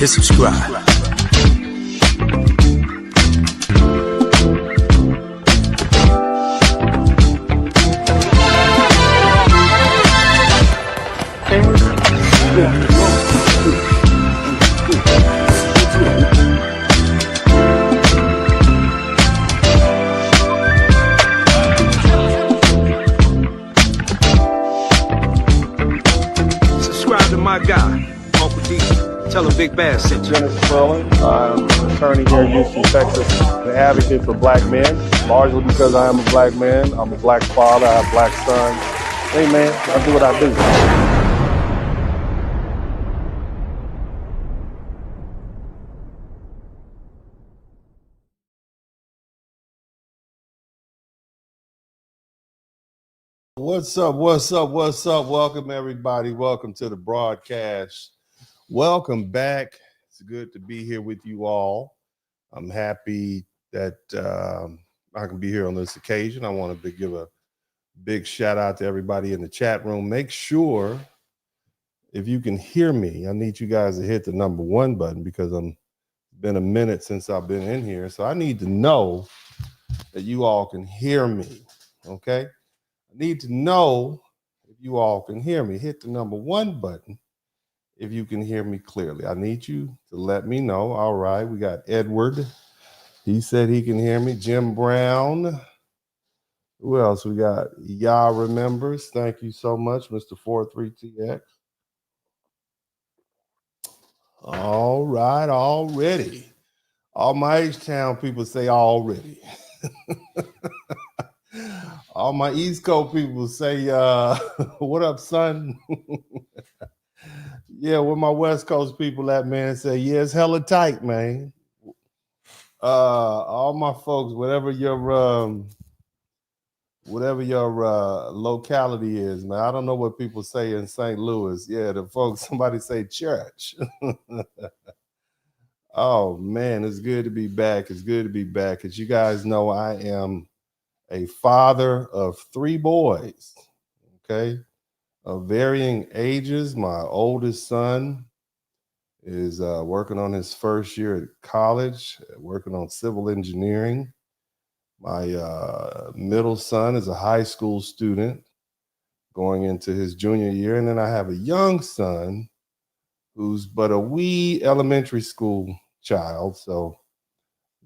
hit subscribe. Subscribe to my guy, Uncle D. Tell him Big Bad sent you. Spurling. I'm an attorney here in Houston, Texas, an advocate for black men, largely because I am a black man. I'm a black father. I have black sons. Hey, man, I do what I do. What's up? What's up? What's up? Welcome, everybody. Welcome to the broadcast. Welcome back. It's good to be here with you all. I'm happy that I can be here on this occasion. I want to give a big shout out to everybody in the chat room. Make sure, if you can hear me, I need you guys to hit the number 1 button because it's been a minute since I've been in here. So I need to know that you all can hear me, okay? I need to know if you all can hear me. Hit the number 1 button if you can hear me clearly. I need you to let me know. All right, we got Edward. He said he can hear me. Jim Brown. Who else? We got Y'all Remembers. Thank you so much, Mr. 43TX. All right, already. All my H-Town people say already. All my East Coast people say, what up, son? Yeah, where my West Coast people at, man, say, yeah, it's hella tight, man. All my folks, whatever your locality is, man. I don't know what people say in St. Louis. Yeah, the folks, somebody say church. Oh, man, it's good to be back. It's good to be back. As you guys know, I am a father of 3 boys, okay, of varying ages. My oldest son is working on his first year at college, working on civil engineering. My middle son is a high school student going into his junior year. And then I have a young son who's but a wee elementary school child. So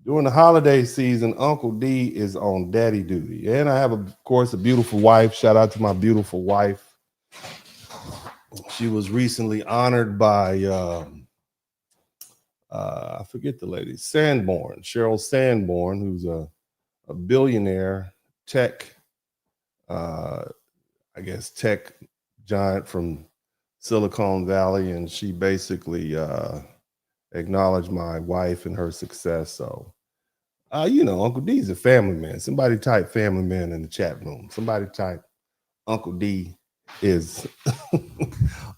during the holiday season, Uncle D is on daddy duty. And I have, of course, a beautiful wife. Shout out to my beautiful wife. She was recently honored by, I forget the lady, Cheryl Sanborn, who's a billionaire tech, tech giant from Silicon Valley. And she basically acknowledged my wife and her success. So, Uncle D's a family man. Somebody type family man in the chat room. Somebody type Uncle D is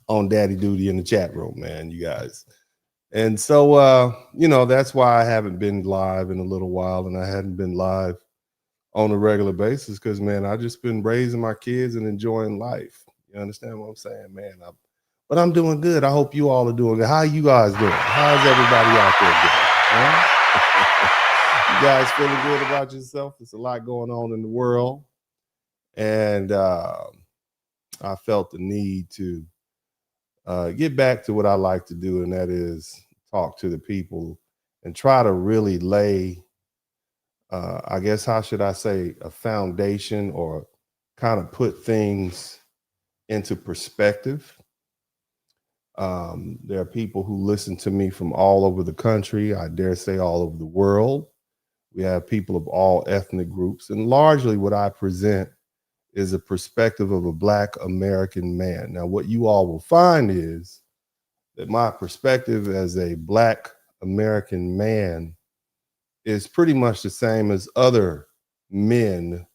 on daddy duty in the chat room, man, you guys. And so, that's why I haven't been live in a little while, and I hadn't been live on a regular basis because, man, I've just been raising my kids and enjoying life. You understand what I'm saying, man? But I'm doing good. I hope you all are doing good. How you guys doing? How's everybody out there doing? Huh? You guys feeling good about yourself? There's a lot going on in the world. And I felt the need to get back to what I like to do, and that is talk to the people and try to really lay, how should I say, a foundation or kind of put things into perspective. There are people who listen to me from all over the country, I dare say all over the world. We have people of all ethnic groups, and largely what I present is a perspective of a Black American man. Now, what you all will find is that my perspective as a Black American man is pretty much the same as other men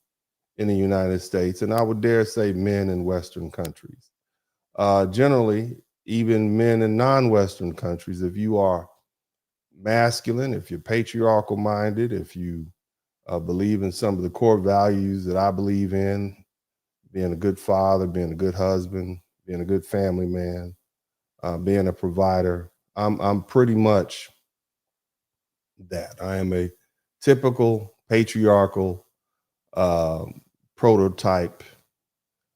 in the United States, and I would dare say men in Western countries. Generally, even men in non-Western countries, if you are masculine, if you're patriarchal minded, if you believe in some of the core values that I believe in, being a good father, being a good husband, being a good family man, being a provider, I'm pretty much that. I am a typical patriarchal prototype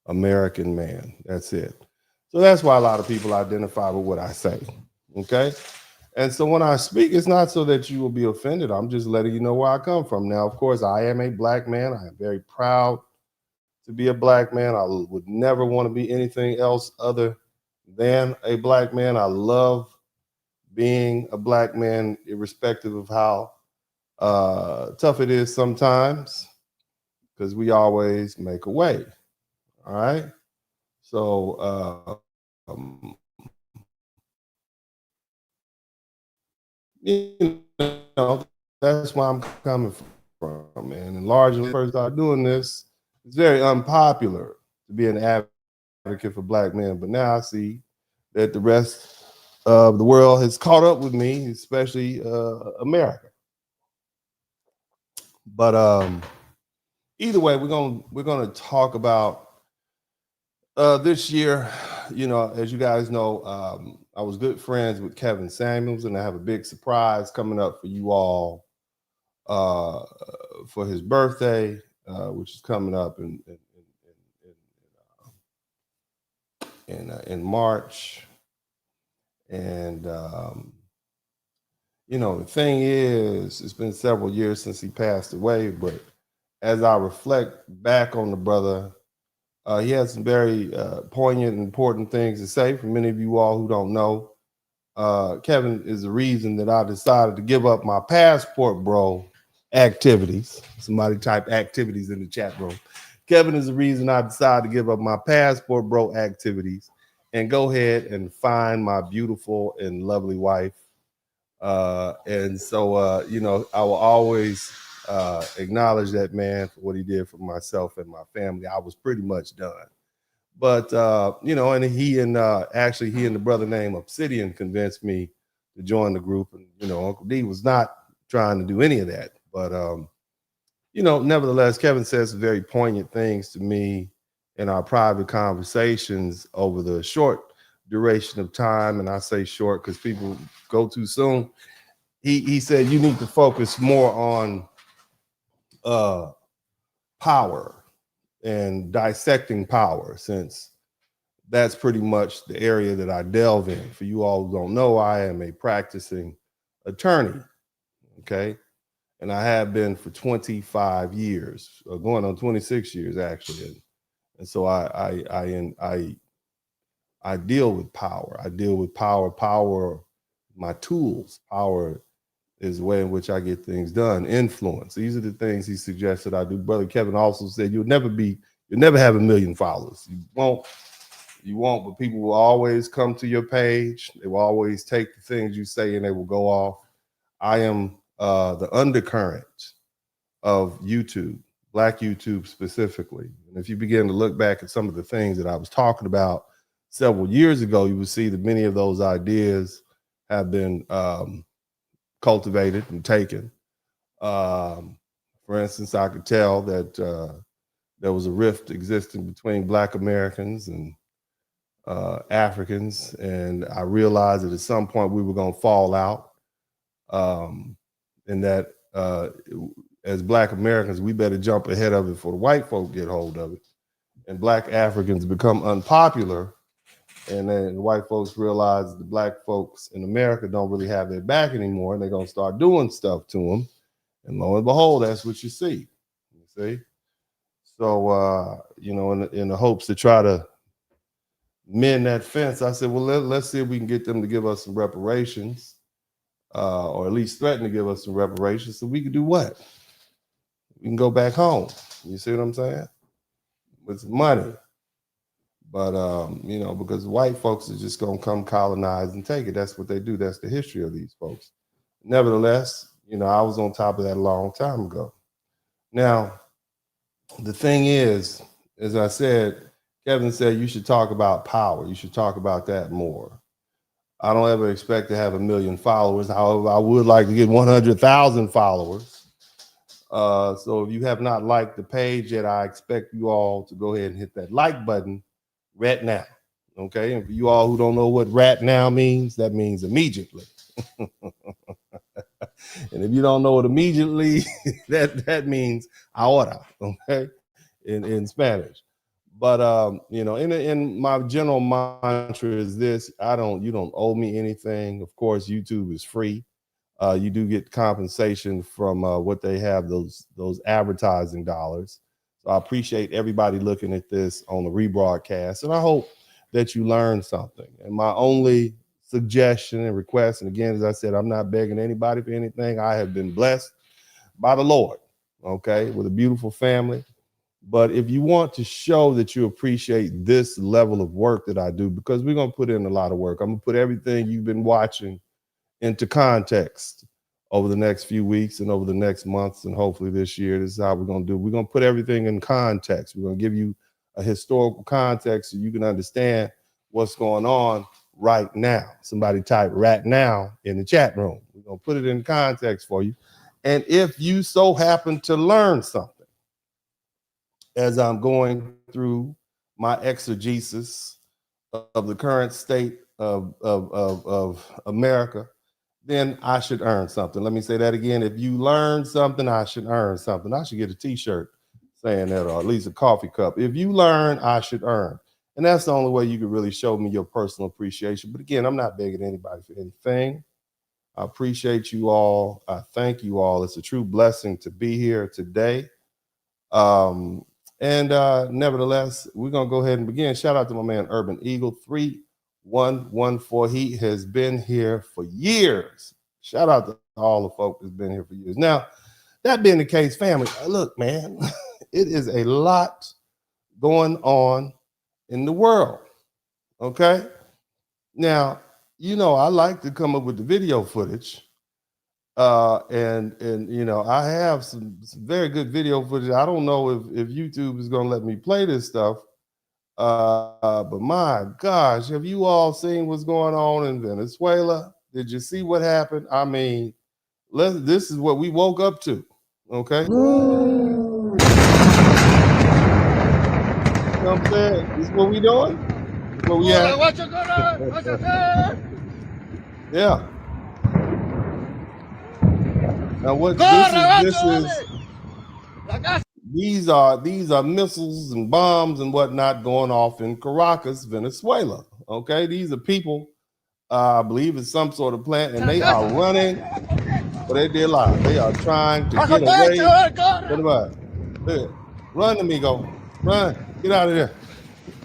American man. That's it. So that's why a lot of people identify with what I say. Okay. And so when I speak, it's not so that you will be offended. I'm just letting you know where I come from. Now, of course, I am a black man. I am very proud to be a black man. I would never want to be anything else other than a black man. I love being a black man, irrespective of how tough it is sometimes, because we always make a way. All right. So, you know, that's where I'm coming from, man. And largely, first started doing this, it's very unpopular to be an advocate for black men. But now I see that the rest of the world has caught up with me, especially America. But either way, we're gonna talk about this year. You know, as you guys know, I was good friends with Kevin Samuels, and I have a big surprise coming up for you all for his birthday, which is coming up in March. And you know, the thing is, it's been several years since he passed away, but as I reflect back on the brother, he had some very poignant and important things to say. For many of you all who don't know, Kevin is the reason that I decided to give up my passport bro activities. Somebody type activities in the chat room. Kevin is the reason I decided to give up my passport bro activities and go ahead and find my beautiful and lovely wife. And so, you know, I will always acknowledge that man for what he did for myself and my family. I was pretty much done. But you know, and actually he and the brother named Obsidian convinced me to join the group. And you know, Uncle D was not trying to do any of that. But you know, nevertheless, Kevin says some very poignant things to me in our private conversations over the short duration of time. And I say short because people go too soon. He said you need to focus more on power and dissecting power, since that's pretty much the area that I delve in. For you all who don't know, I am a practicing attorney, okay? And I have been for 25 years, going on 26 years actually. And so I deal with power. I deal with power. Power, my tools. Power is the way in which I get things done. Influence. These are the things he suggested I do. Brother Kevin also said you'll never have 1 million followers. You won't, but people will always come to your page. They will always take the things you say and they will go off. I am the undercurrent of YouTube, Black YouTube specifically. And if you begin to look back at some of the things that I was talking about several years ago, you will see that many of those ideas have been cultivated and taken. For instance, I could tell that there was a rift existing between Black Americans and Africans, and I realized that at some point we were going to fall out, and that as Black Americans, we better jump ahead of it before the white folk get hold of it. And Black Africans become unpopular, and then the white folks realize the Black folks in America don't really have their back anymore, and they're going to start doing stuff to them. And lo and behold, that's what you see. You see? So, you know, in the hopes to try to mend that fence, I said, well, let's see if we can get them to give us some reparations, or at least threaten to give us some reparations, so we can do what? We can go back home. You see what I'm saying? With some money. But, you know, because white folks are just going to come colonize and take it. That's what they do. That's the history of these folks. Nevertheless, you know, I was on top of that a long time ago. Now, the thing is, as I said, Kevin said you should talk about power. You should talk about that more. I don't ever expect to have 1 million followers. However, I would like to get 100,000 followers. So if you have not liked the page yet, I expect you all to go ahead and hit that like button right now. Okay, and for you all who don't know what right now means, that means immediately. And if you don't know what immediately, that means ahora, okay, in Spanish. But you know, in my general mantra is this: you don't owe me anything. Of course, YouTube is free. You do get compensation from what they have, those advertising dollars. So I appreciate everybody looking at this on the rebroadcast, and I hope that you learned something. And my only suggestion and request, and again, as I said, I'm not begging anybody for anything. I have been blessed by the Lord, okay, with a beautiful family. But if you want to show that you appreciate this level of work that I do, because we're going to put in a lot of work, I'm going to put everything you've been watching into context over the next few weeks and over the next months, and hopefully this year. This is how we're going to do. We're going to put everything in context. We're going to give you a historical context so you can understand what's going on right now. Somebody type right now in the chat room. We're going to put it in context for you. And if you so happen to learn something as I'm going through my exegesis of the current state of America, then I should earn something. Let me say that again. If you learn something, I should earn something. I should get a t-shirt saying that, or at least a coffee cup. If you learn, I should earn. And that's the only way you can really show me your personal appreciation. But again, I'm not begging anybody for anything. I appreciate you all. I thank you all. It's a true blessing to be here today. Nevertheless, we're going to go ahead and begin. Shout out to my man, Urban Eagle 3114. He has been here for years. Shout out to all the folks that's been here for years. Now, that being the case, family, look, man, it is a lot going on in the world, okay? Now, you know, I like to come up with the video footage. And you know, I have some very good video footage. I don't know if YouTube is going to let me play this stuff. But my gosh, have you all seen what's going on in Venezuela? Did you see what happened? I mean, this is what we woke up to, okay? You know what I'm saying? This is what we doing? What we at? Yeah. Now what these are missiles and bombs and whatnot going off in Caracas, Venezuela. Okay, these are people, I believe it's some sort of plant, and they are running for their lives. They are trying to get away. What about it? Run, amigo. Run. Get out of there.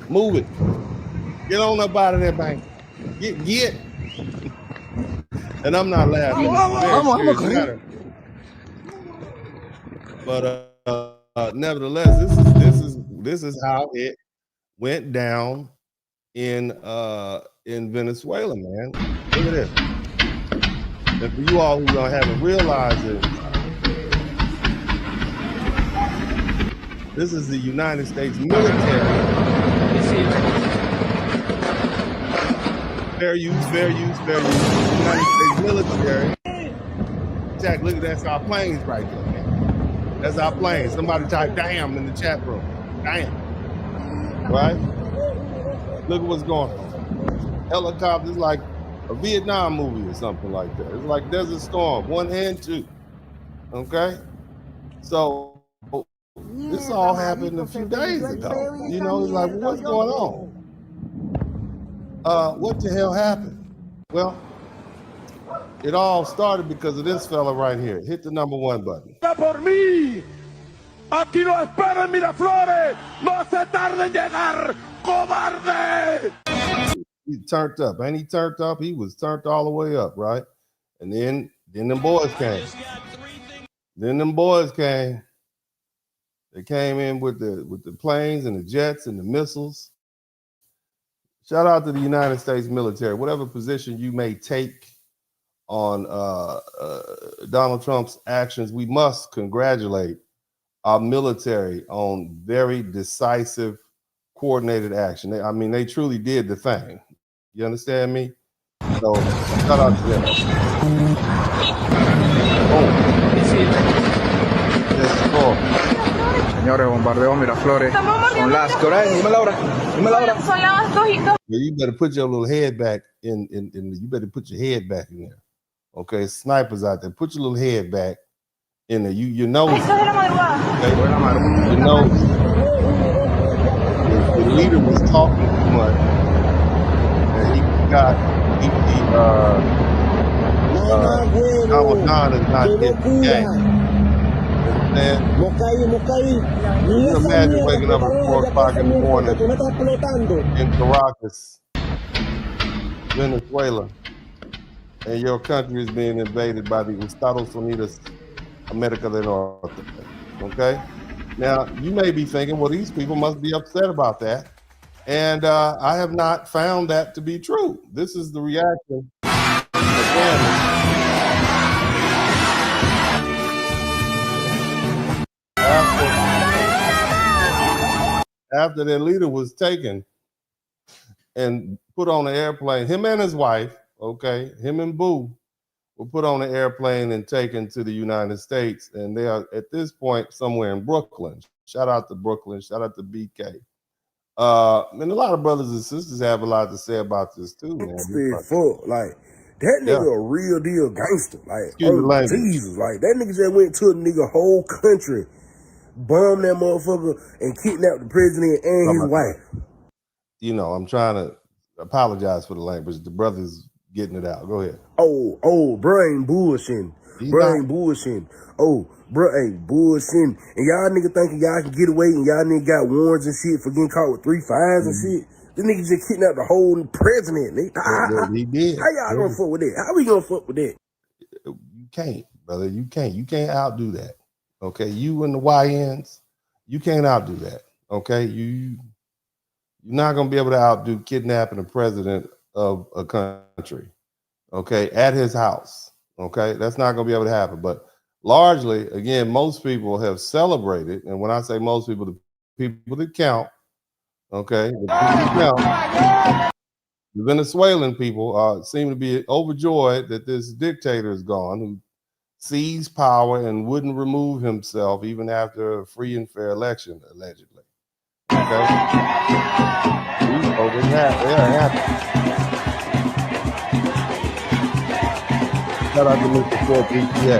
Move it. Get on up out of there, bank. Get. And I'm not laughing. But nevertheless, this is how it went down in Venezuela, man. Look at this. And for you all who haven't realized it, this is the United States military. Fair use. United States military. Jack, look at that's our planes right there, man. That's our planes. Somebody type damn in the chat room. Damn. Right? Look at what's going on. Helicopters like a Vietnam movie or something like that. It's like Desert Storm 1 and 2. Okay? So this all happened a few days ago. You know, it's like, what's going on? What the hell happened? Well, it all started because of this fella right here. Hit the number 1 button. Por mí. Aquí lo espero en Miraflores. No se tarde en llegar, cobarde. He turned up. Ain't he turned up? He was turned all the way up, right? And then them boys came. They came in with the planes and the jets and the missiles. Shout out to the United States military. Whatever position you may take on Donald Trump's actions, we must congratulate our military on very decisive, coordinated action. They truly did the thing. You understand me? So shout out to them. Oh. Yes, Señores, bombardeo Miraflores. Son las... ¿Qué hora es? Dime la hora. Dime la hora. Son las 2:02. You better put your little head back in you better put your head back in there. Okay, snipers out there. Put your little head back in there. You know. Esto es de la madrugada. Okay? You know. The leader was talking too much, and he Ramadan is not getting the game. You imagine waking up at 4 o'clock in the morning in Caracas, Venezuela, and your country is being invaded by the Estados Unidos America del Norte. Okay? Now, you may be thinking, well, these people must be upset about that. And I have not found that to be true. This is the reaction. After their leader was taken and put on an airplane, him and his wife, okay, him and Boo, were put on an airplane and taken to the United States. And they are at this point somewhere in Brooklyn. Shout out to Brooklyn. Shout out to BK. And a lot of brothers and sisters have a lot to say about this too, man. Like that nigga a real deal gangster. Like, oh Jesus, like that nigga just went to a nigga whole country, bombed that motherfucker, and kidnapped the president and his wife. You know, I'm trying to apologize for the language. The brother's getting it out. Go ahead. Oh, bro ain't bullshitting. Bro ain't bullshitting. Oh, bro ain't bullshitting. And y'all nigga thinking y'all can get away and y'all nigga got warrants and shit for getting caught with 3 fines and shit. This nigga just kidnapped the whole president. He did. How y'all gonna fuck with that? How we gonna fuck with that? You can't, brother. You can't. You can't outdo that. Okay, you and the YNs, you can't outdo that. Okay, you're not gonna be able to outdo kidnapping the president of a country. Okay, at his house. Okay, that's not gonna be able to happen. But largely, again, most people have celebrated, and when I say most people, the people that count, okay, the people that count, the Venezuelan people seem to be overjoyed that this dictator is gone, who seized power and wouldn't remove himself even after a free and fair election, allegedly. Okay, these folks are happy. Shout out to Mr. Ford BTA.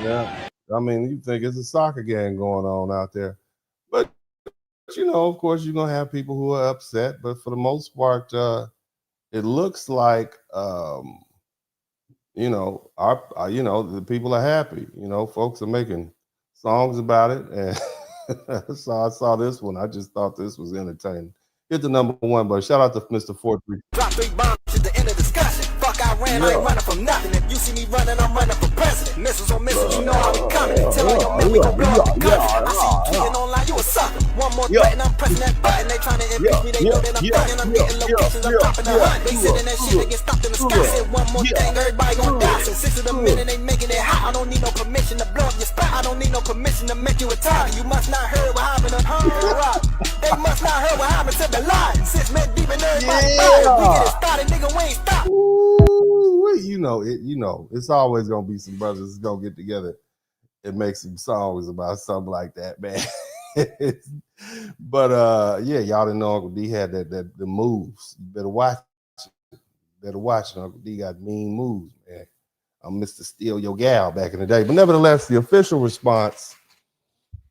Yeah, I mean, you think it's a soccer game going on out there, but you know, of course, you're gonna have people who are upset. But for the most part, it looks like you know, the people are happy. You know, folks are making songs about it, and so I saw this one. I just thought this was entertaining. Hit the #1, but shout out to Mr. 43. Drop 3 bombs to the end of discussion. Fuck, I ran, I ain't running from nothing. If you see me running, I'm running for president. Missiles on missiles, you know how we coming. Tell all your men we gon' blow up the country. I see you tweeting online, you a sucker. One more threat and I'm pressing that button. They trying to impeach me, they know that I'm thugging. I'm getting locations, I'm dropping 100. They sitting that shit, they get stopped in the sky. Said one more thing, everybody gon' die. So 6 of the men and they making it hot. I don't need no permission to blow up your spot. I don't need no permission to make you a target. You must not heard what happened to her. They must not heard what happened to the line. 6 men deep and everybody fired. We get it started, nigga, we ain't stop. You know, it's always gonna be some brothers that's gonna get together and make some songs about something like that, man. But yeah, y'all didn't know Uncle D had the moves. You better watch it. Better watch it. Uncle D got mean moves, man. I'm Mr. Steal Your Gal back in the day. But nevertheless, the official response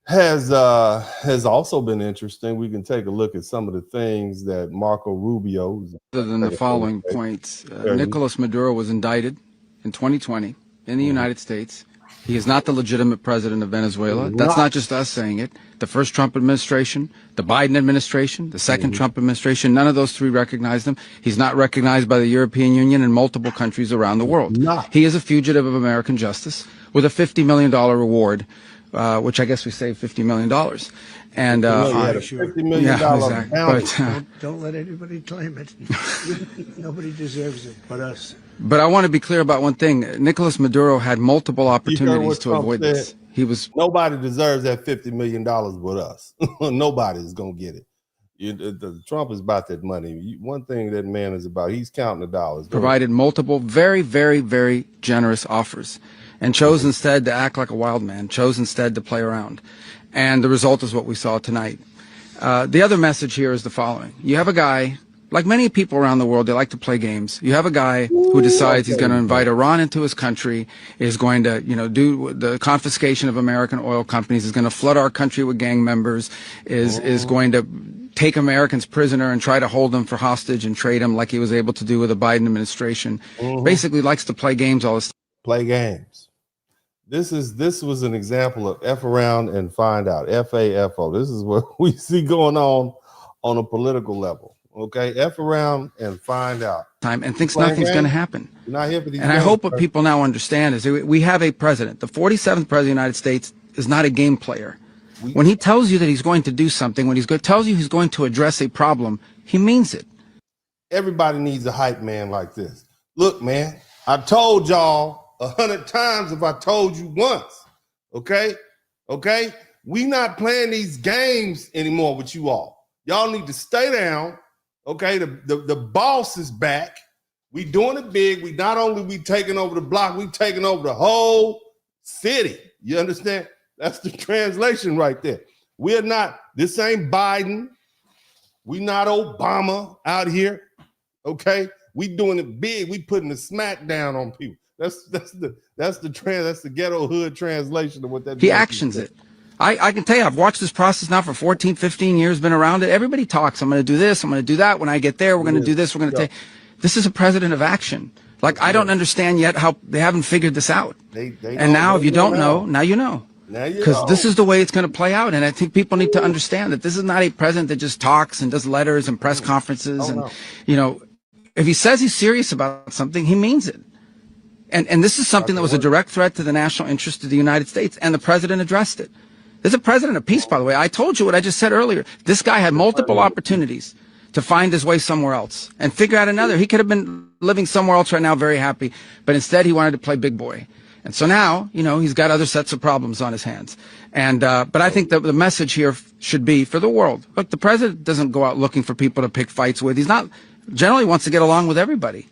has also been interesting. We can take a look at some of the things that Marco Rubio. Other than the following points, Nicolás Maduro was indicted in 2020 in the United States. He is not the legitimate president of Venezuela. That's not just us saying it. The first Trump administration, the Biden administration, the second Trump administration, none of those 3 recognized him. He's not recognized by the European Union and multiple countries around the world. He is a fugitive of American justice with a $50 million reward, which I guess we saved $50 million. And $50 million exactly. But don't let anybody claim it. Nobody deserves it but us. But I want to be clear about one thing. Nicolás Maduro had multiple opportunities to avoid this. Nobody deserves that $50 million but us. Nobody's gonna get it. Trump is about that money. One thing that man is about, he's counting the dollars. Provided multiple very, very, very generous offers and chose instead to act like a wild man, chose instead to play around. And the result is what we saw tonight. The other message here is the following. You have a guy, like many people around the world, they like to play games. You have a guy who decides he's going to invite Iran into his country, is going to, do the confiscation of American oil companies, is going to flood our country with gang members, is going to take Americans prisoner and try to hold them for hostage and trade them like he was able to do with the Biden administration. Basically likes to play games all this time. Play games. This was an example of F around and find out. F-A-F-O. This is what we see going on a political level. Okay, F around and find out. And thinks nothing's going to happen. Not here for these and I hope what people now understand is we have a president. The 47th president of the United States is not a game player. When he tells you that he's going to do something, when tells you he's going to address a problem, he means it. Everybody needs a hype man like this. Look, man, I told y'all 100 times if I told you once. Okay? We not playing these games anymore with you all. Y'all need to stay down. Okay, the boss is back. We doing it big. We taking over the block, we taking over the whole city. You understand? That's the translation right there. We're not, this ain't Biden. We not Obama out here. Okay, we doing it big. We putting the smack down on people. That's the ghetto hood translation of what that. He actions it. I can tell you, I've watched this process now for 14, 15 years, been around it. Everybody talks. I'm going to do this. I'm going to do that. When I get there, we're going to do this. We're going to take. This is a president of action. Like, I don't understand yet how they haven't figured this out. And now, if you don't know, now you know. Because this is the way it's going to play out. And I think people need to understand that this is not a president that just talks and does letters and press conferences. If he says he's serious about something, he means it. And this is something that was a direct threat to the national interest of the United States. And the president addressed it. There's a president of peace, by the way. I told you what I just said earlier. This guy had multiple opportunities to find his way somewhere else and figure out another. He could have been living somewhere else right now, very happy. But instead, he wanted to play big boy. And so now, he's got other sets of problems on his hands. And but I think that the message here should be for the world. Look, the president doesn't go out looking for people to pick fights with. He's not generally wants to get along with everybody.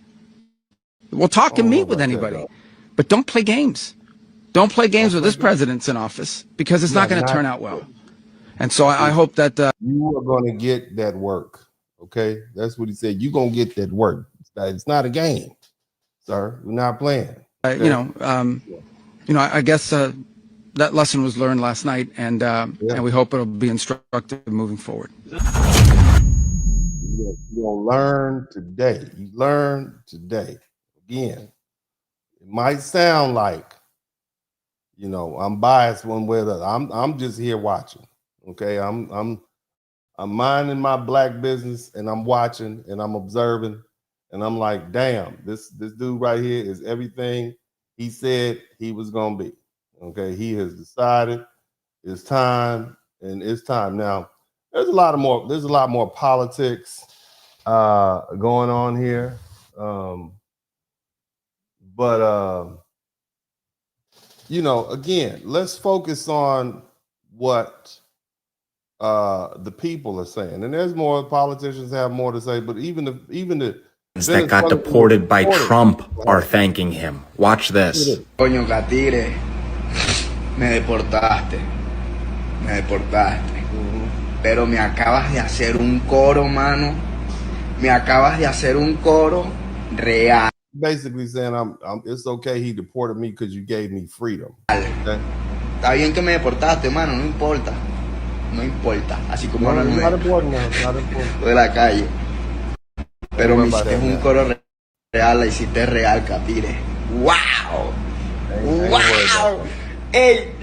We'll talk and meet with anybody. But don't play games. Don't play games with this president's in office because it's not going to turn out well. And so I hope that you are going to get that work. Okay, that's what he said. You're going to get that work. It's not a game, sir. We're not playing. I guess that lesson was learned last night, and we hope it'll be instructive moving forward. You'll learn today. You learn today. Again, it might sound like, I'm biased one way or the other. I'm just here watching. Okay, I'm minding my black business and I'm watching and I'm observing and I'm like, damn, this dude right here is everything he said he was gonna be. Okay, he has decided it's time, and it's time. Now, there's a lot more politics going on here. Again, let's focus on what the people are saying. And there's more, politicians have more to say, but even the that got deported by Trump are thanking him. Watch this. Coño, Catire, me deportaste. Pero me acabas de hacer un coro, mano. Me acabas de hacer un coro real. Basically saying it's okay he deported me because you gave me freedom. Okay? Está bien que me deportaste, mano, no importa. No importa. Así como ahora no de la calle. Pero me hiciste un coro real, la hiciste real, Catire. ¡Wow! ¡Wow! ¡Ey!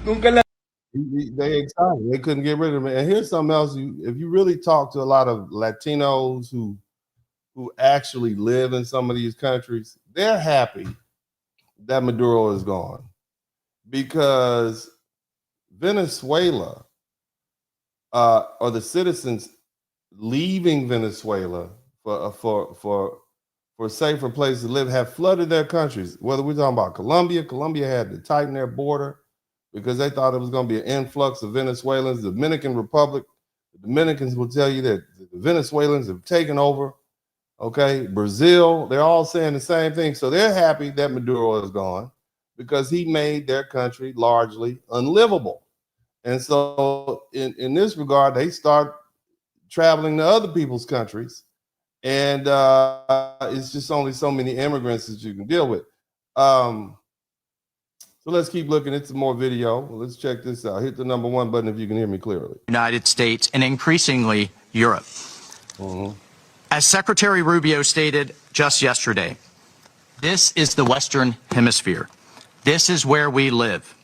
Nunca la... They excited. They couldn't get rid of me. And here's something else. If you really talk to a lot of Latinos who actually live in some of these countries, they're happy that Maduro is gone, because Venezuela or the citizens leaving Venezuela for safer places to live have flooded their countries. Whether we're talking about Colombia had to tighten their border because they thought it was going to be an influx of Venezuelans. The Dominican Republic Dominicans will tell you that the Venezuelans have taken over. Okay, Brazil, they're all saying the same thing. So they're happy that Maduro is gone because he made their country largely unlivable. And so in this regard, they start traveling to other people's countries. And it's just only so many immigrants that you can deal with. So let's keep looking at some more video. Let's check this out. Hit the #1 button if you can hear me clearly. United States and increasingly Europe. As Secretary Rubio stated just yesterday, this is the Western Hemisphere. This is where we live.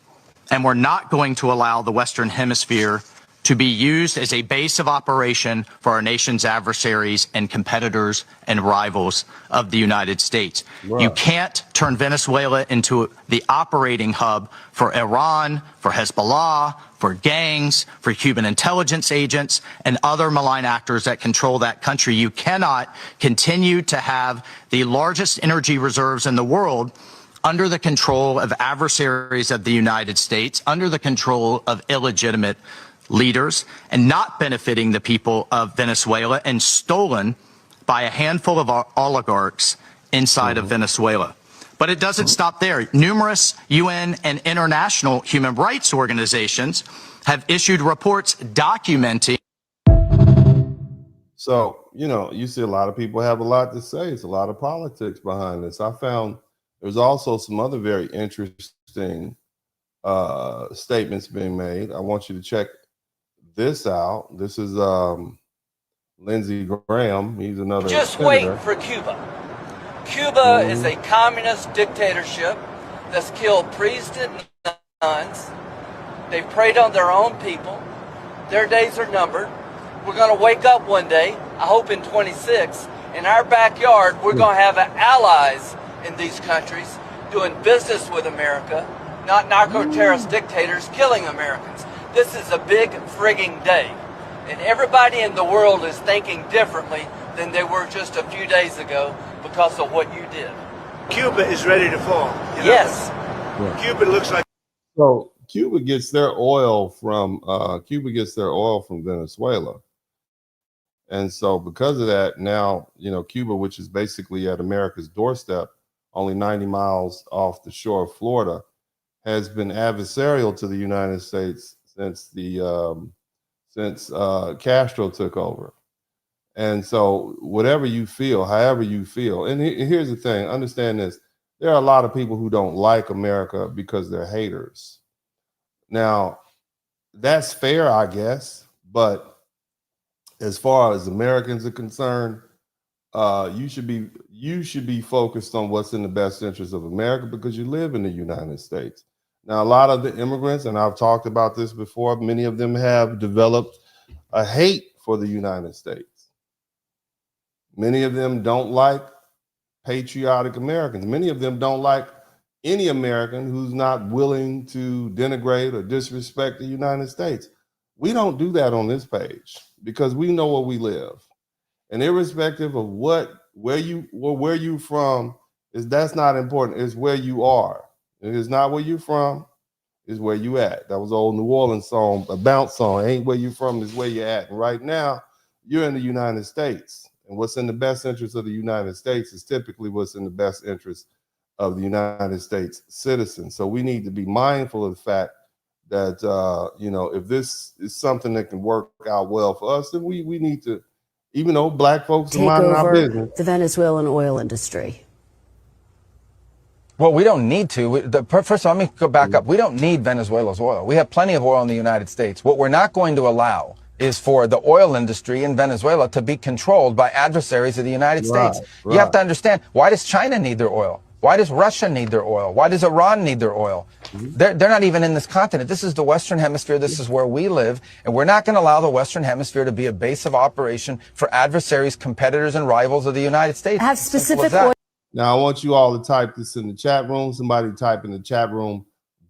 And we're not going to allow the Western Hemisphere to be used as a base of operation for our nation's adversaries and competitors and rivals of the United States. Right. You can't turn Venezuela into the operating hub for Iran, for Hezbollah, for gangs, for Cuban intelligence agents, and other malign actors that control that country. You cannot continue to have the largest energy reserves in the world under the control of adversaries of the United States, under the control of illegitimate leaders, and not benefiting the people of Venezuela, and stolen by a handful of oligarchs inside of Venezuela. But it doesn't stop there. Numerous UN and international human rights organizations have issued reports documenting. So, you know, you see a lot of people have a lot to say. It's a lot of politics behind this. I found there's also some other very interesting statements being made. I want you to check this out. This is Lindsey Graham. He's another Just senator. wait for Cuba. Cuba is a communist dictatorship that's killed priests and nuns. They've preyed on their own people. Their days are numbered. We're going to wake up one day, I hope in 26, in our backyard, we're going to have allies in these countries doing business with America, not narco-terrorist dictators killing Americans. This is a big frigging day. And everybody in the world is thinking differently than they were just a few days ago because of what you did. Cuba is ready to fall. You know? Yes. Right. Cuba looks like. So Cuba gets their oil from Venezuela. And so because of that, now, you know, Cuba, which is basically at America's doorstep, only 90 miles off the shore of Florida, has been adversarial to the United States since Castro took over. And so whatever you feel, however you feel, and here's the thing, understand this, there are a lot of people who don't like America because they're haters. Now, that's fair, I guess, but as far as Americans are concerned, you should be focused on what's in the best interest of America because you live in the United States. Now, a lot of the immigrants, and I've talked about this before, many of them have developed a hate for the United States. Many of them don't like patriotic Americans. Many of them don't like any American who's not willing to denigrate or disrespect the United States. We don't do that on this page because we know where we live. And irrespective of where you from, that's not important. It's where you are. It is not where you're from, it's where you at. That was an old New Orleans song, a bounce song. Ain't where you from, is where you're at. And right now, you're in the United States. And what's in the best interest of the United States is typically what's in the best interest of the United States citizens. So we need to be mindful of the fact that, you know, if this is something that can work out well for us, then we need to, even though black folks are minding our business. The Venezuelan oil industry. Well, we don't need to. First of all, let me go back up. We don't need Venezuela's oil. We have plenty of oil in the United States. What we're not going to allow is for the oil industry in Venezuela to be controlled by adversaries of the United States. Right. You have to understand, why does China need their oil? Why does Russia need their oil? Why does Iran need their oil? They're not even in this continent. This is the Western Hemisphere. This is where we live. And we're not going to allow the Western Hemisphere to be a base of operation for adversaries, competitors, and rivals of the United States. Have specific oil. Now, I want you all to type this in the chat room. Somebody type in the chat room,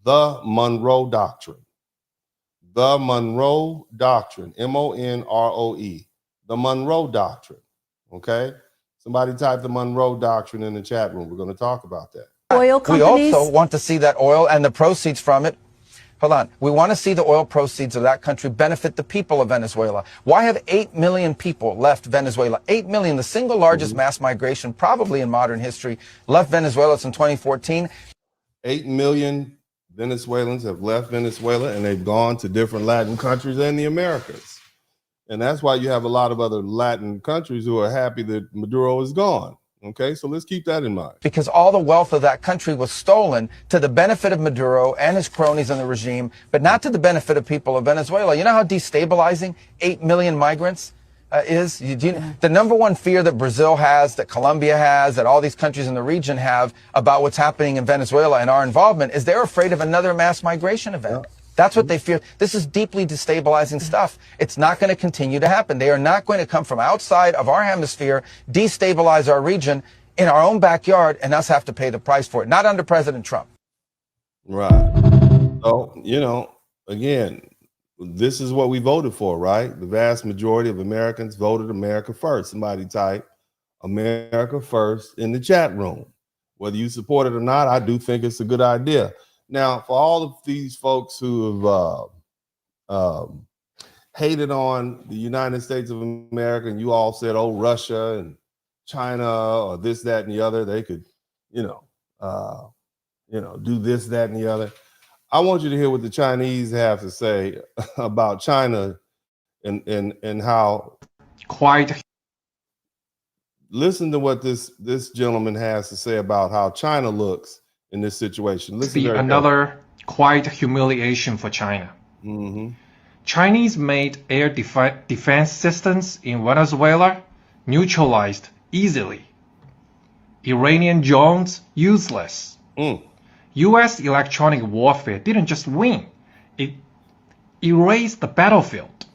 the Monroe Doctrine. The Monroe Doctrine, M-O-N-R-O-E. The Monroe Doctrine, okay? Somebody type the Monroe Doctrine in the chat room. We're going to talk about that. Oil companies. We also want to see that oil and the proceeds from it Hold on. We want to see the oil proceeds of that country benefit the people of Venezuela. Why have 8 million people left Venezuela? 8 million, the single largest mass migration probably in modern history, left Venezuela since 2014. 8 million Venezuelans have left Venezuela and they've gone to different Latin countries and the Americas. And that's why you have a lot of other Latin countries who are happy that Maduro is gone. Okay, so let's keep that in mind. Because all the wealth of that country was stolen to the benefit of Maduro and his cronies in the regime, but not to the benefit of people of Venezuela. You know how destabilizing 8 million migrants is? The number one fear that Brazil has, that Colombia has, that all these countries in the region have about what's happening in Venezuela and our involvement is they're afraid of another mass migration event. That's what they fear. This is deeply destabilizing stuff. It's not going to continue to happen. They are not going to come from outside of our hemisphere, destabilize our region in our own backyard, and us have to pay the price for it. Not under President Trump. Right. So, you know, again, this is what we voted for, right? The vast majority of Americans voted America first. Somebody type America first in the chat room. Whether you support it or not, I do think it's a good idea. Now, for all of these folks who have hated on the United States of America, and you all said, "Oh, Russia and China, or this, that, and the other, they could, do this, that, and the other." I want you to hear what the Chinese have to say about China and how quite. Listen to what this gentleman has to say about how China looks in this situation. Listen be another quite humiliation for China. Chinese made air defense systems in Venezuela neutralized easily. Iranian drones useless. U.S. electronic warfare didn't just win, it erased the battlefield.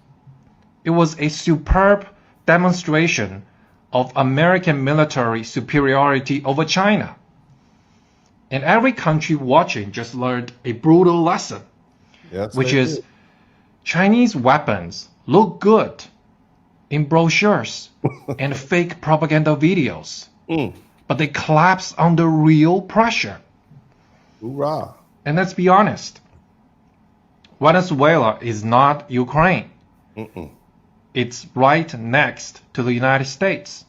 It was a superb demonstration of American military superiority over China. And every country watching just learned a brutal lesson, which is Chinese weapons look good in brochures and fake propaganda videos, but they collapse under real pressure. Hoorah. And let's be honest, Venezuela is not Ukraine. It's right next to the United States.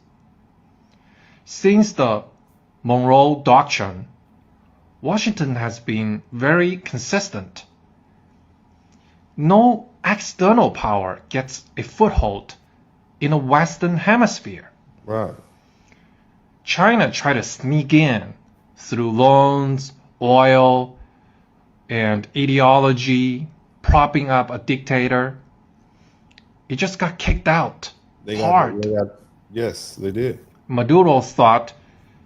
Since the Monroe Doctrine, Washington has been very consistent. No external power gets a foothold in the Western Hemisphere. Right. China tried to sneak in through loans, oil, and ideology, propping up a dictator. It just got kicked out hard. Yes, they did. Maduro thought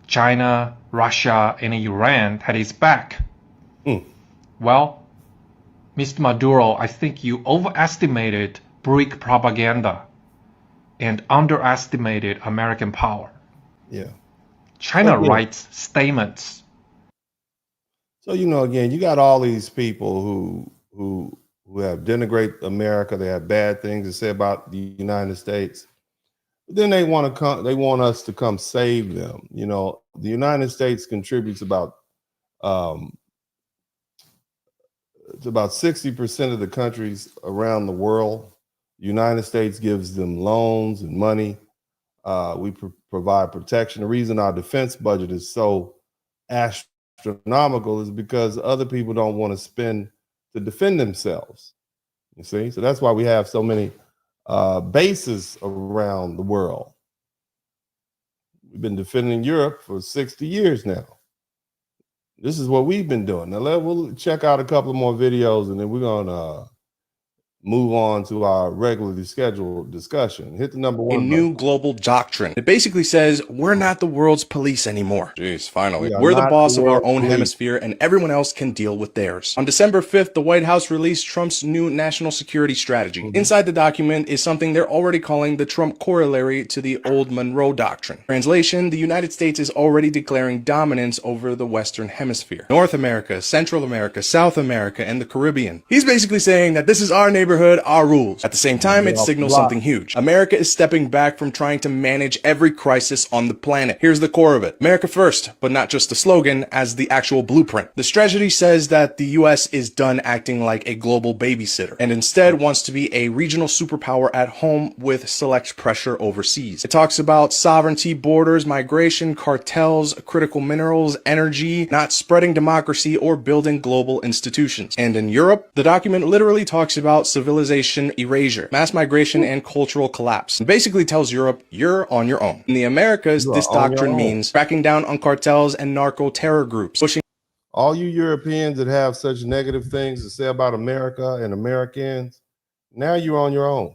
China, Russia, and Iran had his back. Well, Mr. Maduro, I think you overestimated BRIC propaganda and underestimated American power. Yeah. China writes statements. So, again, you got all these people who have denigrate America. They have bad things to say about the United States. But then they want to come. They want us to come save them. The United States contributes about 60% of the countries around the world. The United States gives them loans and money. We provide protection. The reason our defense budget is so astronomical is because other people don't want to spend to defend themselves. You see, so that's why we have so many bases around the world. We've been defending Europe for 60 years now. This is what we've been doing. Now we'll check out a couple more videos, and then we're gonna move on to our regularly scheduled discussion. Hit the number one. A new global doctrine. It basically says we're not the world's police anymore. Jeez, finally. We're the boss of our own hemisphere, and everyone else can deal with theirs. On December 5th, the White House released Trump's new national security strategy. Inside the document is something they're already calling the Trump corollary to the old Monroe Doctrine. Translation, the United States is already declaring dominance over the Western Hemisphere. North America, Central America, South America, and the Caribbean. He's basically saying that this is our neighborhood neighborhood, our rules. At the same time, it signals something huge. America is stepping back from trying to manage every crisis on the planet. Here's the core of it. America first, but not just the slogan, as the actual blueprint. The strategy says that the US is done acting like a global babysitter, and instead wants to be a regional superpower at home with select pressure overseas. It talks about sovereignty, borders, migration, cartels, critical minerals, energy, not spreading democracy, or building global institutions. And in Europe, the document literally talks about civilization erasure, mass migration, and cultural collapse. It basically tells Europe, you're on your own. In the Americas, this doctrine means cracking down on cartels and narco-terror groups, pushing all you Europeans that have such negative things to say about America and Americans, now you're on your own.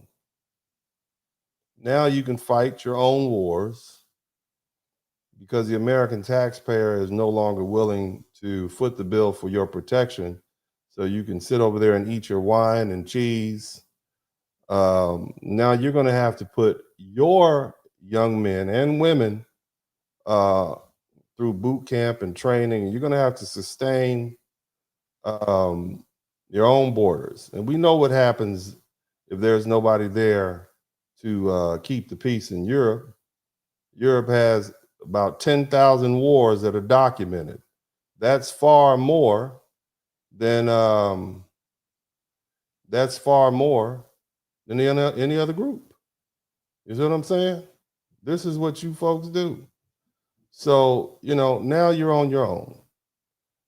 Now you can fight your own wars because the American taxpayer is no longer willing to foot the bill for your protection. So you can sit over there and eat your wine and cheese. Now you're going to have to put your young men and women through boot camp and training. You're going to have to sustain your own borders. And we know what happens if there's nobody there to keep the peace in Europe. Europe has about 10,000 wars that are documented. That's far more than any other group. You see what I'm saying? This is what you folks do. So, you know, now you're on your own.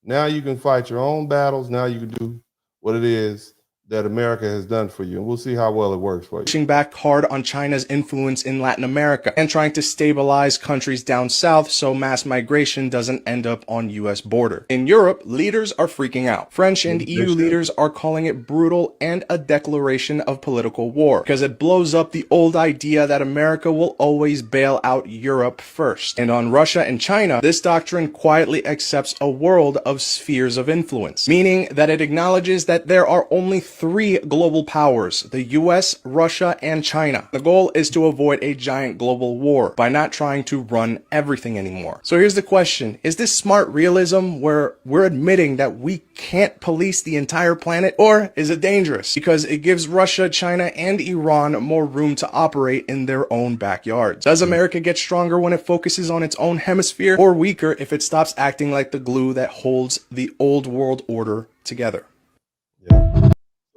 Now you can fight your own battles. Now you can do what it is that America has done for you. And we'll see how well it works for you. Pushing back hard on China's influence in Latin America and trying to stabilize countries down south so mass migration doesn't end up on US border. In Europe, leaders are freaking out. French and EU leaders are calling it brutal and a declaration of political war because it blows up the old idea that America will always bail out Europe first. And on Russia and China, this doctrine quietly accepts a world of spheres of influence, meaning that it acknowledges that there are only 3 global powers, the US, Russia, and China. The goal is to avoid a giant global war by not trying to run everything anymore. So here's the question. Is this smart realism where we're admitting that we can't police the entire planet, or is it dangerous because it gives Russia, China, and Iran more room to operate in their own backyards? Does America get stronger when it focuses on its own hemisphere, or weaker if it stops acting like the glue that holds the old world order together?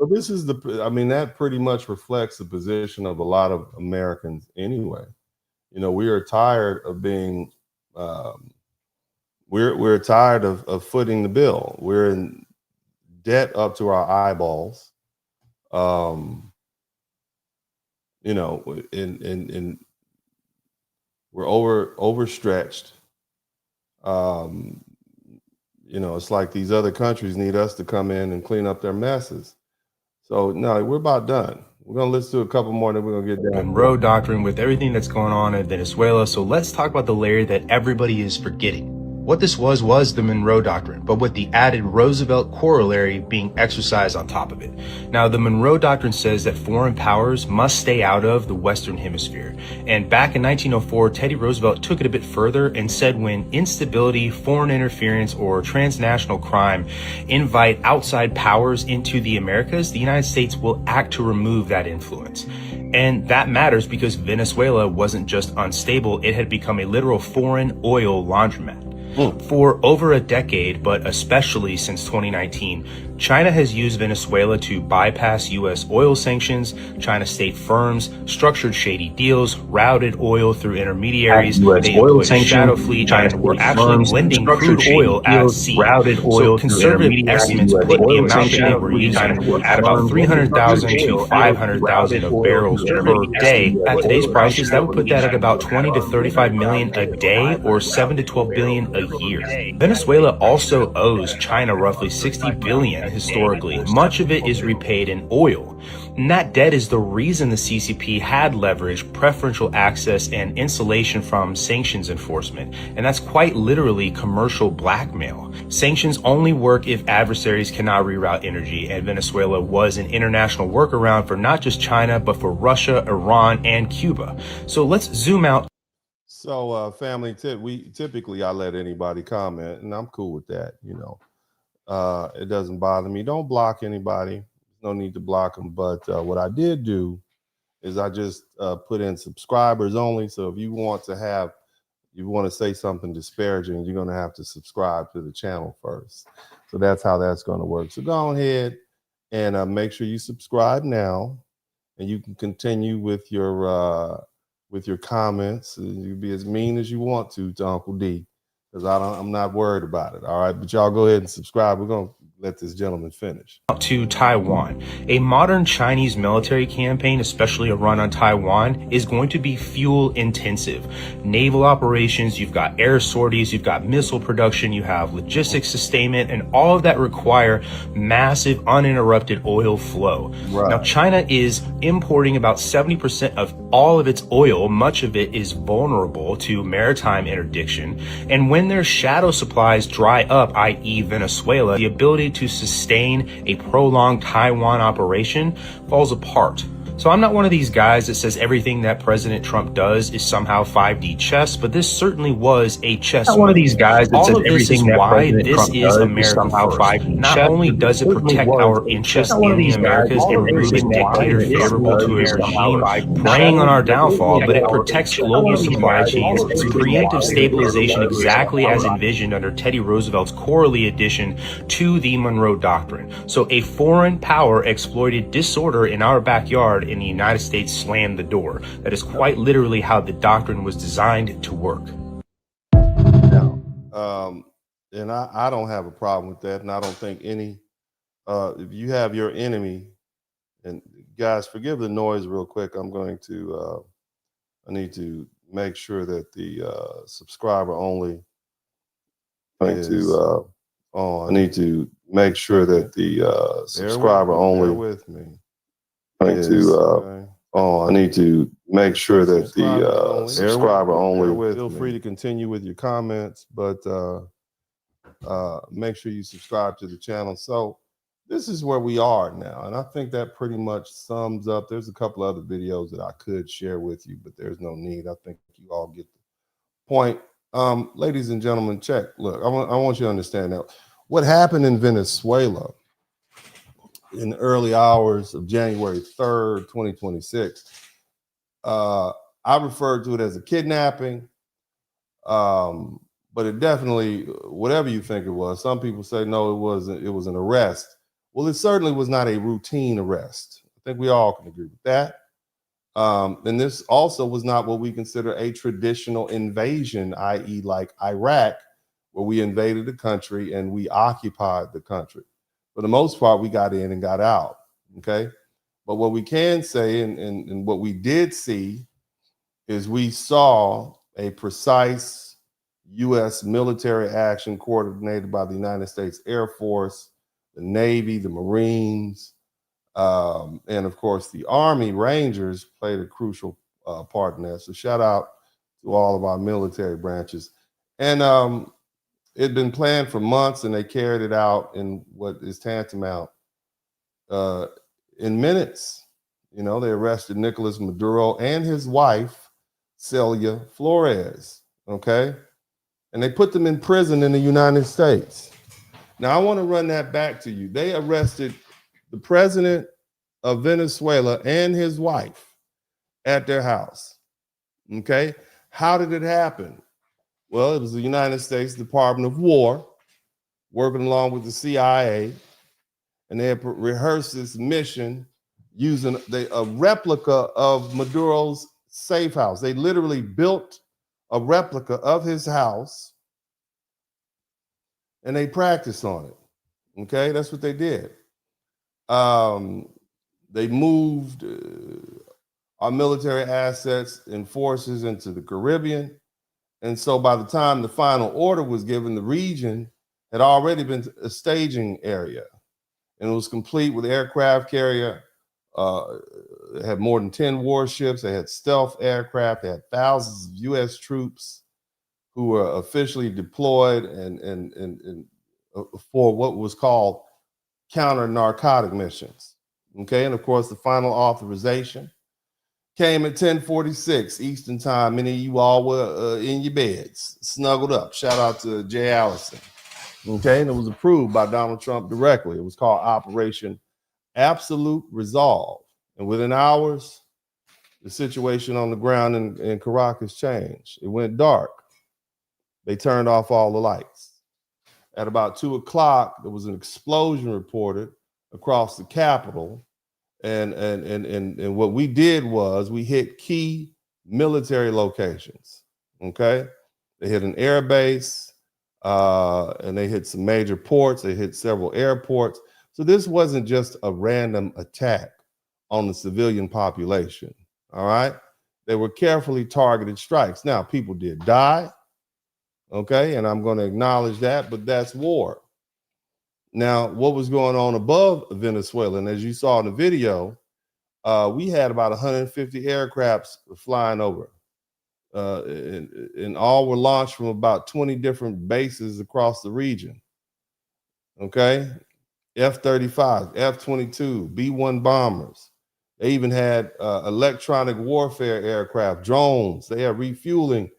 So this is that pretty much reflects the position of a lot of Americans anyway. You know, we are tired of being, we're tired of footing the bill. We're in debt up to our eyeballs. You know, and we're overstretched. You know, it's like these other countries need us to come in and clean up their messes. So no, we're about done. We're going to listen to a couple more, then we're going to get down. Monroe Doctrine with everything that's going on in Venezuela. So let's talk about the layer that everybody is forgetting. What this was the Monroe Doctrine, but with the added Roosevelt corollary being exercised on top of it. Now, the Monroe Doctrine says that foreign powers must stay out of the Western Hemisphere. And back in 1904, Teddy Roosevelt took it a bit further and said when instability, foreign interference, or transnational crime invite outside powers into the Americas, the United States will act to remove that influence. And that matters because Venezuela wasn't just unstable, it had become a literal foreign oil laundromat. For over a decade, but especially since 2019, China has used Venezuela to bypass U.S. oil sanctions. China state firms structured shady deals, routed oil through intermediaries. They employed a shadow fleet and were actually blending crude oil at sea. So conservative estimates put the amount that they were using at about 300,000 to 500,000 of barrels per day. At today's prices, that would put that at about 20 to 35 million a day, or 7 to 12 billion a year. Venezuela also owes China roughly 60 billion historically. Much of it is repaid in oil. And that debt is the reason the CCP had leverage, preferential access, and insulation from sanctions enforcement. And that's quite literally commercial blackmail. Sanctions only work if adversaries cannot reroute energy, and Venezuela was an international workaround for not just China, but for Russia, Iran, and Cuba. So let's zoom out. So family tip, I let anybody comment, and I'm cool with that. You know, it doesn't bother me. Don't block anybody. no need to block them. But what I did do is I just put in subscribers only. So if you want to say something disparaging, you're going to have to subscribe to the channel first. So that's how that's going to work. So go ahead and make sure you subscribe now, and you can continue with your comments. You be as mean as you want to Uncle D, because I'm not worried about it. All right, but y'all go ahead and subscribe. We're going to let this gentleman finish. To Taiwan. A modern Chinese military campaign, especially a run on Taiwan, is going to be fuel intensive. Naval operations, you've got air sorties, you've got missile production, you have logistics sustainment, and all of that require massive uninterrupted oil flow. Right. Now, China is importing about 70% of all of its oil. Much of it is vulnerable to maritime interdiction. And when their shadow supplies dry up, i.e. Venezuela, the ability to sustain a prolonged Taiwan operation falls apart. So I'm not one of these guys that says everything that President Trump does is somehow 5D chess, but this certainly was a chess move. One of these guys that says everything that President Trump does is somehow 5D chess. Not only does it protect our interests in the Americas and makes a dictator favorable to his regime, preying on our downfall, but it protects global supply chains. It's preemptive stabilization exactly as envisioned under Teddy Roosevelt's Corley addition to the Monroe Doctrine. So a foreign power exploited disorder in our backyard, in the United States slammed the door. That is quite literally how the doctrine was designed to work. Now, and I don't have a problem with that, and I don't think any, if you have your enemy, and guys, forgive the noise real quick. I need to make sure that the subscriber only I need to make sure that the subscriber only with me. I need to make sure that the subscriber only with. Feel free to continue with your comments, but make sure you subscribe to the channel. So this is where we are now, and I think that pretty much sums up. There's a couple other videos that I could share with you, but there's no need. I think you all get the point. Ladies and gentlemen, check. Look, I want you to understand that what happened in Venezuela in the early hours of January 3rd, 2026, I referred to it as a kidnapping, but it definitely, whatever you think it was, some people say, no, it wasn't, it was an arrest. Well, it certainly was not a routine arrest. I think we all can agree with that. And this also was not what we consider a traditional invasion, i.e. like Iraq, where we invaded the country and we occupied the country. For the most part, we got in and got out, okay? But what we can say, and what we did see, is we saw a precise U.S. military action coordinated by the United States Air Force, the Navy, the Marines, and of course, the Army Rangers played a crucial part in that. So shout out to all of our military branches. And it'd been planned for months, and they carried it out in what is tantamount in minutes. You know, they arrested Nicolás Maduro and his wife, Celia Flores, okay? And they put them in prison in the United States. Now, I want to run that back to you. They arrested the president of Venezuela and his wife at their house, okay? How did it happen? Well, it was the United States Department of War working along with the CIA, and they had rehearsed this mission using a replica of Maduro's safe house. They literally built a replica of his house, and they practiced on it. Okay, that's what they did. They moved our military assets and forces into the Caribbean. And so by the time the final order was given, the region had already been a staging area, and it was complete with aircraft carrier. It had more than 10 warships. They had stealth aircraft. They had thousands of U.S. troops who were officially deployed and for what was called counter-narcotic missions. Okay, and of course, the final authorization came at 10:46 Eastern time. Many of you all were in your beds, snuggled up. Shout out to Jay Allison. Okay, and it was approved by Donald Trump directly. It was called Operation absolute resolve. And within hours, the situation on the ground in Caracas changed. It went dark. They turned off all the lights. At about 2 o'clock, there was an explosion reported across the capital. And what we did was we hit key military locations. Okay. They hit an air base, and they hit some major ports. They hit several airports. So this wasn't just a random attack on the civilian population. All right. They were carefully targeted strikes. Now, people did die. Okay. And I'm going to acknowledge that, but that's war. Now, what was going on above Venezuela? And as you saw in the video, we had about 150 aircrafts flying over. And all were launched from about 20 different bases across the region. Okay. F-35, F-22, B-1 bombers. They even had electronic warfare aircraft, drones. They had refueling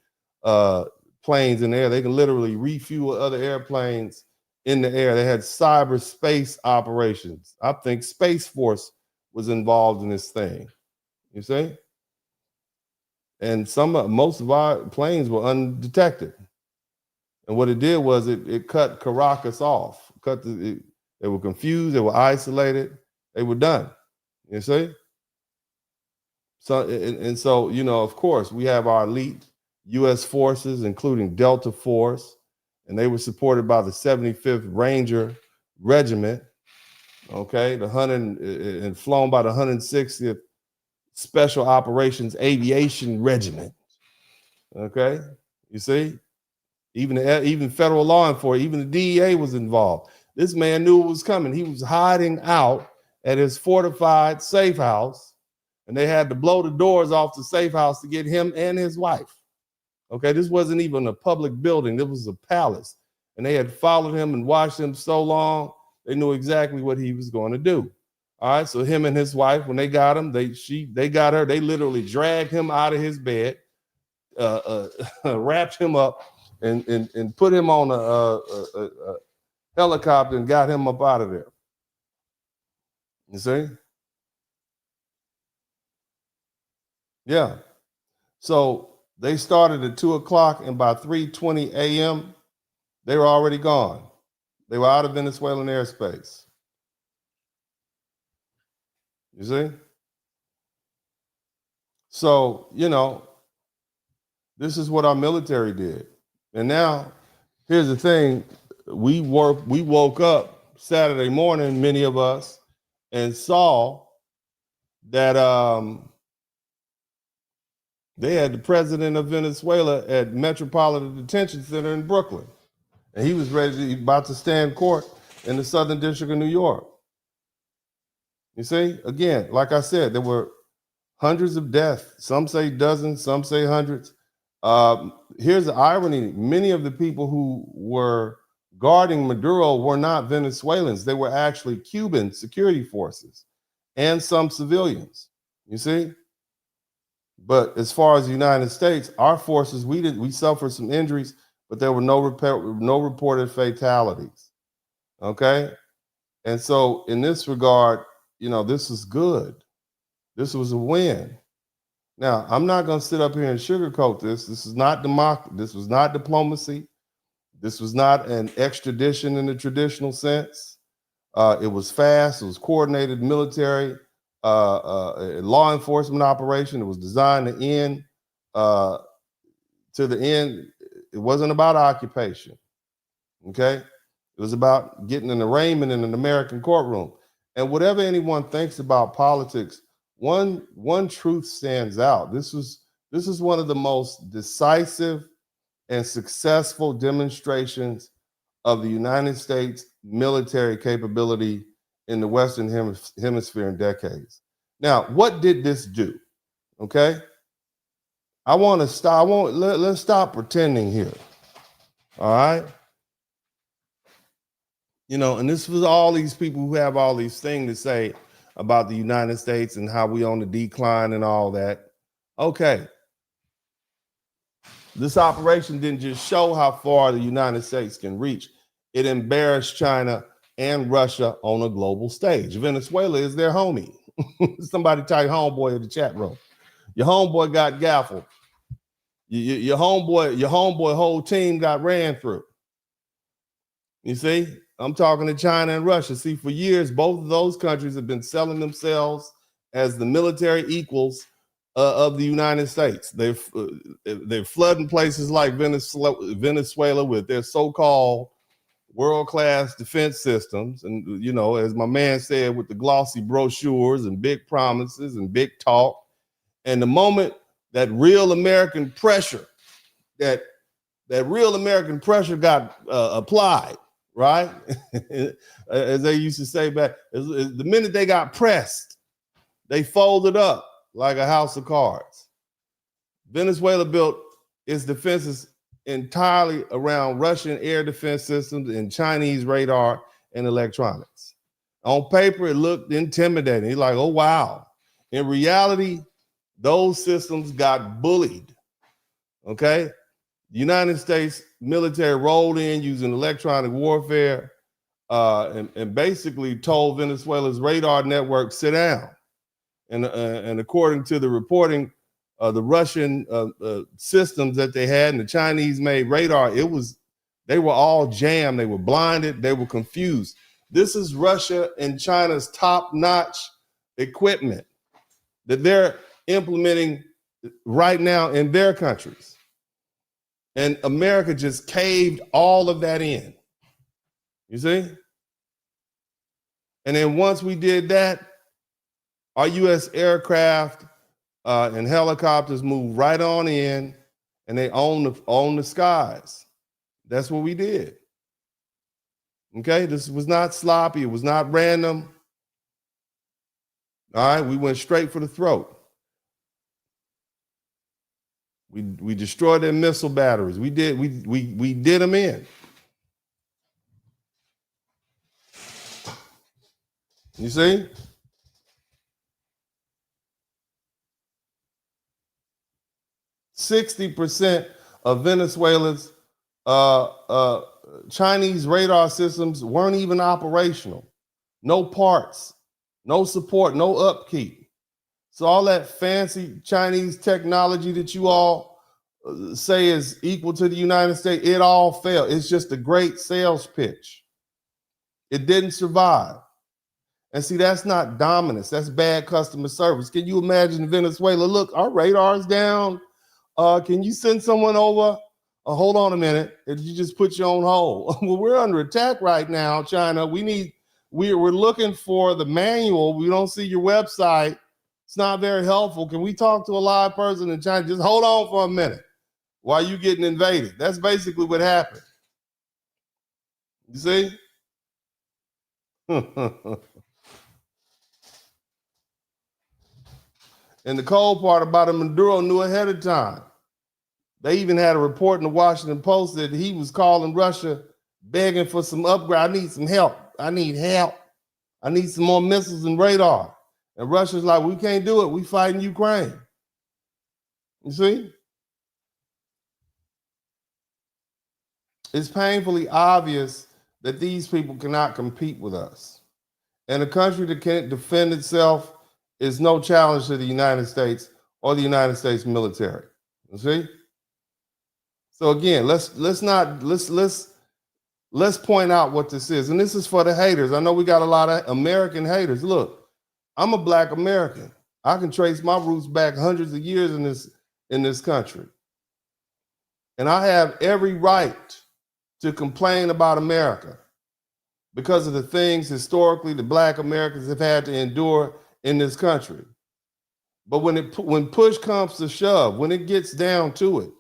planes in the air. They can literally refuel other airplanes in the air. They had cyberspace operations. I think Space Force was involved in this thing. You see? And most of our planes were undetected. And what it did was it cut Caracas off. They were confused. They were isolated. They were done. You see? So, so, you know, of course, we have our elite U.S. forces, including Delta Force, and they were supported by the 75th Ranger Regiment, okay, and flown by the 160th Special Operations Aviation Regiment, okay? You see? Even federal law enforcement, even the DEA was involved. This man knew it was coming. He was hiding out at his fortified safe house, and they had to blow the doors off the safe house to get him and his wife. Okay, this wasn't even a public building. This was a palace. And they had followed him and watched him so long, they knew exactly what he was going to do. All right, so him and his wife, when they got him, they got her, they literally dragged him out of his bed, wrapped him up, and put him on a helicopter and got him up out of there. You see? Yeah. So they started at 2 o'clock, and by 3:20 a.m., they were already gone. They were out of Venezuelan airspace. You see? So, you know, this is what our military did. And now, here's the thing. We woke up Saturday morning, many of us, and saw that they had the president of Venezuela at Metropolitan Detention Center in Brooklyn. And he was about to stand court in the Southern District of New York. You see, again, like I said, there were hundreds of deaths. Some say dozens, some say hundreds. Here's the irony. Many of the people who were guarding Maduro were not Venezuelans. They were actually Cuban security forces and some civilians, you see? But as far as the United States, our forces, we suffered some injuries, but there were no reported fatalities, okay? And so in this regard, you know, this is good. This was a win. Now, I'm not going to sit up here and sugarcoat this. This is not democracy. This was not diplomacy. This was not an extradition in the traditional sense. It was fast. It was coordinated military, law enforcement operation. It was designed to end to the end. It wasn't about occupation. Okay, it was about getting an arraignment in an American courtroom. And whatever anyone thinks about politics, one truth stands out. This is one of the most decisive and successful demonstrations of the United States military capability in the Western Hemisphere in decades. Now, what did this do? Okay, let's stop pretending here. All right. You know, and this was all these people who have all these things to say about the United States and how we on the decline and all that. Okay. This operation didn't just show how far the United States can reach. It embarrassed China and Russia on a global stage. Venezuela is their homie. Somebody type homeboy in the chat room. Your homeboy got gaffled. Your homeboy whole team got ran through. You see, I'm talking to China and Russia. See, for years, both of those countries have been selling themselves as the military equals of the United States. They're flooding places like Venezuela with their so-called world-class defense systems. And, you know, as my man said, with the glossy brochures and big promises and big talk. And the moment that real American pressure, that real American pressure got applied, right? As they used to say back, the minute they got pressed, they folded up like a house of cards. Venezuela built its defenses entirely around Russian air defense systems and Chinese radar and electronics. On paper, it looked intimidating. You're like, oh, wow. In reality, those systems got bullied, okay? The United States military rolled in using electronic warfare and basically told Venezuela's radar network, sit down. And according to the reporting, the Russian systems that they had and the Chinese-made radar, they were all jammed. They were blinded. They were confused. This is Russia and China's top-notch equipment that they're implementing right now in their countries. And America just caved all of that in. You see? And then once we did that, our U.S. aircraft and helicopters moved right on in, and they own the skies. That's what we did. Okay? This was not sloppy. It was not random. All right? We went straight for the throat. We destroyed their missile batteries. We did them in. You see? %60 of Venezuela's Chinese radar systems weren't even operational. No parts, no support, no upkeep. So all that fancy Chinese technology that you all say is equal to the United States, it all failed. It's just a great sales pitch. It didn't survive. And see, that's not dominance. That's bad customer service. Can you imagine Venezuela? Look, our radar's down. Can you send someone over? Hold on a minute. Did you just put you on hold? Well, we're under attack right now, China. We're looking for the manual. We don't see your website. It's not very helpful. Can we talk to a live person in China? Just hold on for a minute while you getting invaded. That's basically what happened. You see? And the cold part about it, Maduro knew ahead of time. They even had a report in the Washington Post that he was calling Russia, begging for some upgrade. I need some help. I need help. I need some more missiles and radar. And Russia's like, we can't do it. We fighting Ukraine. You see? It's painfully obvious that these people cannot compete with us. And a country that can't defend itself is no challenge to the United States or the United States military. You see? So again, let's point out what this is. And this is for the haters. I know we got a lot of American haters. Look, I'm a Black American. I can trace my roots back hundreds of years in this country. And I have every right to complain about America because of the things historically the Black Americans have had to endure in this country. But when push comes to shove, when it gets down to it,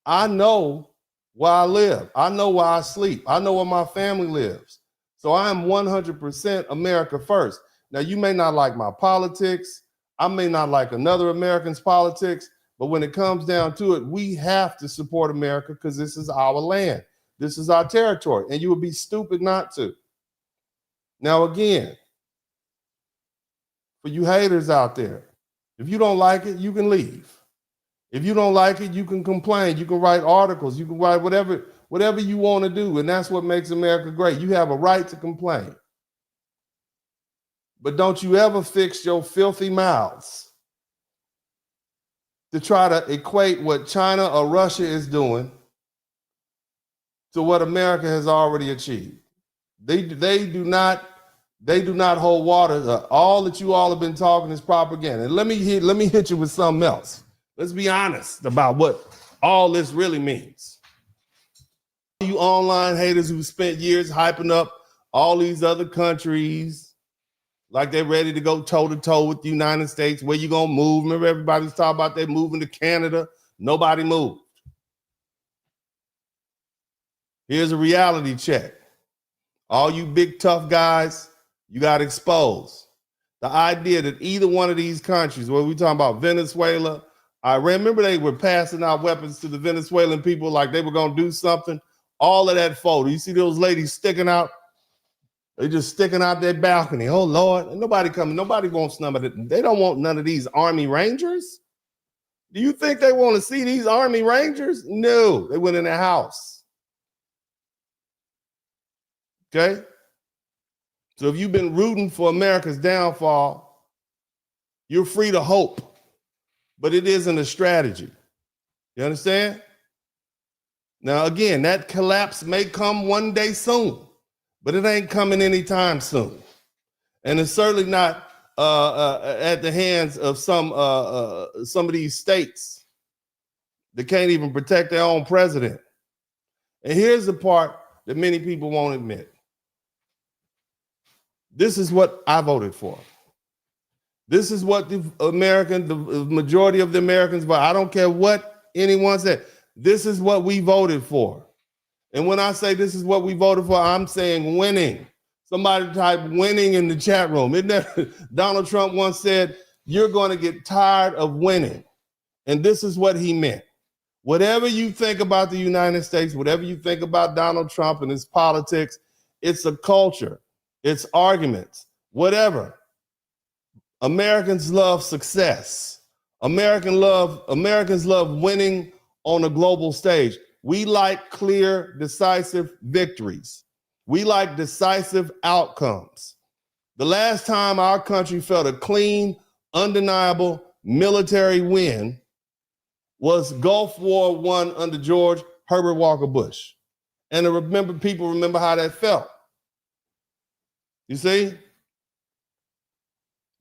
I know where I live. I know where I sleep. I know where my family lives. So I am 100% America first. Now, you may not like my politics. I may not like another American's politics. But when it comes down to it, we have to support America because this is our land. This is our territory. And you would be stupid not to. Now, again, for you haters out there, if you don't like it, you can leave. If you don't like it, you can complain. You can write articles. You can write whatever you want to do. And that's what makes America great. You have a right to complain. But don't you ever fix your filthy mouths to try to equate what China or Russia is doing to what America has already achieved. They do not hold water. All that you all have been talking is propaganda. And let me hit you with something else. Let's be honest about what all this really means. You online haters who spent years hyping up all these other countries like they're ready to go toe-to-toe with the United States. Where you gonna move? Remember, everybody's talking about they moving to Canada. Nobody moved. Here's a reality check. All you big tough guys, you got exposed. The idea that either one of these countries, what we talking about, Venezuela, I remember they were passing out weapons to the Venezuelan people like they were gonna do something. All of that photo. You see those ladies sticking out? They just sticking out their balcony. Oh Lord, and nobody coming. Nobody wants none of it. They don't want none of these Army Rangers. Do you think they want to see these Army Rangers? No, they went in their house. Okay. So if you've been rooting for America's downfall, you're free to hope, but it isn't a strategy. You understand? Now, again, that collapse may come one day soon, but it ain't coming anytime soon. And it's certainly not at the hands of some of these states that can't even protect their own president. And here's the part that many people won't admit. This is what I voted for. This is what the majority of the Americans vote. I don't care what anyone said. This is what we voted for. And when I say this is what we voted for, I'm saying winning. Somebody type winning in the chat room. Isn't that Donald Trump once said, you're going to get tired of winning. And this is what he meant. Whatever you think about the United States, whatever you think about Donald Trump and his politics, it's a culture. It's arguments, whatever. Americans love success. Americans love winning on a global stage. We like clear, decisive victories. We like decisive outcomes. The last time our country felt a clean, undeniable military win was Gulf War I under George Herbert Walker Bush. And people remember how that felt. You see?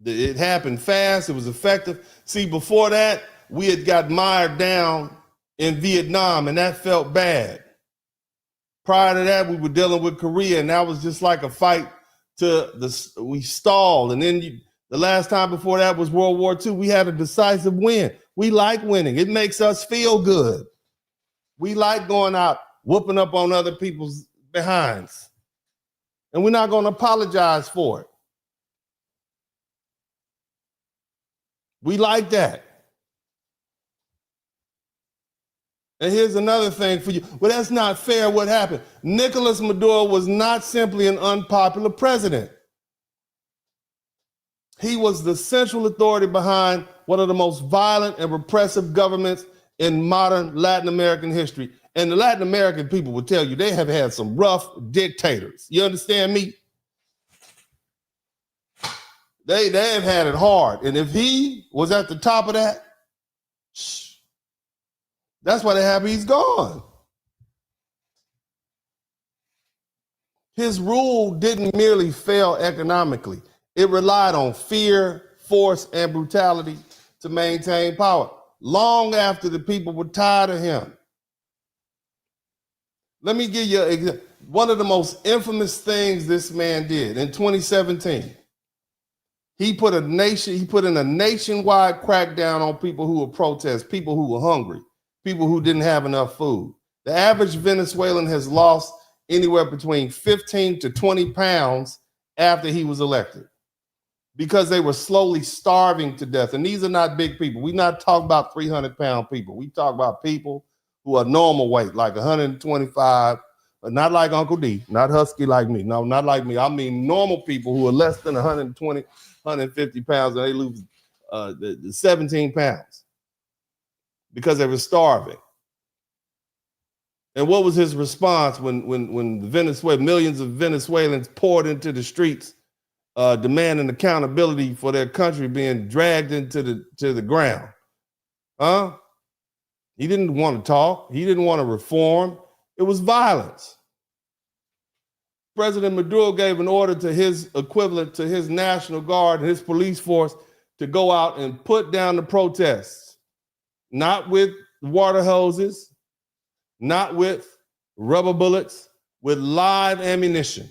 It happened fast. It was effective. See, before that, we had got mired down in Vietnam, and that felt bad. Prior to that, we were dealing with Korea, and that was just like a fight we stalled. And then the last time before that was World War II. We had a decisive win. We like winning. It makes us feel good. We like going out, whooping up on other people's behinds. And we're not going to apologize for it. We like that. And here's another thing for you. Well, that's not fair what happened. Nicolás Maduro was not simply an unpopular president. He was the central authority behind one of the most violent and repressive governments in modern Latin American history. And the Latin American people will tell you they have had some rough dictators. You understand me? They have had it hard. And if he was at the top of that, that's why they're happy he's gone. His rule didn't merely fail economically. It relied on fear, force, and brutality to maintain power, long after the people were tired of him. Let me give you one of the most infamous things this man did in 2017. He put in a nationwide crackdown on people who were protesting, people who were hungry, people who didn't have enough food. The average Venezuelan has lost anywhere between 15 to 20 pounds after he was elected because they were slowly starving to death. And these are not big people. We're not talking about 300-pound people. We talk about people who are normal weight, like 125, but not like Uncle D, not husky like me. No, not like me. I mean normal people who are less than 120, 150 pounds, and they lose 17 pounds because they were starving. And what was his response when millions of Venezuelans poured into the streets demanding accountability for their country being dragged into the ground. He didn't want to talk. He didn't want to reform. It was violence. President Maduro gave an order to his equivalent, to his National Guard and his police force, to go out and put down the protests, not with water hoses, not with rubber bullets, with live ammunition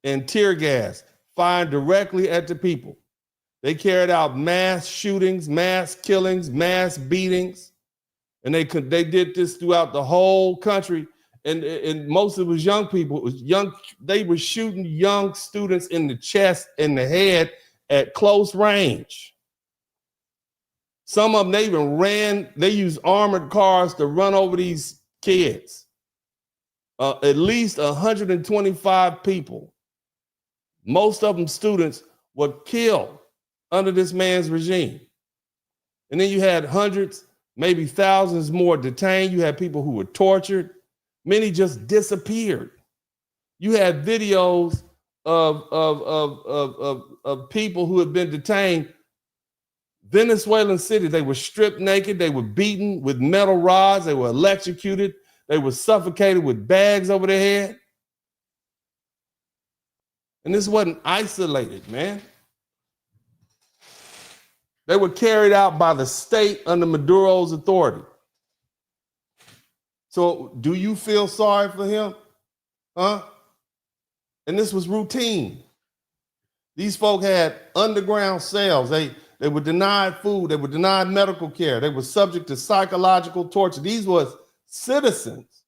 and tear gas fired directly at the people. They carried out mass shootings, mass killings, mass beatings, and they did this throughout the whole country. And most of it was young people. It was young. They were shooting young students in the chest and the head at close range. Some of them, they even they used armored cars to run over these kids. At least 125 people, most of them students, were killed under this man's regime. And then you had hundreds, maybe thousands more detained. You had people who were tortured. Many just disappeared. You had videos of people who had been detained. Venezuelan city, they were stripped naked. They were beaten with metal rods. They were electrocuted. They were suffocated with bags over their head. And this wasn't isolated, man. They were carried out by the state under Maduro's authority. So do you feel sorry for him? And this was routine. These folk had underground cells. They were denied food. They were denied medical care. They were subject to psychological torture. These was citizens,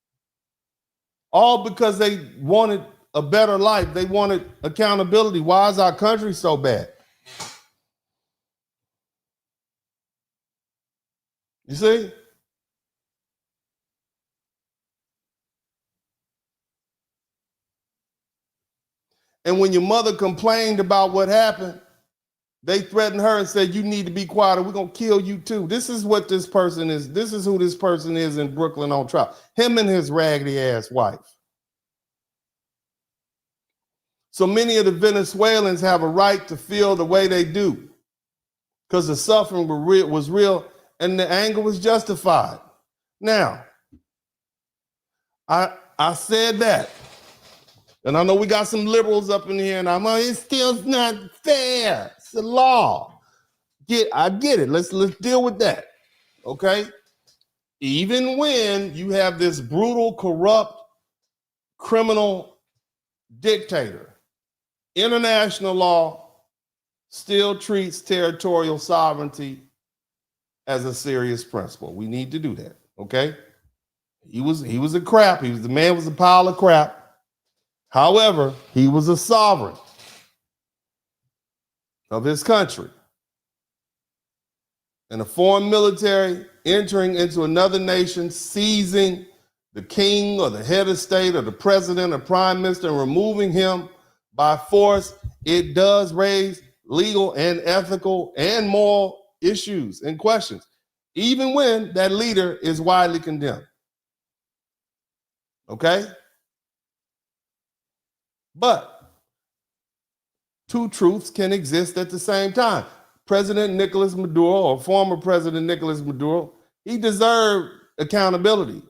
all because they wanted a better life. They wanted accountability. Why is our country so bad? You see? And when your mother complained about what happened, they threatened her and said, you need to be quiet or we're going to kill you too. This is what this person is. This is who this person is in Brooklyn on trial. Him and his raggedy ass wife. So many of the Venezuelans have a right to feel the way they do because the suffering was real and the anger was justified. Now, I said that. And I know we got some liberals up in here, and I'm like, it's still not fair. It's the law. I get it. Let's deal with that. Okay? Even when you have this brutal, corrupt, criminal dictator, international law still treats territorial sovereignty as a serious principle. We need to do that. Okay? He was a crap. The man was a pile of crap. However, he was a sovereign of his country. And a foreign military entering into another nation, seizing the king or the head of state or the president or prime minister and removing him by force, it does raise legal and ethical and moral issues and questions, even when that leader is widely condemned. Okay? But two truths can exist at the same time. President Nicolás Maduro, or former President Nicolás Maduro, he deserved accountability.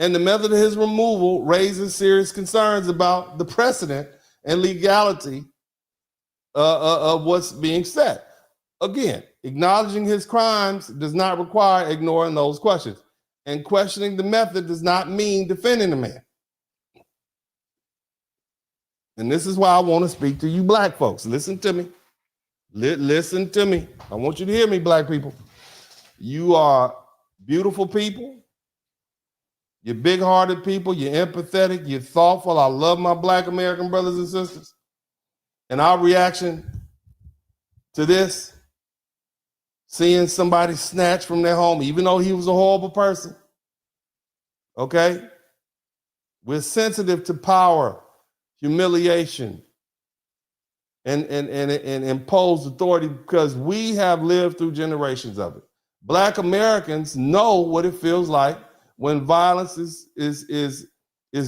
And the method of his removal raises serious concerns about the precedent and legality of what's being said. Again, acknowledging his crimes does not require ignoring those questions. And questioning the method does not mean defending the man. And this is why I want to speak to you black folks. Listen to me. Listen to me. I want you to hear me, black people. You are beautiful people. You're big-hearted people. You're empathetic. You're thoughtful. I love my black American brothers and sisters. And our reaction to this, seeing somebody snatched from their home, even though he was a horrible person, okay? We're sensitive to power, humiliation, and imposed authority because we have lived through generations of it. Black Americans know what it feels like when violence is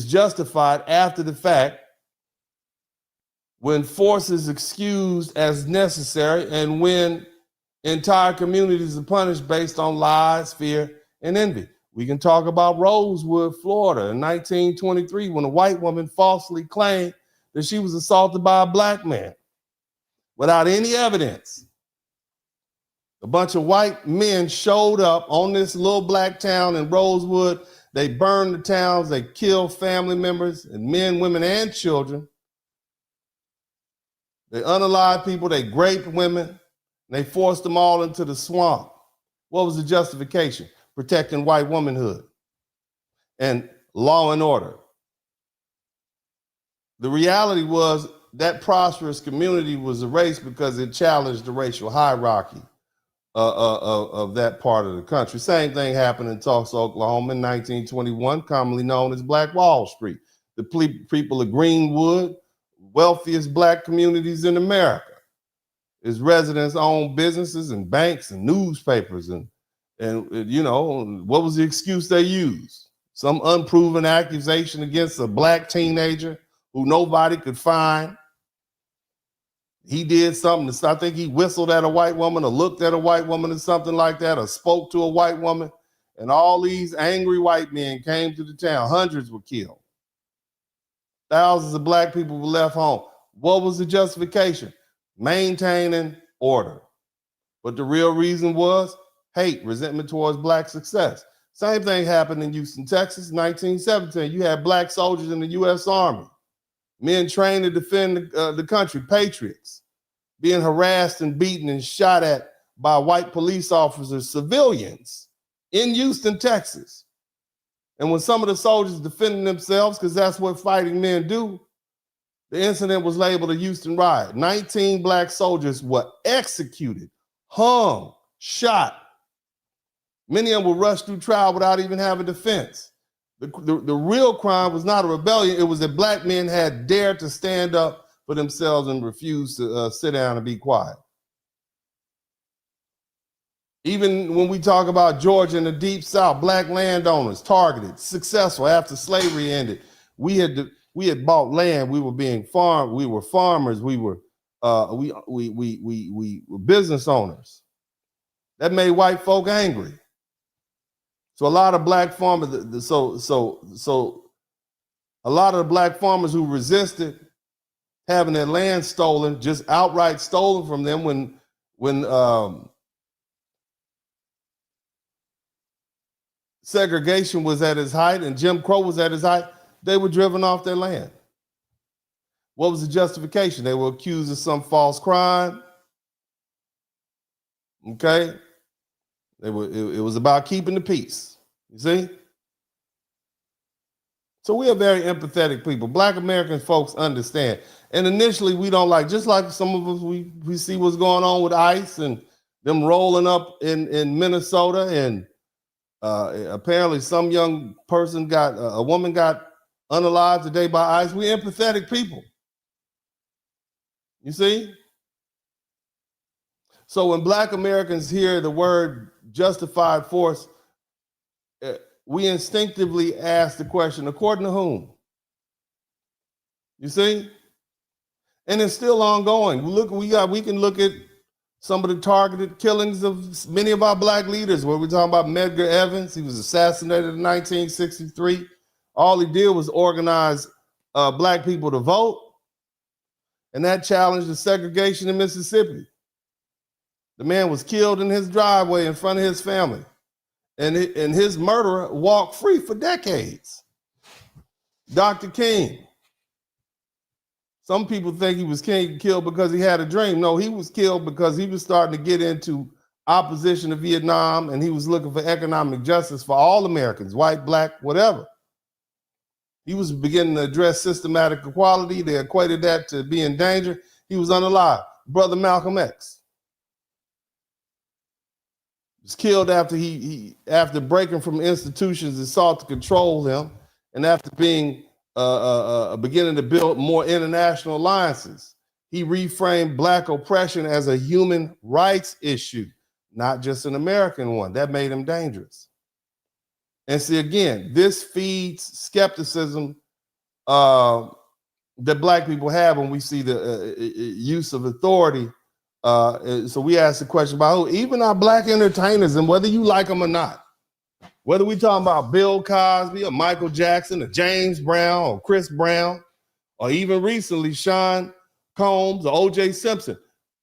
justified after the fact when force is excused as necessary, and when entire communities are punished based on lies, fear, and envy. We can talk about Rosewood, Florida in 1923, when a white woman falsely claimed that she was assaulted by a black man without any evidence. A bunch of white men showed up on this little black town in Rosewood. They burned the towns, they killed family members and men, women, and children. They unalived people, they raped women, and they forced them all into the swamp. What was the justification? Protecting white womanhood and law and order. The reality was that prosperous community was erased because it challenged the racial hierarchy of that part of the country. Same thing happened in Tulsa, Oklahoma in 1921, commonly known as Black Wall Street. The people of Greenwood, wealthiest black communities in America. Its residents owned businesses and banks and newspapers. And you know, what was the excuse they used? Some unproven accusation against a black teenager who nobody could find. He did something. I think he whistled at a white woman or looked at a white woman or something like that, or spoke to a white woman. And all these angry white men came to the town. Hundreds were killed. Thousands of black people were left home. What was the justification? Maintaining order. But the real reason was hate, resentment towards black success. Same thing happened in Houston, Texas, 1917. You had black soldiers in the U.S. Army, men trained to defend the country, patriots, being harassed and beaten and shot at by white police officers, civilians in Houston, Texas. And when some of the soldiers defended themselves, because that's what fighting men do, the incident was labeled a Houston riot. 19 black soldiers were executed, hung, shot. Many of them were rushed through trial without even having defense. The real crime was not a rebellion. It was that black men had dared to stand up for themselves and refused to sit down and be quiet. Even when we talk about Georgia and the Deep South, black landowners targeted, successful after slavery ended. We had bought land. We were being farmed. We were farmers. We were business owners. That made white folk angry. So a lot of black farmers. So a lot of the black farmers who resisted having their land stolen, just outright stolen from them when segregation was at its height and Jim Crow was at its height, they were driven off their land. What was the justification? They were accused of some false crime. Okay? It was about keeping the peace. You see? So we are very empathetic people. Black American folks understand. And initially we don't like, just like some of us, we see what's going on with ICE and them rolling up in Minnesota, and apparently some young person a woman got unalived today by ICE. We're empathetic people. You see? So when black Americans hear the word justified force, we instinctively ask the question, according to whom? You see? And it's still ongoing. We can look at some of the targeted killings of many of our black leaders, where we're talking about Medgar Evers. He was assassinated in 1963. All he did was organize black people to vote, and that challenged the segregation in Mississippi. The man was killed in his driveway in front of his family, and his murderer walked free for decades. Dr. King. Some people think he was killed because he had a dream. No, he was killed because he was starting to get into opposition to Vietnam, and he was looking for economic justice for all Americans, white, black, whatever. He was beginning to address systematic equality. They equated that to being danger. He was unalive. Brother Malcolm X was killed after after breaking from institutions that sought to control him, and after being beginning to build more international alliances. He reframed black oppression as a human rights issue, not just an American one. That made him dangerous. And see, again, this feeds skepticism that black people have when we see the use of authority. So we ask the question about even our black entertainers, and whether you like them or not, whether we talking about Bill Cosby or Michael Jackson or James Brown or Chris Brown, or even recently Sean Combs or O.J. Simpson,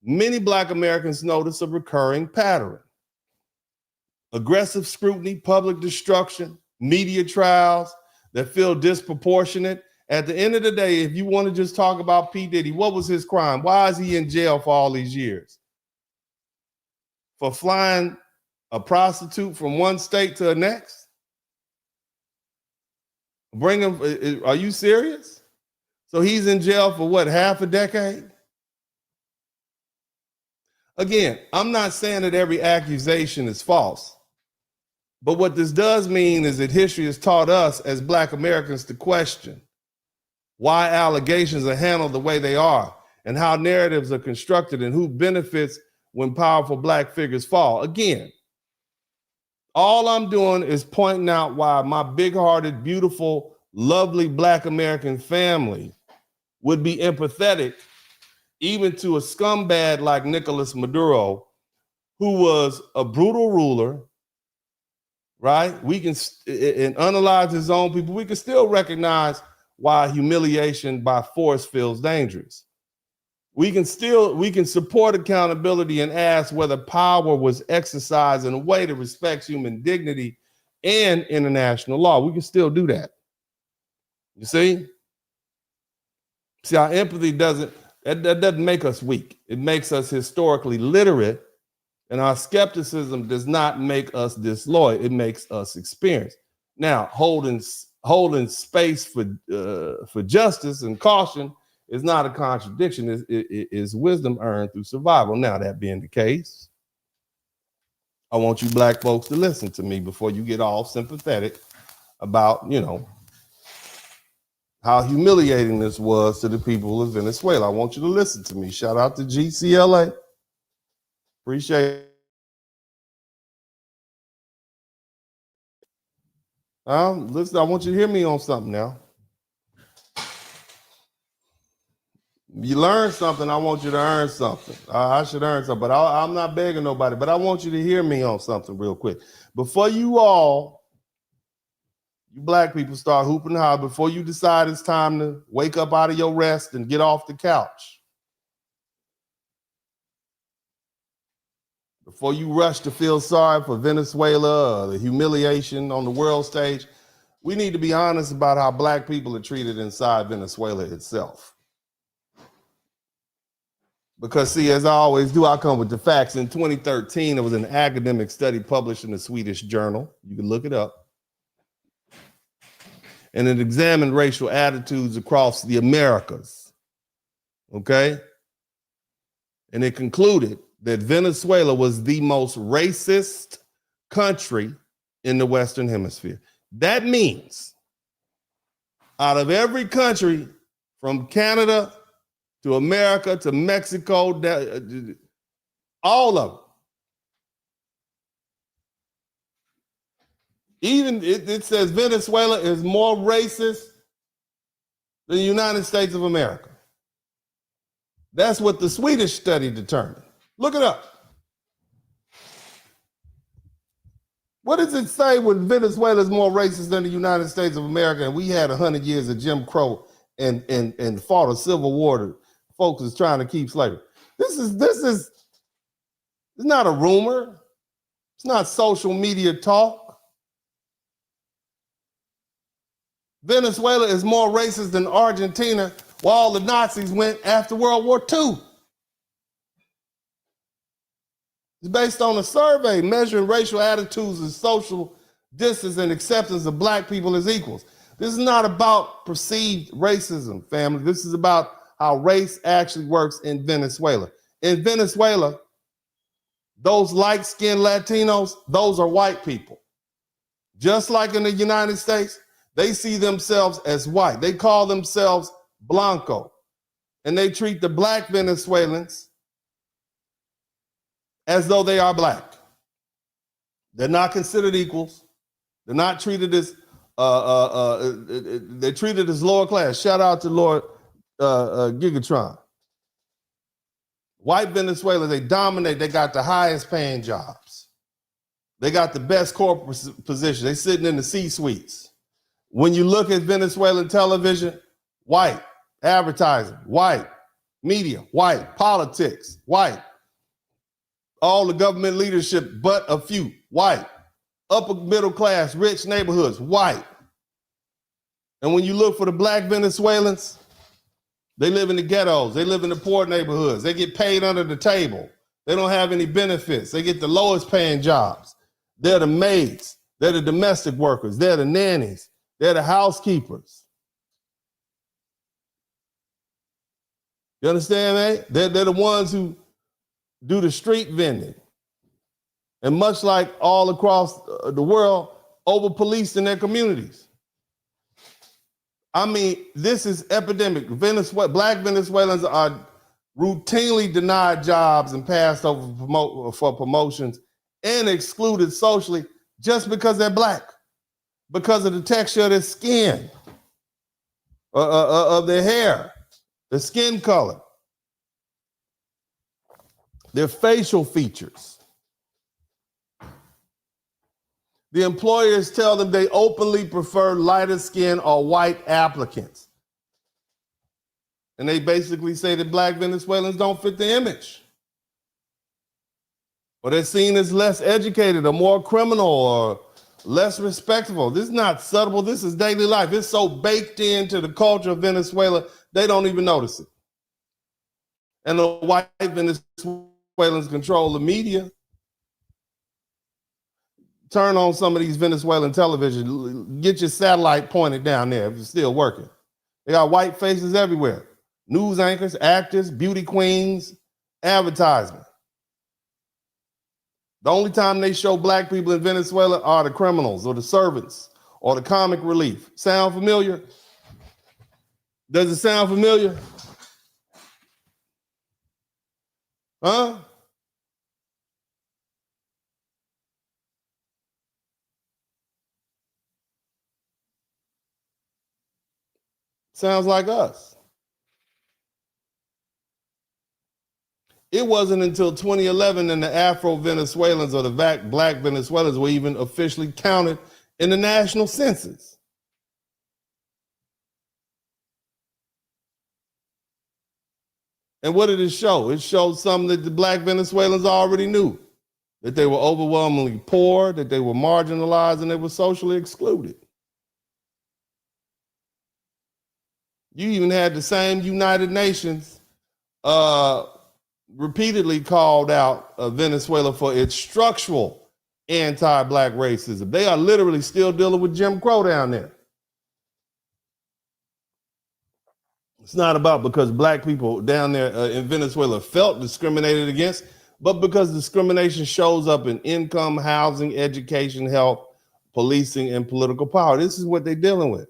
many black Americans notice a recurring pattern. Aggressive scrutiny, public destruction, media trials that feel disproportionate. At the end of the day, if you want to just talk about P. Diddy, what was his crime? Why is he in jail for all these years? For flying a prostitute from one state to the next? Bring him, are you serious? So he's in jail for what, half a decade? Again, I'm not saying that every accusation is false. But what this does mean is that history has taught us as black Americans to question why allegations are handled the way they are and how narratives are constructed and who benefits when powerful black figures fall. Again, all I'm doing is pointing out why my big-hearted, beautiful, lovely black American family would be empathetic even to a scumbag like Nicolás Maduro, who was a brutal ruler, right? We can and unalive his own people. We can still recognize why humiliation by force feels dangerous. We can support accountability and ask whether power was exercised in a way that respects human dignity and international law. We can still do that. You see? See, our empathy doesn't make us weak. It makes us historically literate. And our skepticism does not make us disloyal. It makes us experienced. Now, holding space for justice and caution is not a contradiction. It is wisdom earned through survival. Now, that being the case, I want you black folks to listen to me before you get all sympathetic about, how humiliating this was to the people of Venezuela. I want you to listen to me. Shout out to GCLA. Appreciate it. Listen, I want you to hear me on something now. You learn something, I want you to earn something. I should earn something, but I'm not begging nobody, but I want you to hear me on something real quick. Before you black people start hooping high, before you decide it's time to wake up out of your rest and get off the couch, before you rush to feel sorry for Venezuela or the humiliation on the world stage, we need to be honest about how black people are treated inside Venezuela itself. Because see, as I always do, I come with the facts. In 2013, there was an academic study published in a Swedish journal. You can look it up. And it examined racial attitudes across the Americas. Okay? And it concluded that Venezuela was the most racist country in the Western Hemisphere. That means out of every country from Canada to America to Mexico, all of them. Even it says Venezuela is more racist than the United States of America. That's what the Swedish study determined. Look it up. What does it say when Venezuela is more racist than the United States of America and we had 100 years of Jim Crow and fought a civil war that folks is trying to keep slavery? This is it's not a rumor. It's not social media talk. Venezuela is more racist than Argentina, where all the Nazis went after World War II. It's based on a survey measuring racial attitudes and social distance and acceptance of black people as equals. This is not about perceived racism, family. This is about how race actually works in Venezuela. In Venezuela, those light-skinned Latinos, those are white people. Just like in the United States, they see themselves as white. They call themselves Blanco. And they treat the black Venezuelans as though they are black. They're not considered equals. They're not treated as, they're treated as lower class. Shout out to Lord Gigatron. White Venezuela, they dominate. They got the highest paying jobs. They got the best corporate position. They sitting in the C-suites. When you look at Venezuelan television, white. Advertising, white. Media, white. Politics, white. All the government leadership, but a few, white. Upper middle class, rich neighborhoods, white. And when you look for the black Venezuelans, they live in the ghettos. They live in the poor neighborhoods. They get paid under the table. They don't have any benefits. They get the lowest paying jobs. They're the maids. They're the domestic workers. They're the nannies. They're the housekeepers. You understand, man? They're the ones who do the street vending. And much like all across the world, over-policed in their communities. I mean, this is epidemic. Black Venezuelans are routinely denied jobs and passed over for promotions and excluded socially just because they're black, because of the texture of their skin, of their hair, their skin color, their facial features. The employers tell them they openly prefer lighter skin or white applicants. And they basically say that black Venezuelans don't fit the image. Or they're seen as less educated or more criminal or less respectable. This is not subtle. This is daily life. It's so baked into the culture of Venezuela, they don't even notice it. And the white Venezuelans control the media. Turn on some of these Venezuelan television. Get your satellite pointed down there if it's still working. They got white faces everywhere. News anchors, actors, beauty queens, advertisement. The only time they show black people in Venezuela are the criminals or the servants or the comic relief. Sound familiar? Does it sound familiar? Huh? Sounds like us. It wasn't until 2011 that the Afro-Venezuelans or the black Venezuelans were even officially counted in the national census. And what did it show? It showed something that the black Venezuelans already knew, that they were overwhelmingly poor, that they were marginalized, and they were socially excluded. You even had the same United Nations repeatedly called out Venezuela for its structural anti-black racism. They are literally still dealing with Jim Crow down there. It's not about because black people down there in Venezuela felt discriminated against, but because discrimination shows up in income, housing, education, health, policing, and political power. This is what they're dealing with.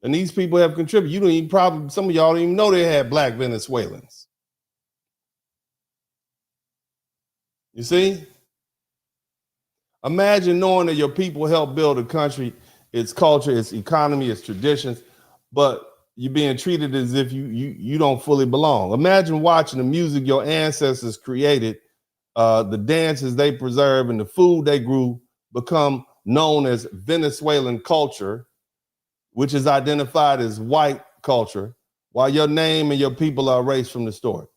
And these people have contributed. You don't even probably, some of y'all don't even know they had black Venezuelans. You see? Imagine knowing that your people helped build a country, its culture, its economy, its traditions, but you're being treated as if you don't fully belong. Imagine watching the music your ancestors created, the dances they preserved, and the food they grew become known as Venezuelan culture, which is identified as white culture, while your name and your people are erased from the story.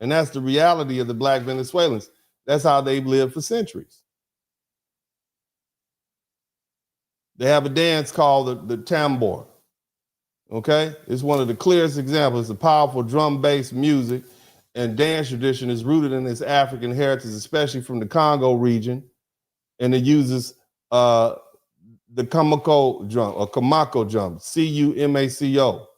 And that's the reality of the black Venezuelans. That's how they've lived for centuries. They have a dance called the tambor. Okay, it's one of the clearest examples. It's a powerful drum-based music and dance tradition is rooted in its African heritage, especially from the Congo region, and it uses the Kamako drum or Kamako drum, C-U-M-A-C-O,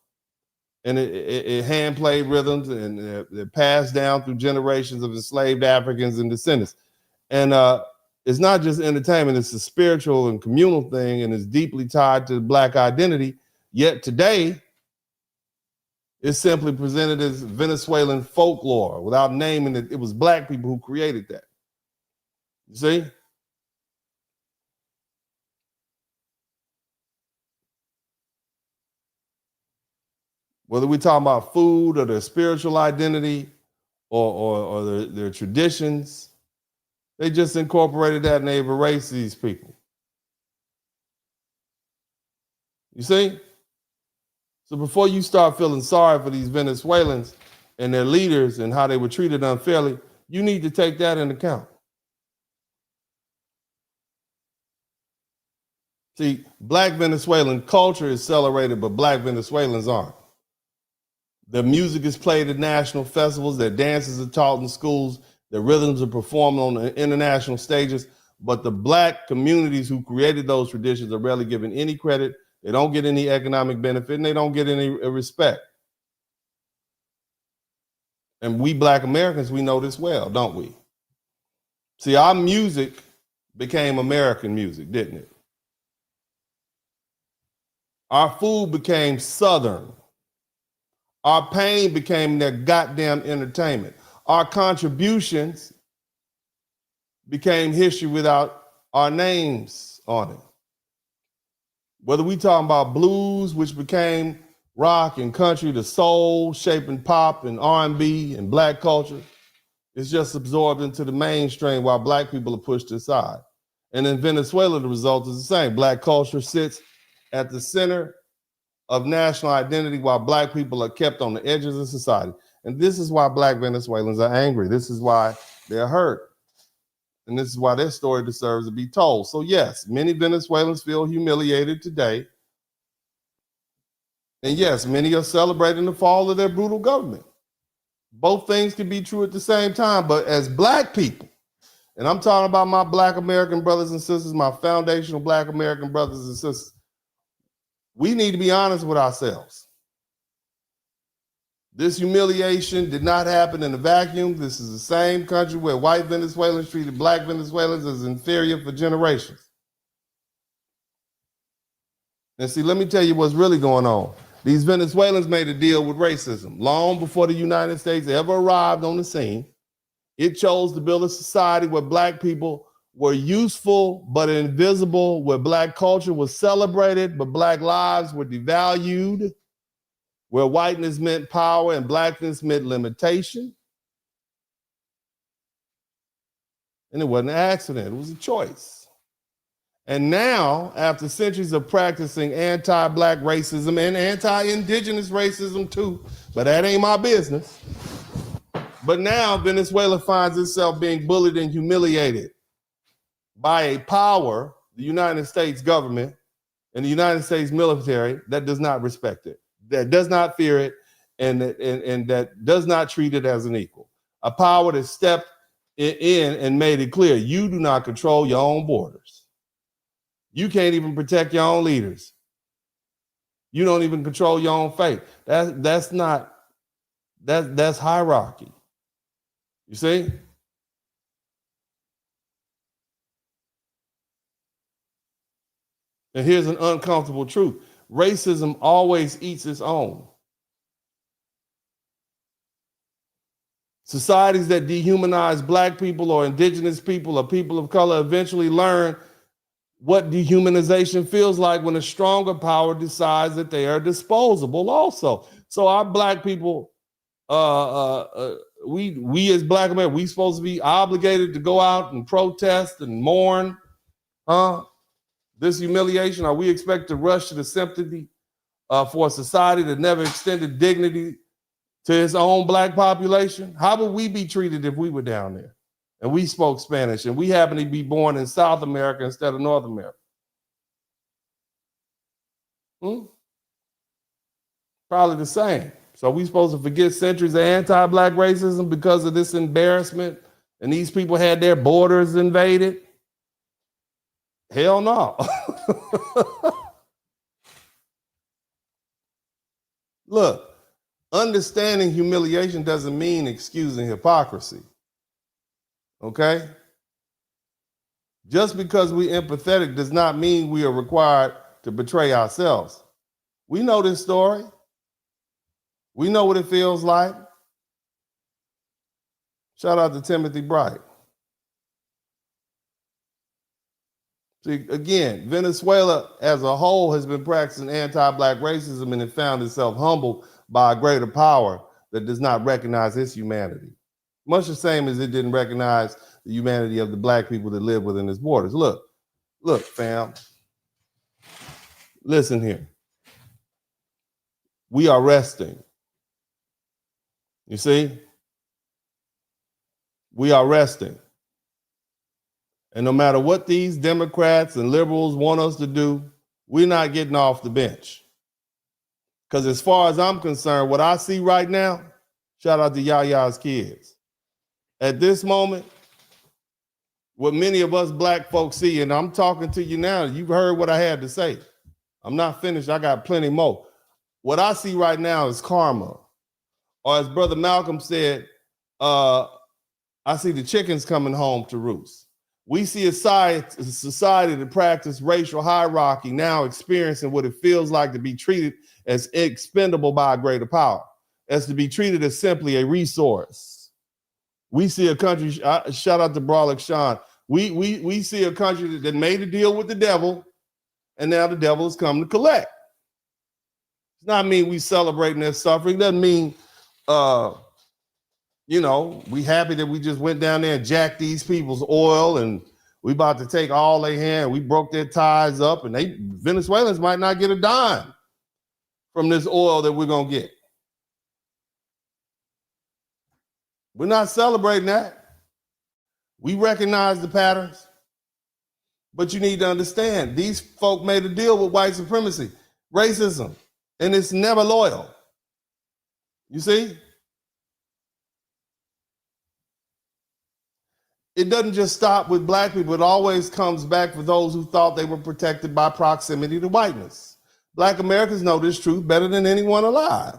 and it hand-played rhythms and they're passed down through generations of enslaved Africans and descendants. And it's not just entertainment; it's a spiritual and communal thing, and it's deeply tied to the black identity. Yet today, it's simply presented as Venezuelan folklore without naming it. It was black people who created that. You see? Whether we're talking about food or their spiritual identity or their traditions, they just incorporated that and they've erased these people. You see? So before you start feeling sorry for these Venezuelans and their leaders and how they were treated unfairly, you need to take that into account. See, black Venezuelan culture is celebrated, but black Venezuelans aren't. Their music is played at national festivals, their dances are taught in schools, their rhythms are performed on international stages, but the black communities who created those traditions are rarely given any credit. They don't get any economic benefit and they don't get any respect. And we black Americans, we know this well, don't we? See, our music became American music, didn't it? Our food became Southern. Our pain became their goddamn entertainment. Our contributions became history without our names on it. Whether we talking about blues, which became rock and country, to soul, shaping pop and R&B and black culture, it's just absorbed into the mainstream while black people are pushed aside. And in Venezuela, the result is the same. Black culture sits at the center of national identity while black people are kept on the edges of society. And this is why black Venezuelans are angry. This is why they're hurt. And this is why their story deserves to be told. So yes, many Venezuelans feel humiliated today. And yes, many are celebrating the fall of their brutal government. Both things can be true at the same time, but as black people, and I'm talking about my black American brothers and sisters, my foundational black American brothers and sisters, we need to be honest with ourselves. This humiliation did not happen in a vacuum. This is the same country where white Venezuelans treated black Venezuelans as inferior for generations. And see, let me tell you what's really going on. These Venezuelans made a deal with racism long before the United States ever arrived on the scene. It chose to build a society where black people were useful but invisible, where black culture was celebrated but black lives were devalued, where whiteness meant power and blackness meant limitation. And it wasn't an accident, it was a choice. And now, after centuries of practicing anti-black racism and anti-indigenous racism too, but that ain't my business. But now Venezuela finds itself being bullied and humiliated by a power, the United States government and the United States military, that does not respect it, that does not fear it, and that does not treat it as an equal. A power that stepped in and made it clear, you do not control your own borders. You can't even protect your own leaders. You don't even control your own fate. That's hierarchy. You see? And here's an uncomfortable truth. Racism always eats its own. Societies that dehumanize black people or indigenous people or people of color eventually learn what dehumanization feels like when a stronger power decides that they are disposable also. So our black people, we as black Americans, we supposed to be obligated to go out and protest and mourn, this humiliation? Are we expected to rush to the sympathy for a society that never extended dignity to its own black population? How would we be treated if we were down there and we spoke Spanish and we happened to be born in South America instead of North America? Probably the same. So we supposed to forget centuries of anti-black racism because of this embarrassment and these people had their borders invaded? Hell no. Look, understanding humiliation doesn't mean excusing hypocrisy. Okay? Just because we're empathetic does not mean we are required to betray ourselves. We know this story. We know what it feels like. Shout out to Timothy Bright. See, again, Venezuela as a whole has been practicing anti-black racism and it found itself humbled by a greater power that does not recognize its humanity. Much the same as it didn't recognize the humanity of the black people that live within its borders. Look, fam. Listen here. We are resting. You see? We are resting. And no matter what these Democrats and liberals want us to do, we're not getting off the bench. Because as far as I'm concerned, what I see right now, shout out to Yaya's kids. At this moment, what many of us black folks see, and I'm talking to you now, you've heard what I had to say. I'm not finished. I got plenty more. What I see right now is karma. Or as Brother Malcolm said, I see the chickens coming home to roost. We see a society that practices racial hierarchy now experiencing what it feels like to be treated as expendable by a greater power, as to be treated as simply a resource. We see a country, shout out to Brawlick Sean, we see a country that made a deal with the devil, and now the devil has come to collect. It's not mean we celebrating their suffering. It doesn't mean, we happy that we just went down there and jacked these people's oil and we about to take all they had. We broke their ties up, and Venezuelans might not get a dime from this oil that we're going to get. We're not celebrating that. We recognize the patterns, but you need to understand these folk made a deal with white supremacy, racism, and it's never loyal. You see? It doesn't just stop with black people. It always comes back for those who thought they were protected by proximity to whiteness. Black Americans know this truth better than anyone alive.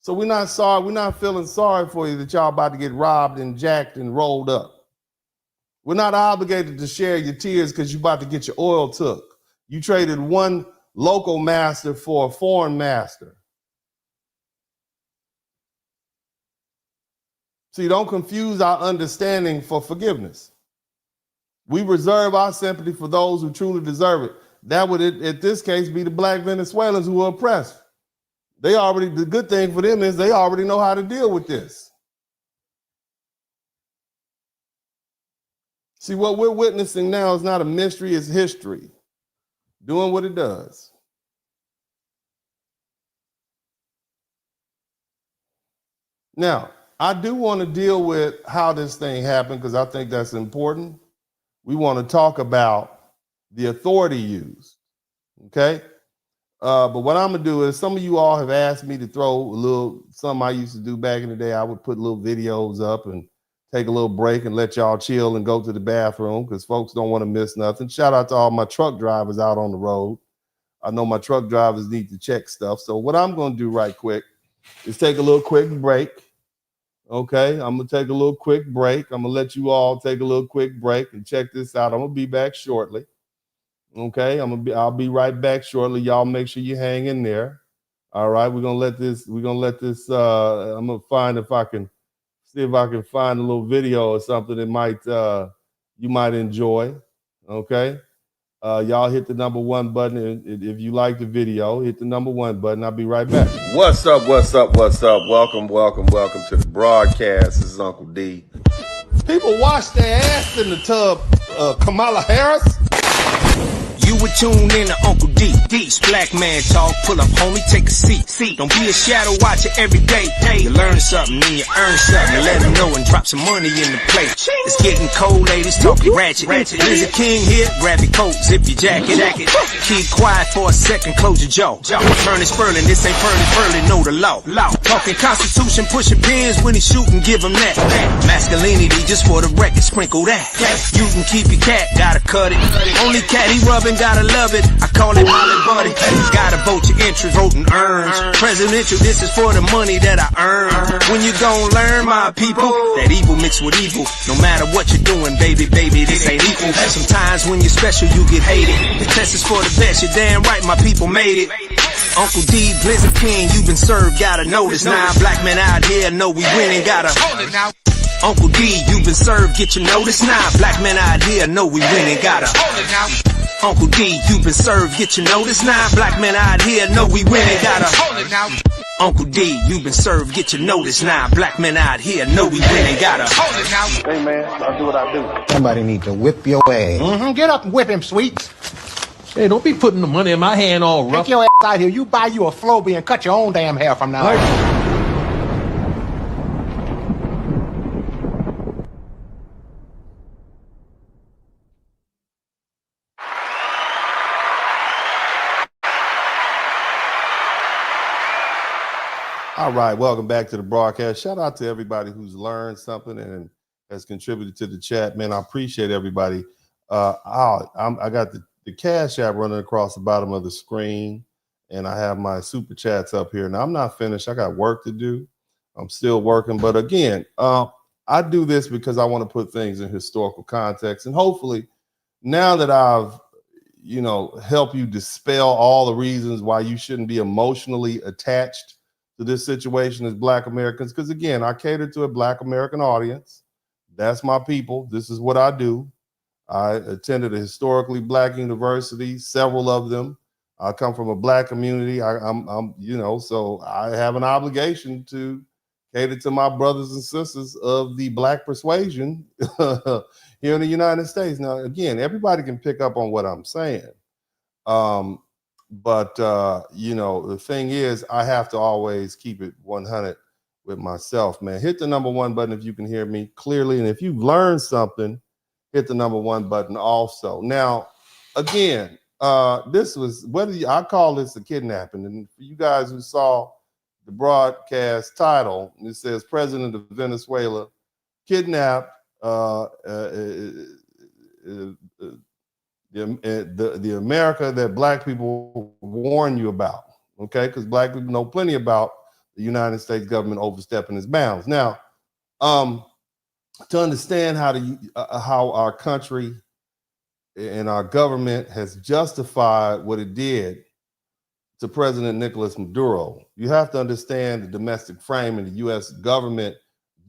So we're not sorry. We're not feeling sorry for you that y'all about to get robbed and jacked and rolled up. We're not obligated to share your tears because you're about to get your oil took. You traded one local master for a foreign master. See, don't confuse our understanding for forgiveness. We reserve our sympathy for those who truly deserve it. That would, in this case, be the black Venezuelans who are oppressed. The good thing for them is they already know how to deal with this. See, what we're witnessing now is not a mystery, it's history doing what it does. Now, I do want to deal with how this thing happened because I think that's important. We want to talk about the authority used, okay? But what I'm going to do is some of you all have asked me to throw a little, something I used to do back in the day. I would put little videos up and take a little break and let y'all chill and go to the bathroom because folks don't want to miss nothing. Shout out to all my truck drivers out on the road. I know my truck drivers need to check stuff. So what I'm going to do right quick is take a little quick break. Okay, I'm going to take a little quick break. I'm going to let you all take a little quick break and check this out. I'm going to be back shortly. Okay, I'll be right back shortly. Y'all make sure you hang in there. All right, we're going to let this, I'm going to find if I can find a little video or something that you might enjoy. Okay, y'all hit the number 1 button. If you like the video, hit the number 1 button. I'll be right back. What's up? Welcome to the broadcast. This is Uncle D. People wash their ass in the tub, Kamala Harris. You would tune in to Uncle D. D's Black Man Talk. Pull up, homie, take a seat. Don't be a shadow watcher every day. You learn something, then you earn something. Let them know and drop some money in the plate. It's getting cold, ladies, talking ratchet. There's a king here, grab your coat, zip your jacket. Keep quiet for a second, close your jaw. Turning Spurling, this ain't Furling, know the law. Talking Constitution, pushing pins when he shooting, give him that. Masculinity, just for the record, sprinkle that. You can keep your cat, gotta cut it. Only cat he rubbing, gotta love it. I call it Molly Buddy. Gotta vote your interest, voting earns. Presidential, this is for the money that I earn. When you gon' learn, my people, that evil mixed with evil. No matter what you're doing, baby, this ain't equal. Sometimes when you're special, you get hated. The test is for the best, you're damn right, my people made it. Uncle D, Blizzard King, you've been served, gotta notice. Now black men out here know we winning, gotta hold it now. Uncle D, you've been served, get your notice now. Black men out here know we winning, gotta hold it now. Uncle D, you been served, get your notice now. Black men out here know we winning, gotta hold it now. Uncle D, you been served, get your notice now. Black men out here know we winning, gotta hold it now. Hey man, I do what I do. Somebody need to whip your ass. Get up and whip him, Sweets. Hey, don't be putting the money in my hand all rough. Take your ass out here. You buy you a Floby and cut your own damn hair from now on. All right, welcome back to the broadcast. Shout out to everybody who's learned something and has contributed to the chat. Man, I appreciate everybody. I got the Cash App running across the bottom of the screen, and I have my super chats up here. Now, I'm not finished. I got work to do. I'm still working. But again, I do this because I want to put things in historical context. And hopefully, now that I've, helped you dispel all the reasons why you shouldn't be emotionally attached to this situation as Black Americans, because again, I cater to a Black American audience. That's my people. This is what I do. I attended a historically Black university, several of them. I come from a Black community. So I have an obligation to cater to my brothers and sisters of the Black persuasion here in the United States. Now, again, everybody can pick up on what I'm saying. But the thing is, I have to always keep it 100 with myself, man. Hit the number 1 button if you can hear me clearly. And if you've learned something, hit the number 1 button also. Now, again, this was, I call this a kidnapping. And for you guys who saw the broadcast title, it says President of Venezuela kidnapped the America that Black people warn you about, okay? Because Black people know plenty about the United States government overstepping its bounds. Now, to understand how our country and our government has justified what it did to President Nicolás Maduro, you have to understand the domestic frame and the U.S. government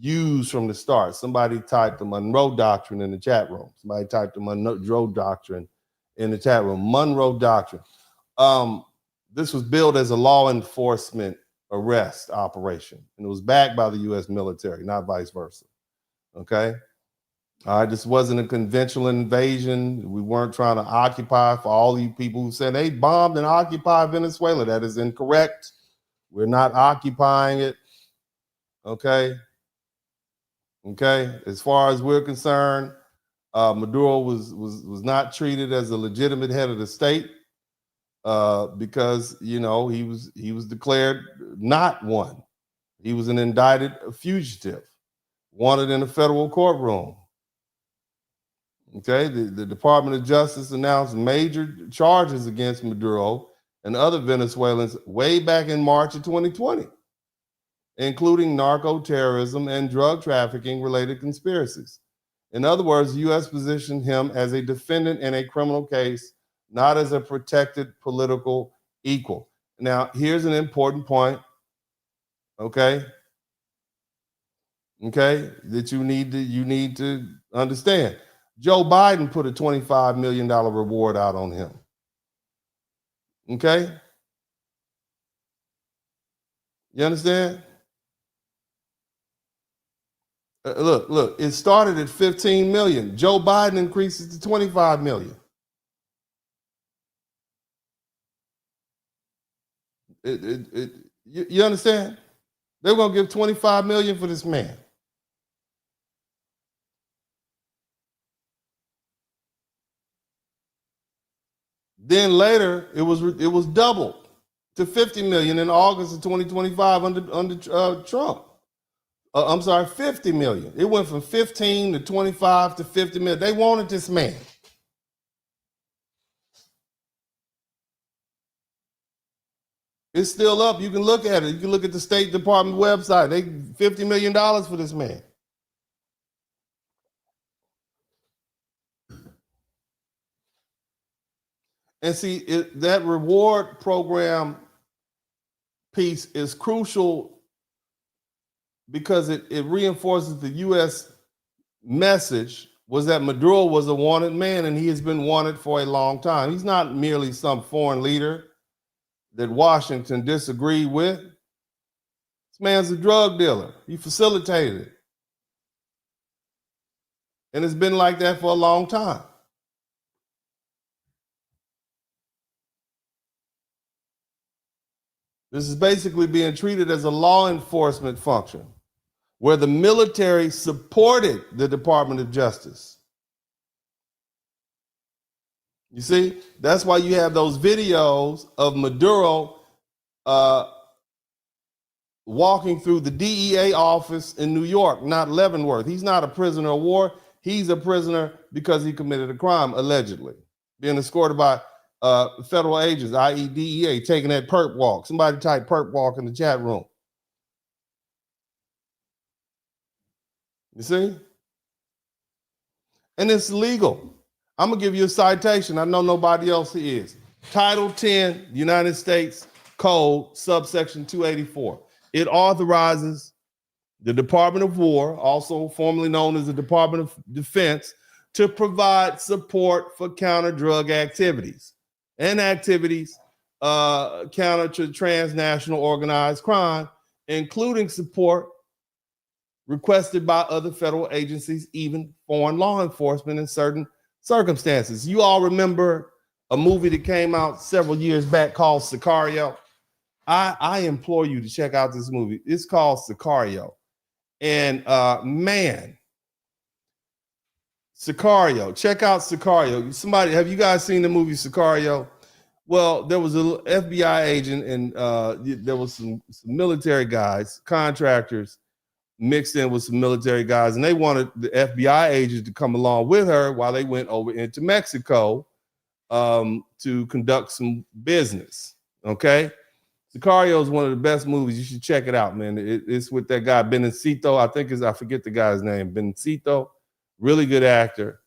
used from the start. Somebody typed the Monroe Doctrine in the chat room. Somebody typed the Monroe Doctrine in the chat room. Monroe Doctrine. This was billed as a law enforcement arrest operation, and it was backed by the U.S. military, not vice versa. Okay? All right, this wasn't a conventional invasion. We weren't trying to occupy. For all you people who said they bombed and occupied Venezuela, that is incorrect. We're not occupying it. Okay? Okay? As far as we're concerned, Maduro was not treated as a legitimate head of the state because he was declared not one. He was an indicted fugitive, wanted in a federal courtroom. Okay, the Department of Justice announced major charges against Maduro and other Venezuelans way back in March of 2020, including narco-terrorism and drug trafficking related conspiracies. In other words, the U.S. positioned him as a defendant in a criminal case, not as a protected political equal. Now, here's an important point, okay, that you need to understand. Joe Biden put a $25 million reward out on him. Okay? You understand? Look, it started at 15 million. Joe Biden increases to 25 million. You understand? They're going to give 25 million for this man. Then later, it was doubled to 50 million in August of 2025 under Trump. I'm sorry, 50 million. It went from 15 to 25 to 50 million. They wanted this man. It's still up. You can look at it. You can look at the State Department website. They $50 million for this man. And see, that reward program piece is crucial because it reinforces the U.S. message was that Maduro was a wanted man, and he has been wanted for a long time. He's not merely some foreign leader that Washington disagreed with. This man's a drug dealer. He facilitated it. And it's been like that for a long time. This is basically being treated as a law enforcement function where the military supported the Department of Justice. You see, that's why you have those videos of Maduro walking through the DEA office in New York, not Leavenworth. He's not a prisoner of war. He's a prisoner because he committed a crime, allegedly, being escorted by federal agents, i.e. DEA, taking that perp walk. Somebody type perp walk in the chat room. You see? And it's legal. I'm going to give you a citation. I know nobody else is. Title 10, United States Code, subsection 284. It authorizes the Department of War, also formerly known as the Department of Defense, to provide support for counter-drug activities and activities counter to transnational organized crime, including support requested by other federal agencies, even foreign law enforcement in certain circumstances. You all remember a movie that came out several years back called Sicario? I implore you to check out this movie. It's called Sicario. And man, Sicario, check out Sicario. Somebody, have you guys seen the movie Sicario? Well, there was an FBI agent and there was some military guys, contractors, mixed in with some military guys, and they wanted the FBI agents to come along with her while they went over into Mexico to conduct some business. Okay, Sicario is one of the best movies. You should check it out, man. It's with that guy Benicito. I forget the guy's name. Benicito, really good actor.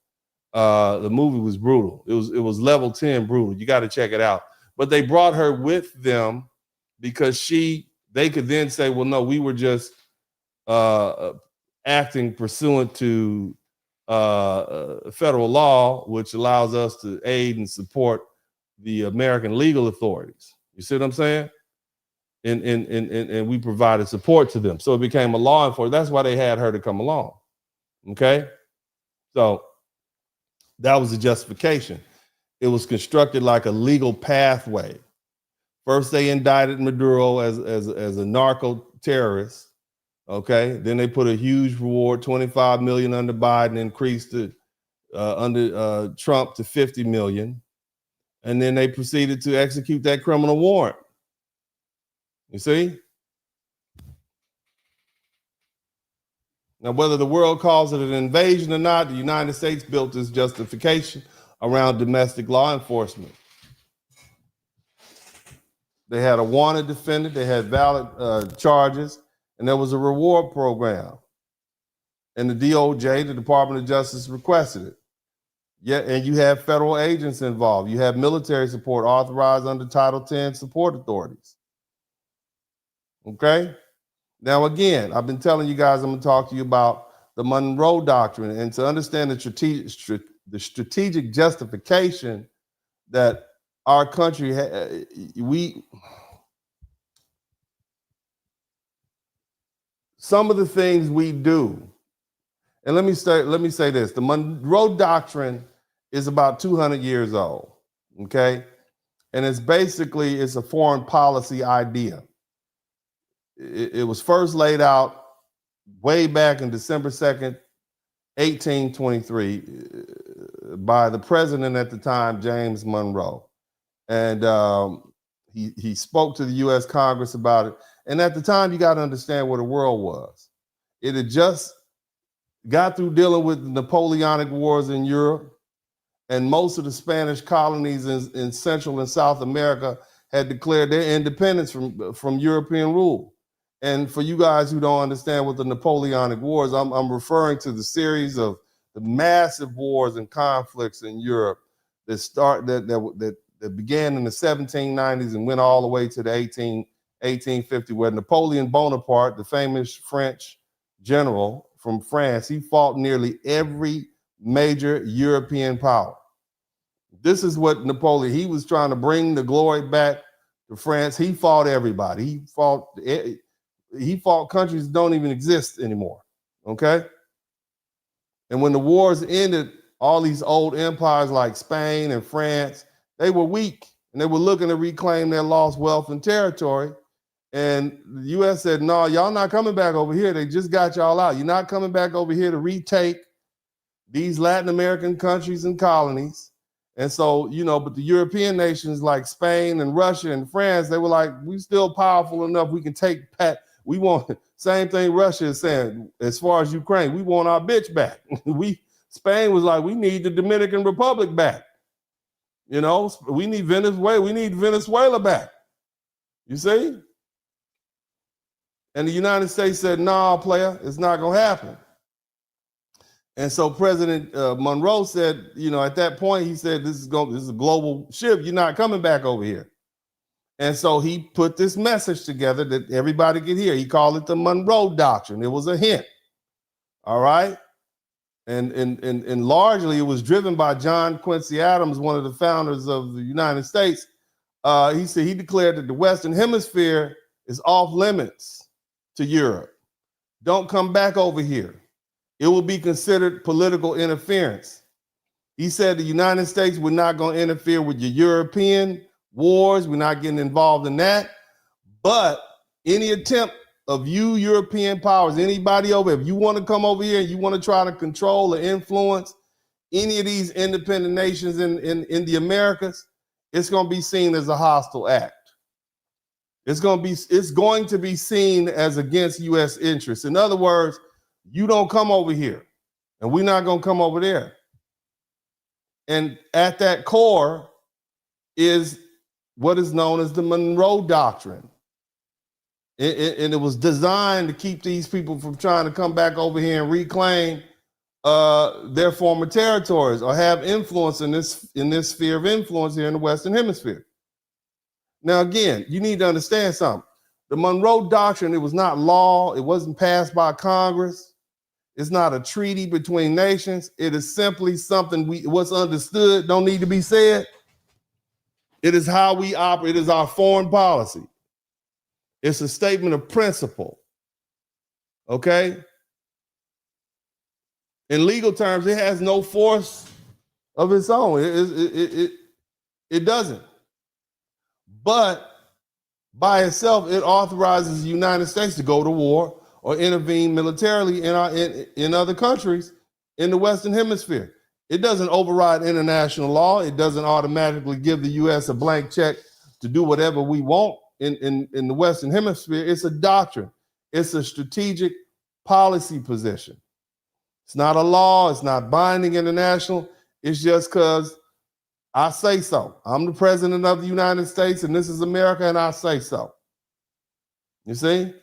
The movie was brutal. It was level 10 brutal. You got to check it out. But they brought her with them because they could then say, well, no, we were just acting pursuant to federal law, which allows us to aid and support the American legal authorities. You see what I'm saying? And we provided support to them. So it became a law enforcement. That's why they had her to come along. Okay? So that was the justification. It was constructed like a legal pathway. First, they indicted Maduro as a narco terrorist. Okay, then they put a huge reward, 25 million under Biden, increased it under Trump to 50 million. And then they proceeded to execute that criminal warrant. You see? Now, whether the world calls it an invasion or not, the United States built this justification around domestic law enforcement. They had a wanted defendant, they had valid charges, and there was a reward program. And the DOJ, the Department of Justice, requested it. Yeah, and you have federal agents involved. You have military support authorized under Title 10 support authorities. Okay? Now, again, I've been telling you guys, I'm going to talk to you about the Monroe Doctrine, and to understand the strategic justification that our country, some of the things we do, and let me say this: the Monroe Doctrine is about 200 years old, okay, and it's a foreign policy idea. It was first laid out way back in December 2nd, 1823, by the president at the time, James Monroe, and he spoke to the U.S. Congress about it. And at the time, you got to understand where the world was. It had just got through dealing with the Napoleonic Wars in Europe, and most of the Spanish colonies in Central and South America had declared their independence from European rule. And for you guys who don't understand what the Napoleonic Wars, I'm referring to the series of the massive wars and conflicts in Europe that began in the 1790s and went all the way to the 1850, where Napoleon Bonaparte, the famous French general from France, he fought nearly every major European power. This is what Napoleon, he was trying to bring the glory back to France. He fought everybody. He fought countries that don't even exist anymore, okay? And when the wars ended, all these old empires like Spain and France, they were weak and they were looking to reclaim their lost wealth and territory. And the U.S. said, no, y'all not coming back over here. They just got y'all out. You're not coming back over here to retake these Latin American countries and colonies. And so, but the European nations like Spain and Russia and France, they were like, we still powerful enough. We can take we want, same thing Russia is saying, as far as Ukraine, we want our bitch back. Spain was like, we need the Dominican Republic back. We need Venezuela back. You see? And the United States said, nah, player, it's not going to happen. And so President Monroe said, at that point, he said, this is a global shift. You're not coming back over here. And so he put this message together that everybody could hear. He called it the Monroe Doctrine. It was a hint. All right. And largely it was driven by John Quincy Adams, one of the founders of the United States. He said he declared that the Western Hemisphere is off limits to Europe. Don't come back over here. It will be considered political interference. He said the United States we're not going to interfere with your European wars. We're not getting involved in that. But any attempt of you European powers, anybody over, if you want to come over here and you want to try to control or influence any of these independent nations in the Americas, it's going to be seen as a hostile act. It's going to be seen as against U.S. interests. In other words, you don't come over here, and we're not going to come over there. And at that core is what is known as the Monroe Doctrine. And it was designed to keep these people from trying to come back over here and reclaim their former territories or have influence in this sphere of influence here in the Western Hemisphere. Now, again, you need to understand something. The Monroe Doctrine, it was not law. It wasn't passed by Congress. It's not a treaty between nations. It is simply something what's understood don't need to be said. It is how we operate. It is our foreign policy. It's a statement of principle. Okay? In legal terms, it has no force of its own. It doesn't. But by itself, it authorizes the United States to go to war or intervene militarily in other countries in the Western Hemisphere. It doesn't override international law. It doesn't automatically give the U.S. a blank check to do whatever we want in the Western Hemisphere. It's a doctrine. It's a strategic policy position. It's not a law. It's not binding international. It's just because I say so. I'm the president of the United States, and this is America, and I say so. You see?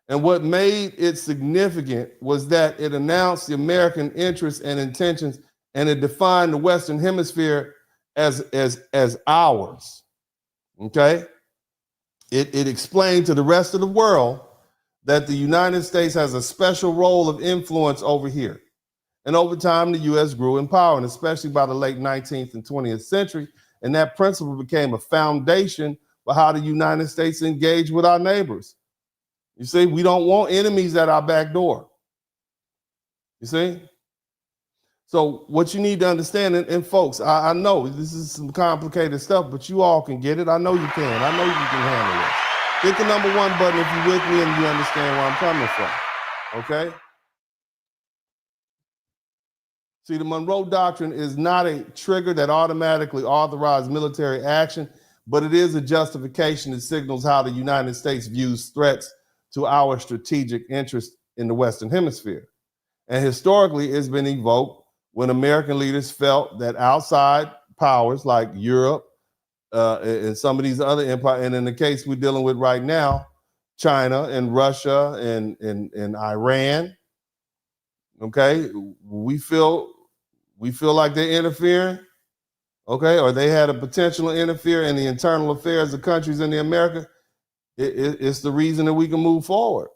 And what made it significant was that it announced the American interests and intentions, and it defined the Western Hemisphere as ours. Okay? It explained to the rest of the world that the United States has a special role of influence over here. And over time, the U.S. grew in power, and especially by the late 19th and 20th century. And that principle became a foundation for how the United States engage with our neighbors. You see, we don't want enemies at our back door. You see? So what you need to understand, and folks, I know this is some complicated stuff, but you all can get it. I know you can. I know you can handle it. Hit the number one button if you're with me and you understand where I'm coming from. Okay? See, the Monroe Doctrine is not a trigger that automatically authorizes military action, but it is a justification that signals how the United States views threats to our strategic interest in the Western Hemisphere. And historically, it's been evoked when American leaders felt that outside powers like Europe and some of these other empires, and in the case we're dealing with right now, China and Russia and Iran, okay, we feel like they're interfering, okay, or they had a potential to interfere in the internal affairs of countries in the America. It's the reason that we can move forward.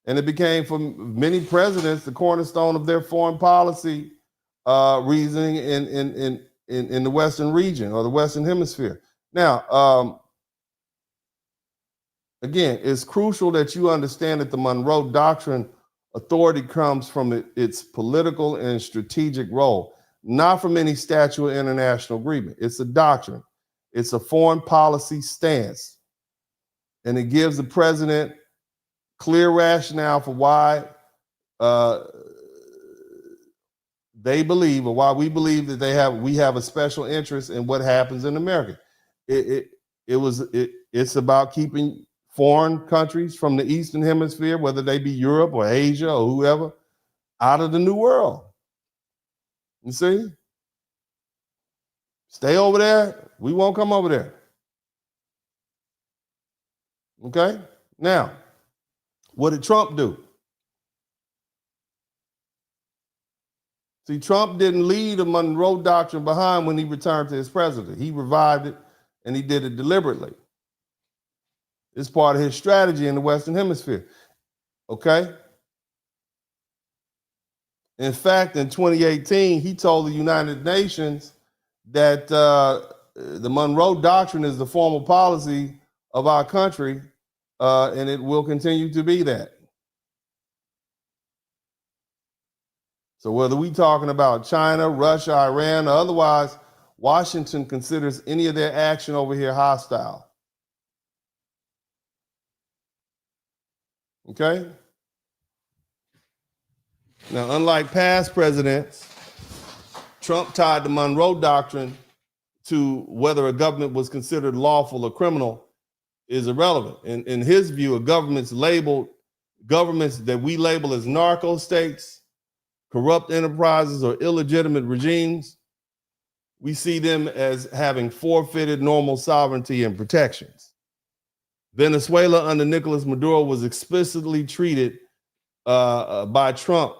And it became, for many presidents, the cornerstone of their foreign policy reasoning in the Western region or the Western Hemisphere. Now, again, it's crucial that you understand that the Monroe Doctrine authority comes from its political and strategic role, not from any statute or international agreement. It's a doctrine. It's a foreign policy stance. And it gives the president clear rationale for why they believe, or why we believe that we have a special interest in what happens in America. It's about keeping foreign countries from the Eastern Hemisphere, whether they be Europe or Asia or whoever, out of the New World. You see? Stay over there. We won't come over there. Okay? Now, what did Trump do? See, Trump didn't leave the Monroe Doctrine behind when he returned to his presidency. He revived it, and he did it deliberately. It's part of his strategy in the Western Hemisphere. Okay? In fact, in 2018, he told the United Nations that the Monroe Doctrine is the formal policy of our country, and it will continue to be that. So whether we're talking about China, Russia, Iran, or otherwise, Washington considers any of their action over here hostile. Okay? Now, unlike past presidents, Trump tied the Monroe Doctrine to whether a government was considered lawful or criminal is irrelevant. In his view, governments that we label as narco states, corrupt enterprises, or illegitimate regimes, we see them as having forfeited normal sovereignty and protections. Venezuela under Nicolás Maduro was explicitly treated by Trump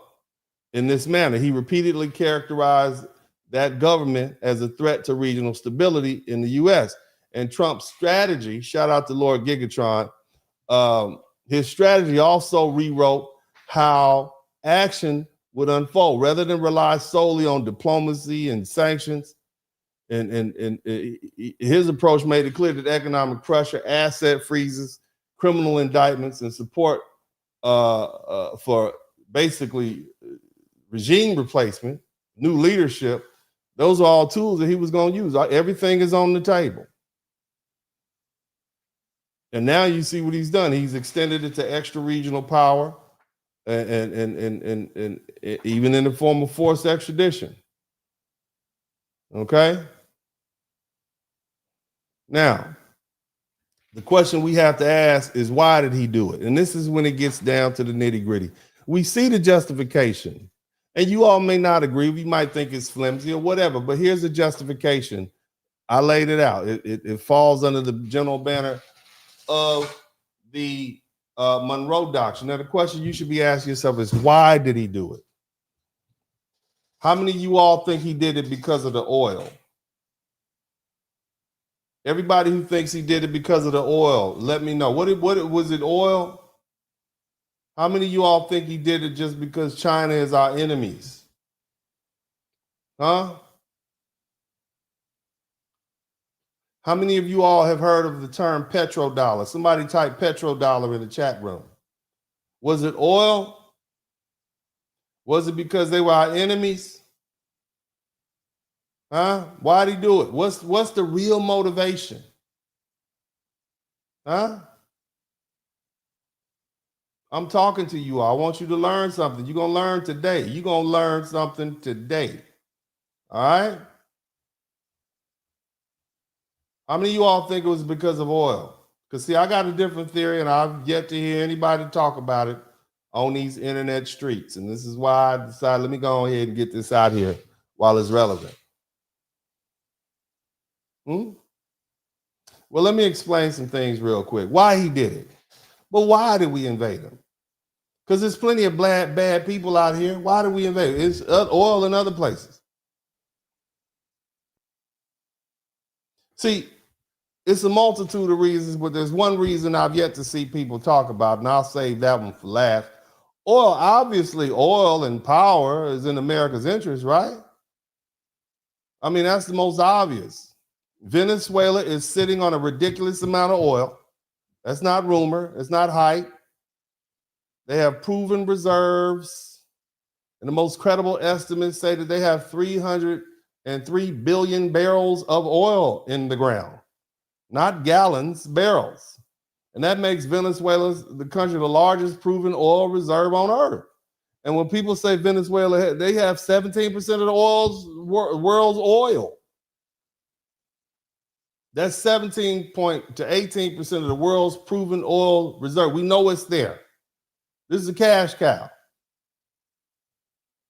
in this manner. He repeatedly characterized that government as a threat to regional stability in the U.S. And Trump's strategy, shout out to Lord Gigatron, his strategy also rewrote how action would unfold. Rather than rely solely on diplomacy and sanctions, and his approach made it clear that economic pressure, asset freezes, criminal indictments, and support for basically regime replacement, new leadership, those are all tools that he was going to use. Everything is on the table. And now you see what he's done. He's extended it to extra regional power and even in the form of forced extradition. Okay? Now, the question we have to ask is, why did he do it? And this is when it gets down to the nitty-gritty. We see the justification, and you all may not agree. We might think it's flimsy or whatever, but here's the justification. I laid it out. It falls under the general banner of the Monroe Doctrine. Now, the question you should be asking yourself is, why did he do it? How many of you all think he did it because of the oil? Everybody who thinks he did it because of the oil, let me know. What was it, oil? How many of you all think he did it just because China is our enemies? Huh? How many of you all have heard of the term petrodollar? Somebody type petrodollar in the chat room. Was it oil? Was it because they were our enemies? Huh? Why'd he do it? What's the real motivation? Huh? I'm talking to you all. I want you to learn something. You're going to learn today. You're going to learn something today. All right? How many of you all think it was because of oil? Because, see, I got a different theory, and I've yet to hear anybody talk about it on these internet streets. And this is why I decided, let me go ahead and get this out here while it's relevant. Well, let me explain some things real quick. Why he did it. But why did we invade him? Because there's plenty of bad people out here. Why did we invade? It's oil in other places. See, it's a multitude of reasons, but there's one reason I've yet to see people talk about, and I'll save that one for last. Oil, obviously, oil and power is in America's interest, right? I mean, that's the most obvious. Venezuela is sitting on a ridiculous amount of oil. That's not rumor. It's not hype. They have proven reserves. And the most credible estimates say that they have 303 billion barrels of oil in the ground, not gallons, barrels. And that makes Venezuela the country the largest proven oil reserve on earth. And when people say Venezuela, they have 17% of the world's oil. That's 17 to 18% of the world's proven oil reserve. We know it's there. This is a cash cow.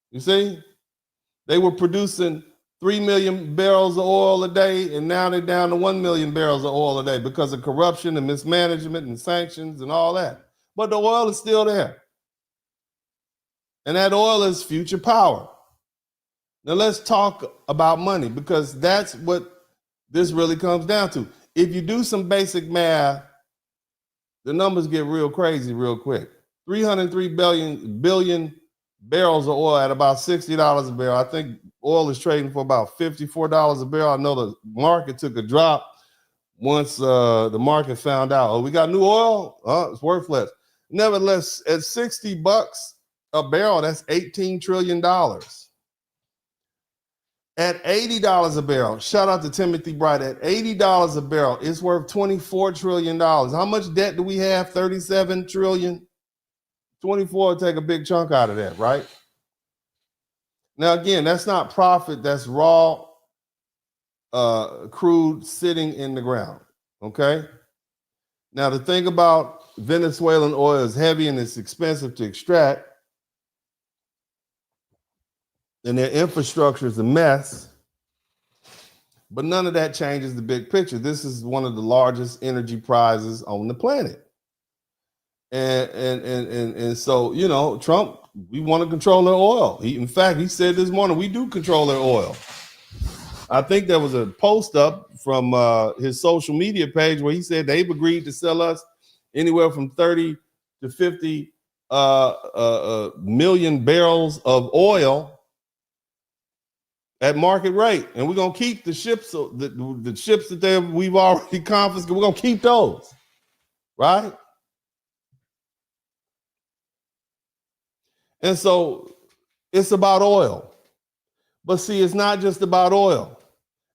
You see? They were producing 3 million barrels of oil a day, and now they're down to 1 million barrels of oil a day because of corruption and mismanagement and sanctions and all that. But the oil is still there. And that oil is future power. Now let's talk about money, because that's what this really comes down to. If you do some basic math, the numbers get real crazy real quick. 303 billion barrels of oil at about $60 a barrel. I think oil is trading for about $54 a barrel. I know the market took a drop once the market found out, oh, we got new oil? It's worth less. Nevertheless, at $60 a barrel, that's $18 trillion. At $80 a barrel, shout out to Timothy Bright, at $80 a barrel, it's worth $24 trillion. How much debt do we have? 37 trillion. 24 will take a big chunk out of that, right? Now, again, that's not profit, that's raw crude sitting in the ground, okay? Now, the thing about Venezuelan oil is heavy and it's expensive to extract, and their infrastructure is a mess, but none of that changes the big picture. This is one of the largest energy prizes on the planet. And so, you know, Trump, we want to control their oil. In fact, he said this morning, we do control their oil. I think there was a post up from his social media page where he said they've agreed to sell us anywhere from 30 to 50 million barrels of oil at market rate. And we're going to keep the ships, the ships that we've already confiscated, we're going to keep those, right? And so it's about oil. But see, it's not just about oil.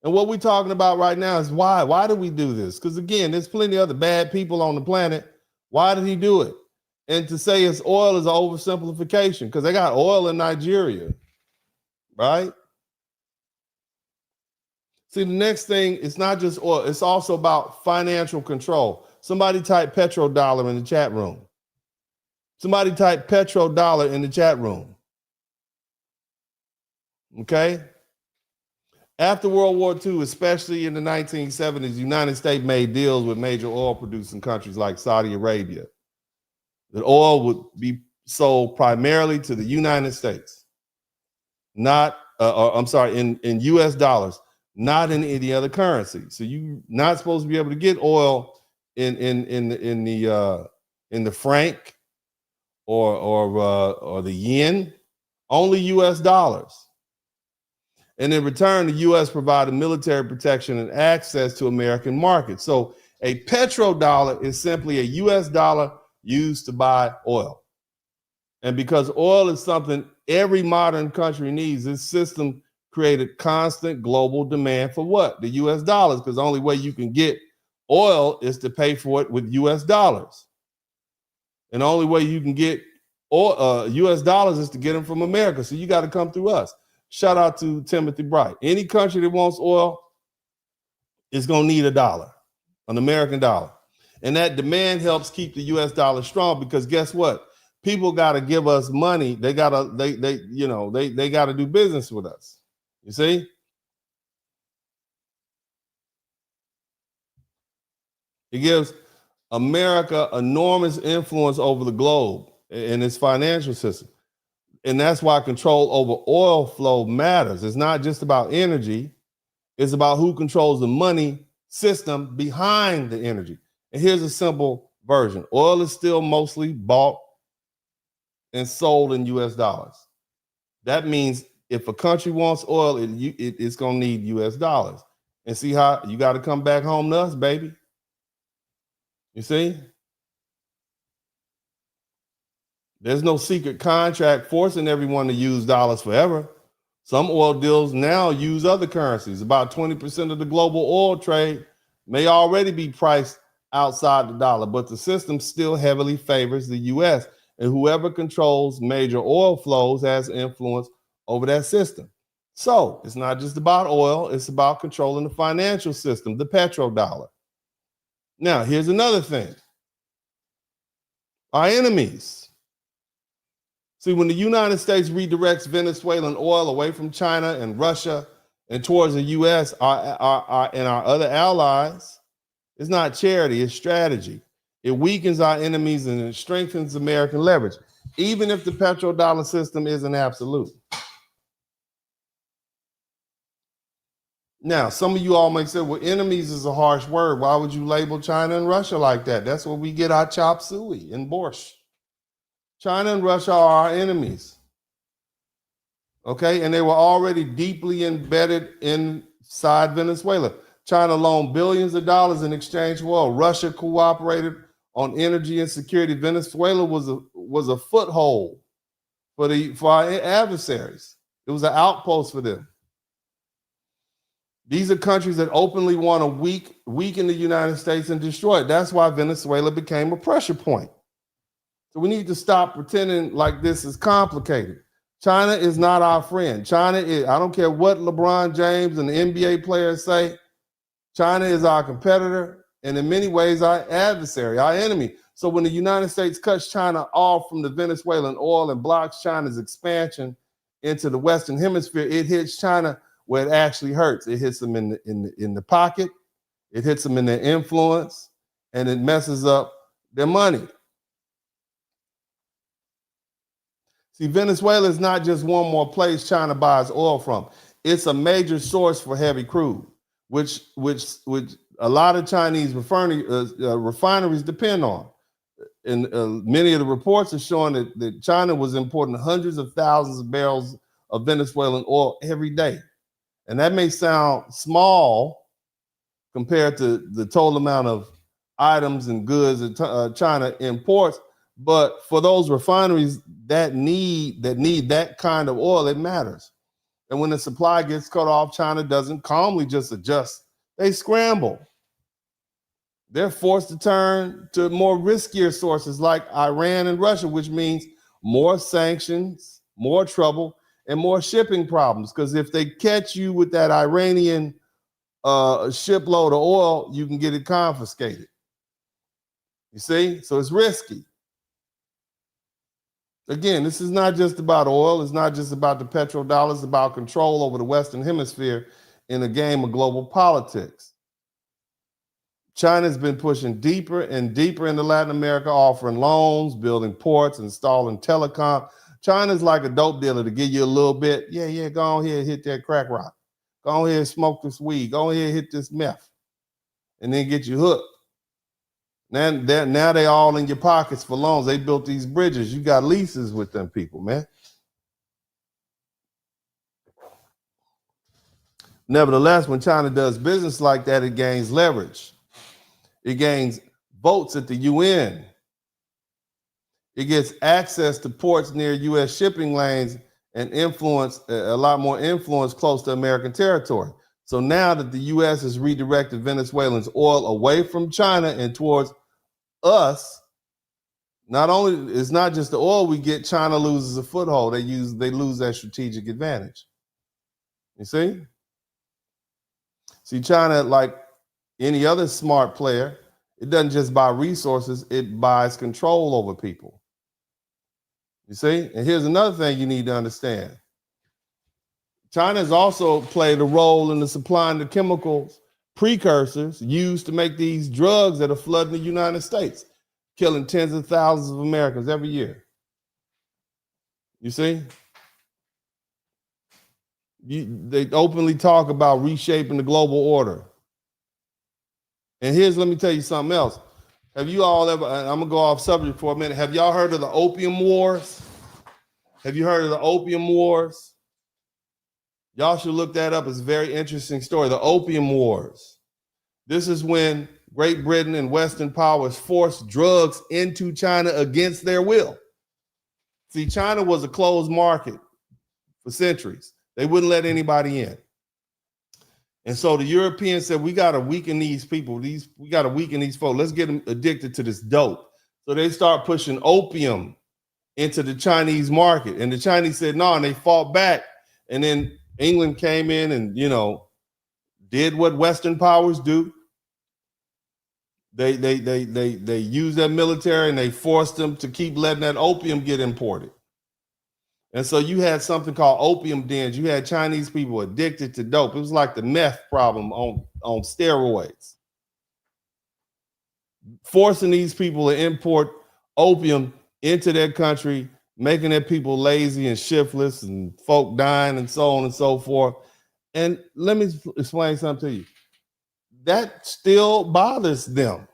And what we're talking about right now is why. Why do we do this? Because again, there's plenty of other bad people on the planet. Why did he do it? And to say it's oil is an oversimplification, because they got oil in Nigeria, right? See, the next thing, it's not just oil, it's also about financial control. Somebody type petrodollar in the chat room. Somebody type petrodollar in the chat room. Okay? After World War II, especially in the 1970s, the United States made deals with major oil producing countries like Saudi Arabia. That oil would be sold primarily to the United States, not, in US dollars, not in any other currency. So you're not supposed to be able to get oil in the franc or the yen, only US dollars. And in return, the US provided military protection and access to American markets. So a petrodollar is simply a US dollar used to buy oil. And because oil is something every modern country needs, this system created constant global demand for what? The US dollars, because the only way you can get oil is to pay for it with US dollars. And the only way you can get US dollars is to get them from America. So you got to come through us. Shout out to Timothy Bright. Any country that wants oil is going to need a dollar, an American dollar. And that demand helps keep the US dollar strong, because guess what? People got to give us money. They got to they got to do business with us. You see? It gives America enormous influence over the globe and its financial system. And that's why control over oil flow matters. It's not just about energy. It's about who controls the money system behind the energy. And here's a simple version. Oil is still mostly bought and sold in US dollars. That means if a country wants oil, it's going to need US dollars. And see how you got to come back home to us, baby. You see? There's no secret contract forcing everyone to use dollars forever. Some oil deals now use other currencies. About 20% of the global oil trade may already be priced outside the dollar, but the system still heavily favors the US, and whoever controls major oil flows has influence over that system. So it's not just about oil, it's about controlling the financial system, the petrodollar. Now, here's another thing. Our enemies. See, when the United States redirects Venezuelan oil away from China and Russia and towards the US and our other allies, it's not charity, it's strategy. It weakens our enemies and it strengthens American leverage, even if the petrodollar system isn't absolute. Now, some of you all may say, well, enemies is a harsh word. Why would you label China and Russia like that? That's where we get our chop suey and borscht. China and Russia are our enemies. Okay, and they were already deeply embedded inside Venezuela. China loaned billions of dollars in exchange for oil. Russia cooperated on energy and security. Venezuela was a foothold for our adversaries. It was an outpost for them. These are countries that openly want to weaken the United States and destroy it. That's why Venezuela became a pressure point. So we need to stop pretending like this is complicated. China is not our friend. China is, I don't care what LeBron James and the NBA players say, China is our competitor and in many ways our adversary, our enemy. So when the United States cuts China off from the Venezuelan oil and blocks China's expansion into the Western Hemisphere, it hits China where it actually hurts. It hits them in the pocket, it hits them in their influence, and it messes up their money. See, Venezuela is not just one more place China buys oil from. It's a major source for heavy crude, which a lot of Chinese refineries depend on. And many of the reports are showing that China was importing hundreds of thousands of barrels of Venezuelan oil every day. And that may sound small compared to the total amount of items and goods that China imports, but for those refineries that need that kind of oil, it matters. And when the supply gets cut off, China doesn't calmly just adjust. They scramble. They're forced to turn to more riskier sources like Iran and Russia, which means more sanctions, more trouble, and more shipping problems. Because if they catch you with that Iranian shipload of oil, you can get it confiscated. You see? So it's risky. Again, this is not just about oil. It's not just about the petrodollar. It's about control over the Western Hemisphere in a game of global politics. China's been pushing deeper and deeper into Latin America, offering loans, building ports, installing telecom. China's like a dope dealer to give you a little bit. Yeah, go ahead, hit that crack rock. Go ahead, smoke this weed. Go ahead, hit this meth. And then get you hooked. Now they all in your pockets for loans. They built these bridges. You got leases with them people, man. Nevertheless, when China does business like that, it gains leverage. It gains votes at the UN. It gets access to ports near U.S. shipping lanes and influence, a lot more influence close to American territory. So now that the U.S. has redirected Venezuelans' oil away from China and towards us, it's not just the oil we get, China loses a foothold. They lose that strategic advantage. You see? See, China, like any other smart player, it doesn't just buy resources, it buys control over people. You see? And here's another thing you need to understand. China has also played a role in the supplying the chemicals, precursors used to make these drugs that are flooding the United States, killing tens of thousands of Americans every year. You see? They openly talk about reshaping the global order. And let me tell you something else. Have you all ever, I'm gonna go off subject for a minute. Have y'all heard of the opium wars? Have you heard of the Opium Wars? Y'all should look that up. It's a very interesting story. The Opium Wars. This is when Great Britain and Western powers forced drugs into China against their will. See, China was a closed market for centuries. They wouldn't let anybody in. And so the Europeans said, we got to weaken these people. We got to weaken these folks. Let's get them addicted to this dope. So they start pushing opium into the Chinese market. And the Chinese said no, and they fought back. And then England came in and, did what Western powers do. They used their military and they forced them to keep letting that opium get imported. And so you had something called opium dens. You had Chinese people addicted to dope. It was like the meth problem on steroids. Forcing these people to import opium into their country, making their people lazy and shiftless and folk dying and so on and so forth. And let me explain something to you. That still bothers them.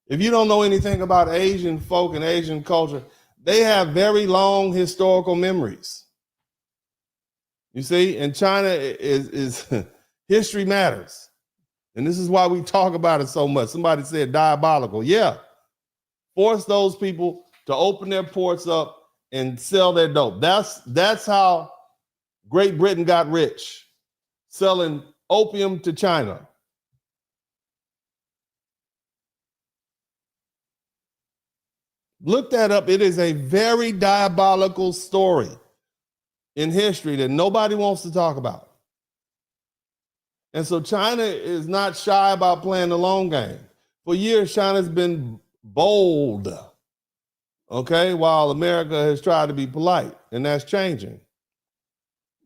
If you don't know anything about Asian folk and Asian culture, they have very long historical memories. You see, and China is history matters. And this is why we talk about it so much. Somebody said diabolical. Yeah. Force those people to open their ports up and sell their dope. That's how Great Britain got rich, selling opium to China. Look that up. It is a very diabolical story in history that nobody wants to talk about. And so China is not shy about playing the long game. For years, China's been bold, okay, while America has tried to be polite, and that's changing.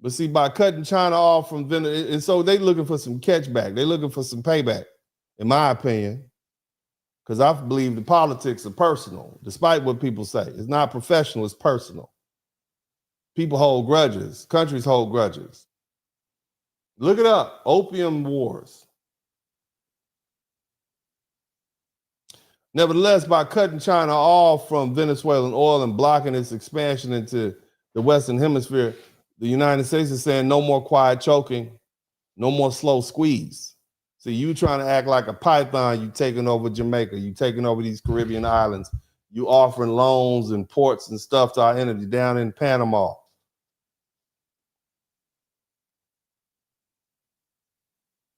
But see, by cutting China off from Venezuela, and so they're looking for some catchback. They're looking for some payback, in my opinion. Because I believe the politics are personal, despite what people say. It's not professional, it's personal. People hold grudges. Countries hold grudges. Look it up, Opium Wars. Nevertheless, by cutting China off from Venezuelan oil and blocking its expansion into the Western Hemisphere, the United States is saying no more quiet choking, no more slow squeeze. See, you trying to act like a python, you taking over Jamaica, you taking over these Caribbean islands, you offering loans and ports and stuff to our enemy down in Panama.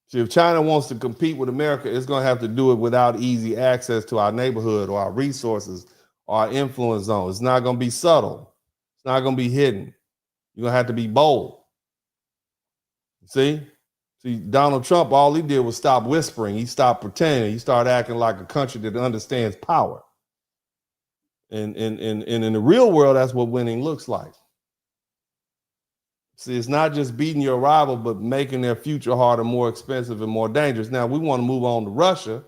See, if China wants to compete with America, it's going to have to do it without easy access to our neighborhood or our resources or our influence zone. It's not going to be subtle. It's not going to be hidden. You're going to have to be bold. See, Donald Trump, all he did was stop whispering. He stopped pretending. He started acting like a country that understands power. And in the real world, that's what winning looks like. See, it's not just beating your rival, but making their future harder, more expensive, and more dangerous. Now, we want to move on to Russia.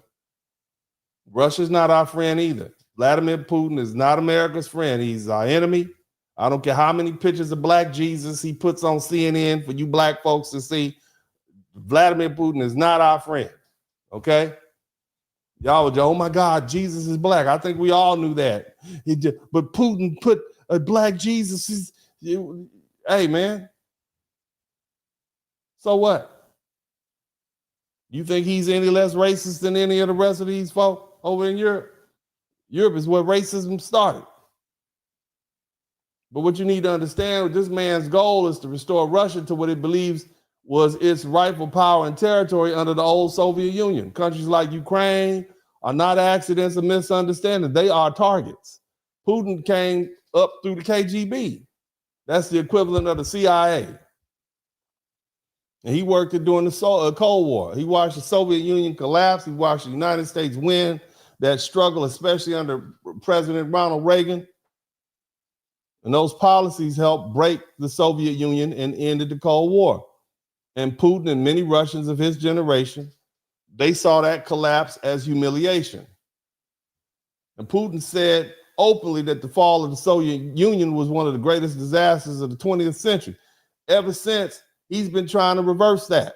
Russia's not our friend either. Vladimir Putin is not America's friend. He's our enemy. I don't care how many pictures of Black Jesus he puts on CNN for you Black folks to see. Vladimir Putin is not our friend, okay? Y'all would go, oh my God, Jesus is Black. I think we all knew that. But Putin put a Black Jesus. Hey, man. So what? You think he's any less racist than any of the rest of these folk over in Europe? Europe is where racism started. But what you need to understand, this man's goal is to restore Russia to what it believes was its rightful power and territory under the old Soviet Union. Countries like Ukraine are not accidents or misunderstandings. They are targets. Putin came up through the KGB. That's the equivalent of the CIA. And he worked it during the Cold War. He watched the Soviet Union collapse. He watched the United States win that struggle, especially under President Ronald Reagan. And those policies helped break the Soviet Union and ended the Cold War. And Putin and many Russians of his generation, they saw that collapse as humiliation. And Putin said openly that the fall of the Soviet Union was one of the greatest disasters of the 20th century. Ever since, he's been trying to reverse that.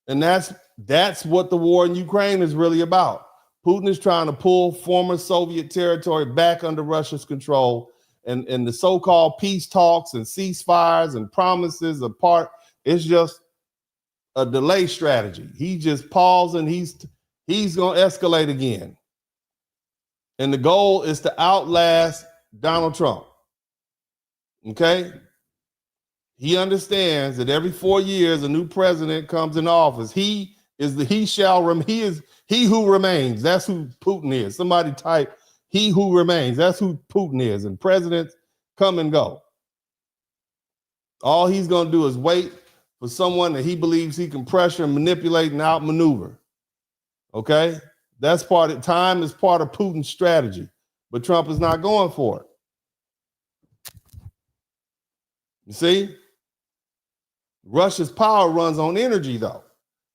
And that's what the war in Ukraine is really about. Putin is trying to pull former Soviet territory back under Russia's control and the so-called peace talks and ceasefires and promises of part. It's just a delay strategy. He just paused and he's going to escalate again. And the goal is to outlast Donald Trump. Okay? He understands that every 4 years a new president comes in office. He who remains. That's who Putin is. Somebody type he who remains. That's who Putin is. And presidents come and go. All he's going to do is wait for someone that he believes he can pressure and manipulate and outmaneuver. Okay? That's time is part of Putin's strategy. But Trump is not going for it. You see? Russia's power runs on energy, though.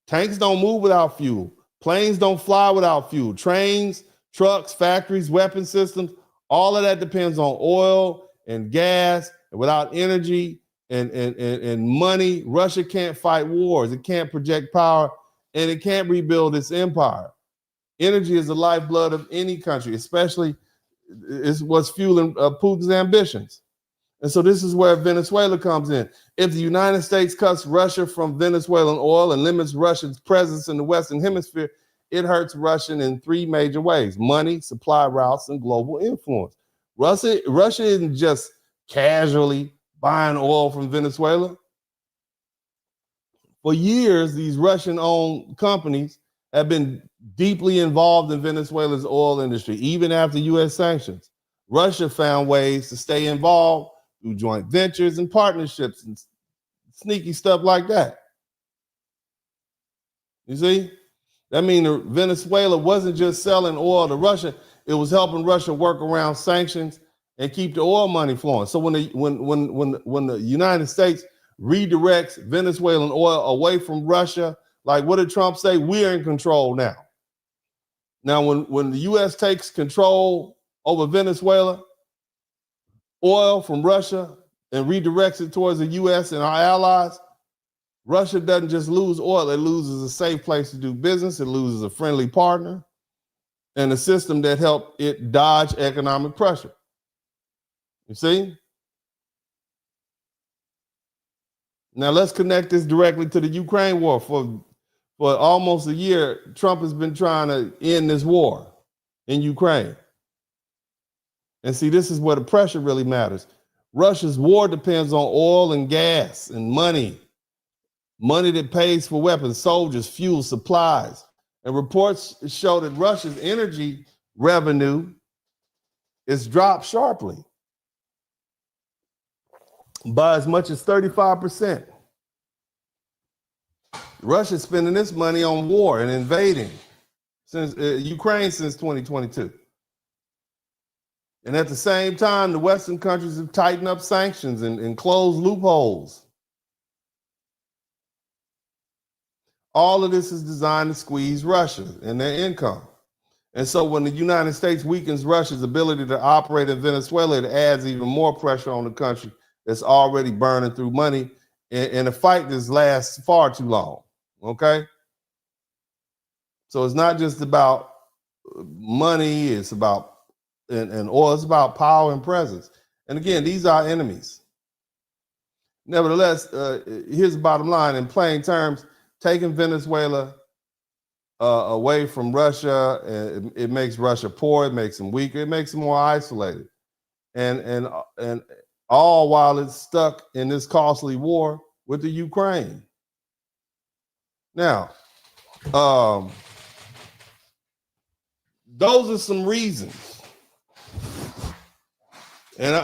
Tanks don't move without fuel. Planes don't fly without fuel. Trains, trucks, factories, weapon systems, all of that depends on oil and gas. And without energy and money, Russia can't fight wars. It can't project power, and it can't rebuild its empire. Energy is the lifeblood of any country, especially is what's fueling Putin's ambitions. And so this is where Venezuela comes in. If the United States cuts Russia from Venezuelan oil and limits Russia's presence in the Western Hemisphere, it hurts Russia in 3 major ways: money, supply routes, and global influence. Russia isn't just casually buying oil from Venezuela. For years, these Russian-owned companies have been deeply involved in Venezuela's oil industry, even after U.S. sanctions. Russia found ways to stay involved through joint ventures and partnerships and sneaky stuff like that. You see? That means Venezuela wasn't just selling oil to Russia, it was helping Russia work around sanctions and keep the oil money flowing. So when the United States redirects Venezuelan oil away from Russia, like what did Trump say? We're in control now. Now, when the U.S. takes control over Venezuela, oil from Russia, and redirects it towards the U.S. and our allies, Russia doesn't just lose oil, it loses a safe place to do business, it loses a friendly partner, and a system that helped it dodge economic pressure. You see? Now let's connect this directly to the Ukraine war. For almost a year, Trump has been trying to end this war in Ukraine. And see, this is where the pressure really matters. Russia's war depends on oil and gas and money that pays for weapons, soldiers, fuel, supplies. And reports show that Russia's energy revenue is dropped sharply by as much as 35%. Russia's spending this money on war and invading Ukraine since 2022. And at the same time, the Western countries have tightened up sanctions and closed loopholes. All of this is designed to squeeze Russia and their income. And so when the United States weakens Russia's ability to operate in Venezuela, it adds even more pressure on the country that's already burning through money in a fight that lasts far too long. Okay? So it's not just about money, it's about and oil, it's about power and presence. And again, these are enemies. Nevertheless, here's the bottom line. In plain terms, taking Venezuela away from Russia, it makes Russia poor, it makes them weaker, it makes them more isolated. And all while it's stuck in this costly war with the Ukraine. Now, those are some reasons. And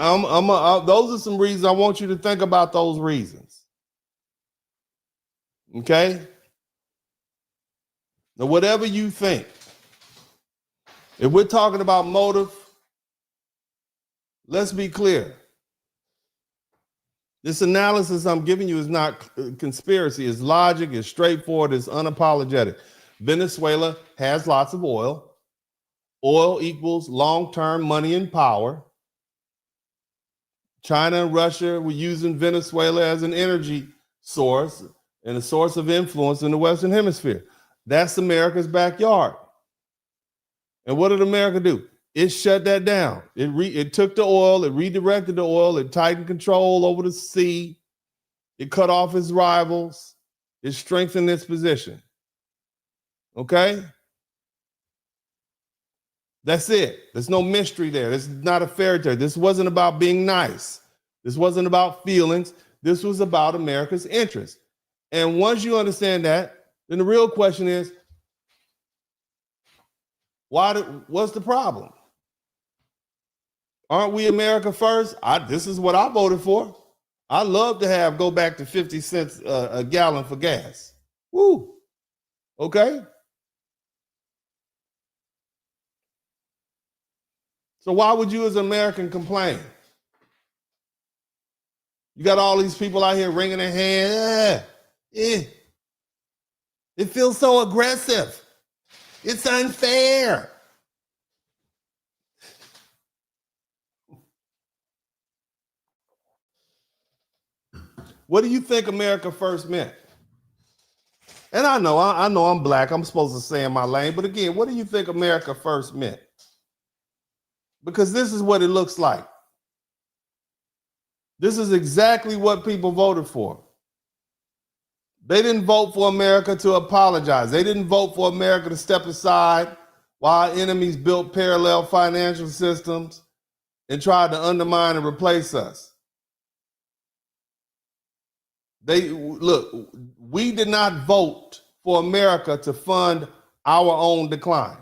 those are some reasons I want you to think about those reasons. Okay? Now, whatever you think, if we're talking about motive, let's be clear. This analysis I'm giving you is not conspiracy, it's logic, it's straightforward, it's unapologetic. Venezuela has lots of oil. Oil equals long-term money and power. China and Russia were using Venezuela as an energy source and a source of influence in the Western Hemisphere. That's America's backyard. And what did America do? It shut that down. It took the oil, it redirected the oil, it tightened control over the sea, it cut off its rivals, it strengthened its position. Okay? That's it. There's no mystery there. This is not a fairy tale. This wasn't about being nice. This wasn't about feelings. This was about America's interest. And once you understand that, then the real question is, what's the problem? Aren't we America first? This is what I voted for. I love to go back to 50 cents a gallon for gas. Woo. Okay? So why would you as an American complain? You got all these people out here wringing their hands. It feels so aggressive. It's unfair. What do you think America first meant? And I know I'm black. I'm supposed to stay in my lane. But again, what do you think America first meant? Because this is what it looks like. This is exactly what people voted for. They didn't vote for America to apologize. They didn't vote for America to step aside while our enemies built parallel financial systems and tried to undermine and replace us. We did not vote for America to fund our own decline.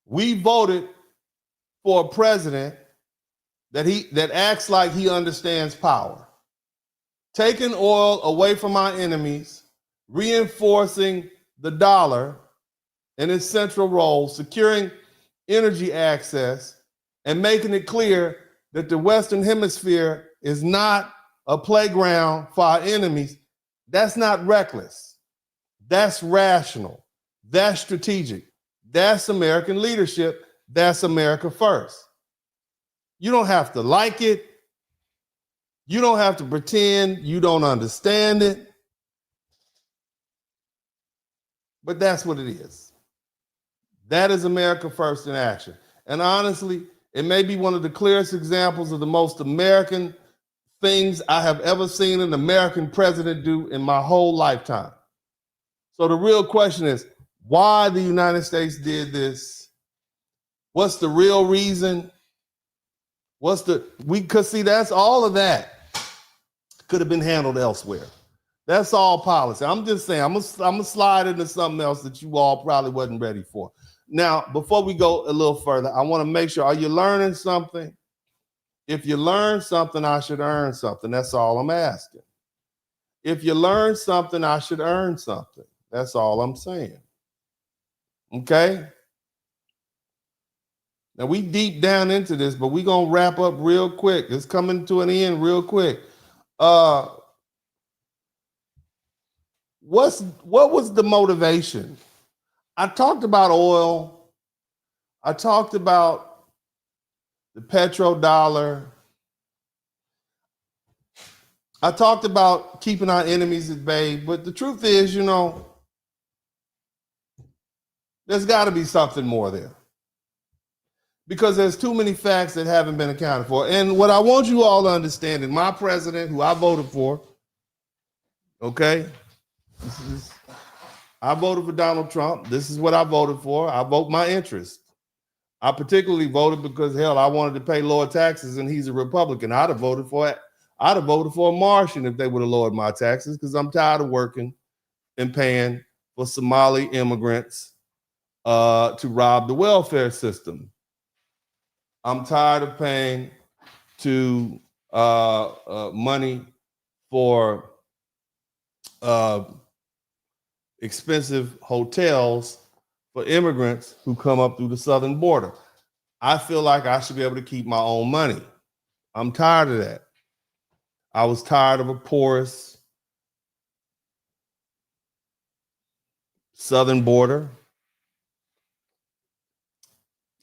We voted for a president that acts like he understands power, taking oil away from our enemies, reinforcing the dollar and its central role, securing energy access, and making it clear that the Western Hemisphere is not a playground for our enemies. That's not reckless. That's rational. That's strategic. That's American leadership. That's America first. You don't have to like it. You don't have to pretend you don't understand it. But that's what it is. That is America first in action. And honestly, it may be one of the clearest examples of the most American things I have ever seen an American president do in my whole lifetime. So the real question is, why the United States did this? What's the real reason? Because see, that's all of that could have been handled elsewhere. That's all policy. I'm just saying, I'm gonna slide into something else that you all probably wasn't ready for. Now, before we go a little further, I want to make sure, are you learning something? If you learn something, I should earn something. That's all I'm asking. If you learn something, I should earn something. That's all I'm saying. Okay? Now, we deep down into this, but we're going to wrap up real quick. It's coming to an end real quick. What was the motivation? I talked about oil. I talked about the petrodollar. I talked about keeping our enemies at bay. But the truth is, there's got to be something more there. Because there's too many facts that haven't been accounted for. And what I want you all to understand is my president, who I voted for, okay? I voted for Donald Trump. This is what I voted for. I vote my interest. I particularly voted because, hell, I wanted to pay lower taxes, and he's a Republican. I'd have voted for a Martian if they would have lowered my taxes, because I'm tired of working and paying for Somali immigrants to rob the welfare system. I'm tired of paying to money for expensive hotels for immigrants who come up through the southern border. I feel like I should be able to keep my own money. I'm tired of that. I was tired of a porous southern border.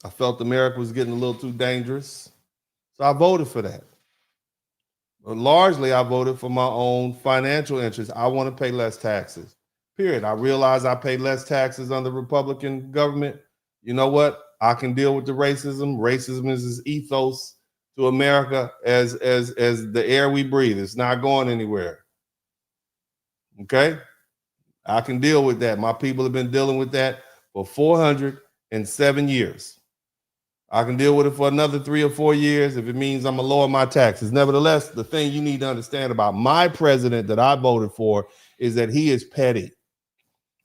I felt America was getting a little too dangerous. So I voted for that. But largely, I voted for my own financial interests. I want to pay less taxes. period. I realize I pay less taxes under Republican government. You know what? I can deal with the racism. Racism is this ethos to America as the air we breathe. It's not going anywhere. Okay? I can deal with that. My people have been dealing with that for 407 years. I can deal with it for another 3 or 4 years if it means I'm going to lower my taxes. Nevertheless, the thing you need to understand about my president that I voted for is that he is petty.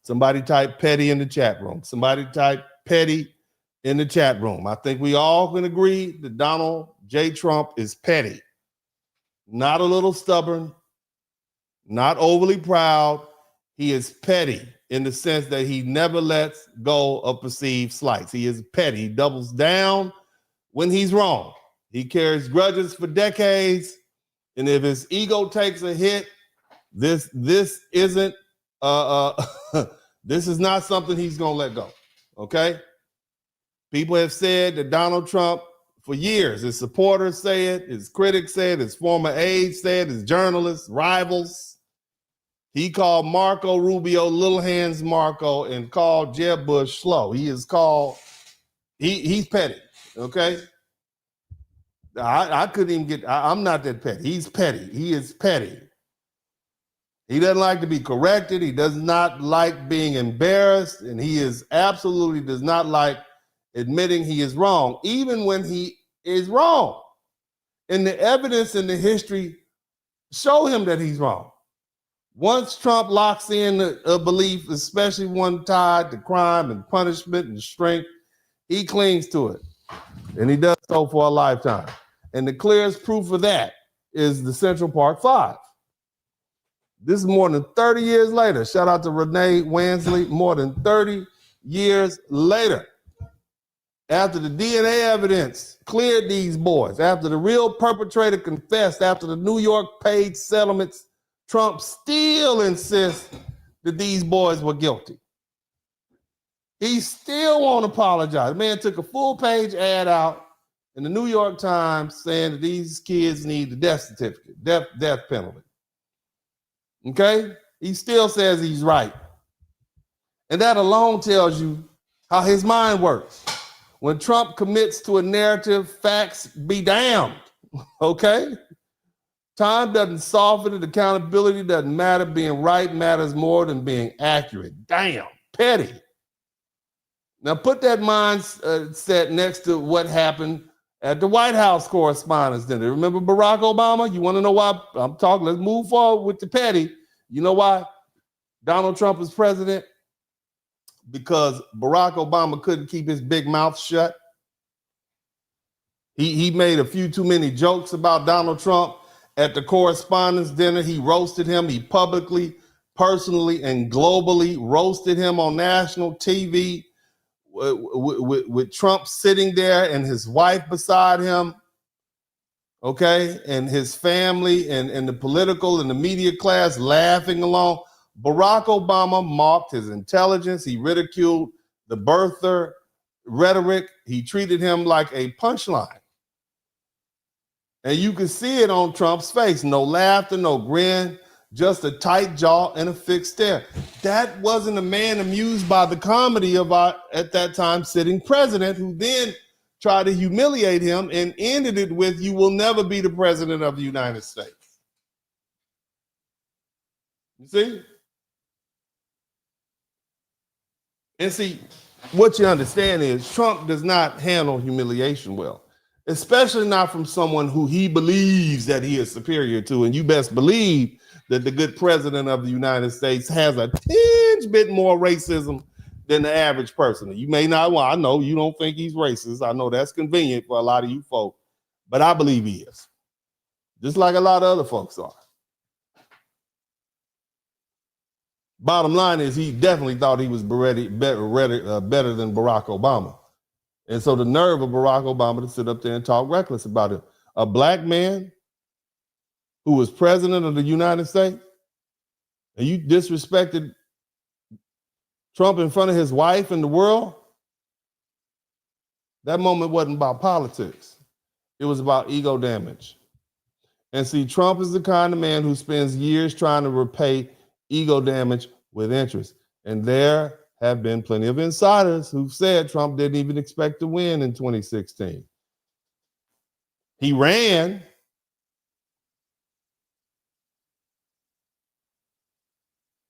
Somebody type petty in the chat room. Somebody type petty in the chat room. I think we all can agree that Donald J. Trump is petty. Not a little stubborn, not overly proud. He is petty in the sense that he never lets go of perceived slights. He is petty. He doubles down when he's wrong. He carries grudges for decades. And if his ego takes a hit, this isn't this is not something he's going to let go. Okay? People have said that Donald Trump for years, his supporters say it, his critics say it, his former aides say it, his journalists, rivals. He called Marco Rubio Little Hands Marco and called Jeb Bush slow. He is called, he's petty, okay? I couldn't even I'm not that petty. He's petty. He is petty. He doesn't like to be corrected. He does not like being embarrassed. And he is absolutely does not like admitting he is wrong, even when he is wrong. And the evidence and the history show him that he's wrong. Once Trump locks in a belief, especially one tied to crime and punishment and strength, he clings to it. And he does so for a lifetime. And the clearest proof of that is the Central Park Five. This is more than 30 years later. Shout out to Renee Wansley. More than 30 years later. After the DNA evidence cleared these boys, after the real perpetrator confessed, after the New York paid settlements, Trump still insists that these boys were guilty. He still won't apologize. The man took a full-page ad out in the New York Times saying that these kids need the death certificate, death penalty. Okay? He still says he's right. And that alone tells you how his mind works. When Trump commits to a narrative, facts be damned. Okay? Time doesn't soften it. Accountability doesn't matter. Being right matters more than being accurate. Damn, petty. Now put that mindset next to what happened at the White House Correspondents' Dinner. Remember Barack Obama? You want to know why I'm talking? Let's move forward with the petty. You know why Donald Trump is president? Because Barack Obama couldn't keep his big mouth shut. He made a few too many jokes about Donald Trump. At the Correspondents' Dinner, he roasted him. He publicly, personally, and globally roasted him on national TV with Trump sitting there and his wife beside him, okay, and his family and the political and the media class laughing along. Barack Obama mocked his intelligence. He ridiculed the birther rhetoric. He treated him like a punchline. And you can see it on Trump's face. No laughter, no grin, just a tight jaw and a fixed stare. That wasn't a man amused by the comedy of our, at that time, sitting president, who then tried to humiliate him and ended it with, "You will never be the president of the United States." You see? And see, what you understand is Trump does not handle humiliation well, especially not from someone who he believes that he is superior to. And you best believe that the good president of the United States has a tinge bit more racism than the average person. You may not, well, I know you don't think he's racist. I know that's convenient for a lot of you folk, but I believe he is. Just like a lot of other folks are. Bottom line is he definitely thought he was better than Barack Obama. And so the nerve of Barack Obama to sit up there and talk reckless about it. A black man who was president of the United States, and you disrespected Trump in front of his wife and the world? That moment wasn't about politics. It was about ego damage. And see, Trump is the kind of man who spends years trying to repay ego damage with interest. And there have been plenty of insiders who've said Trump didn't even expect to win in 2016. He ran.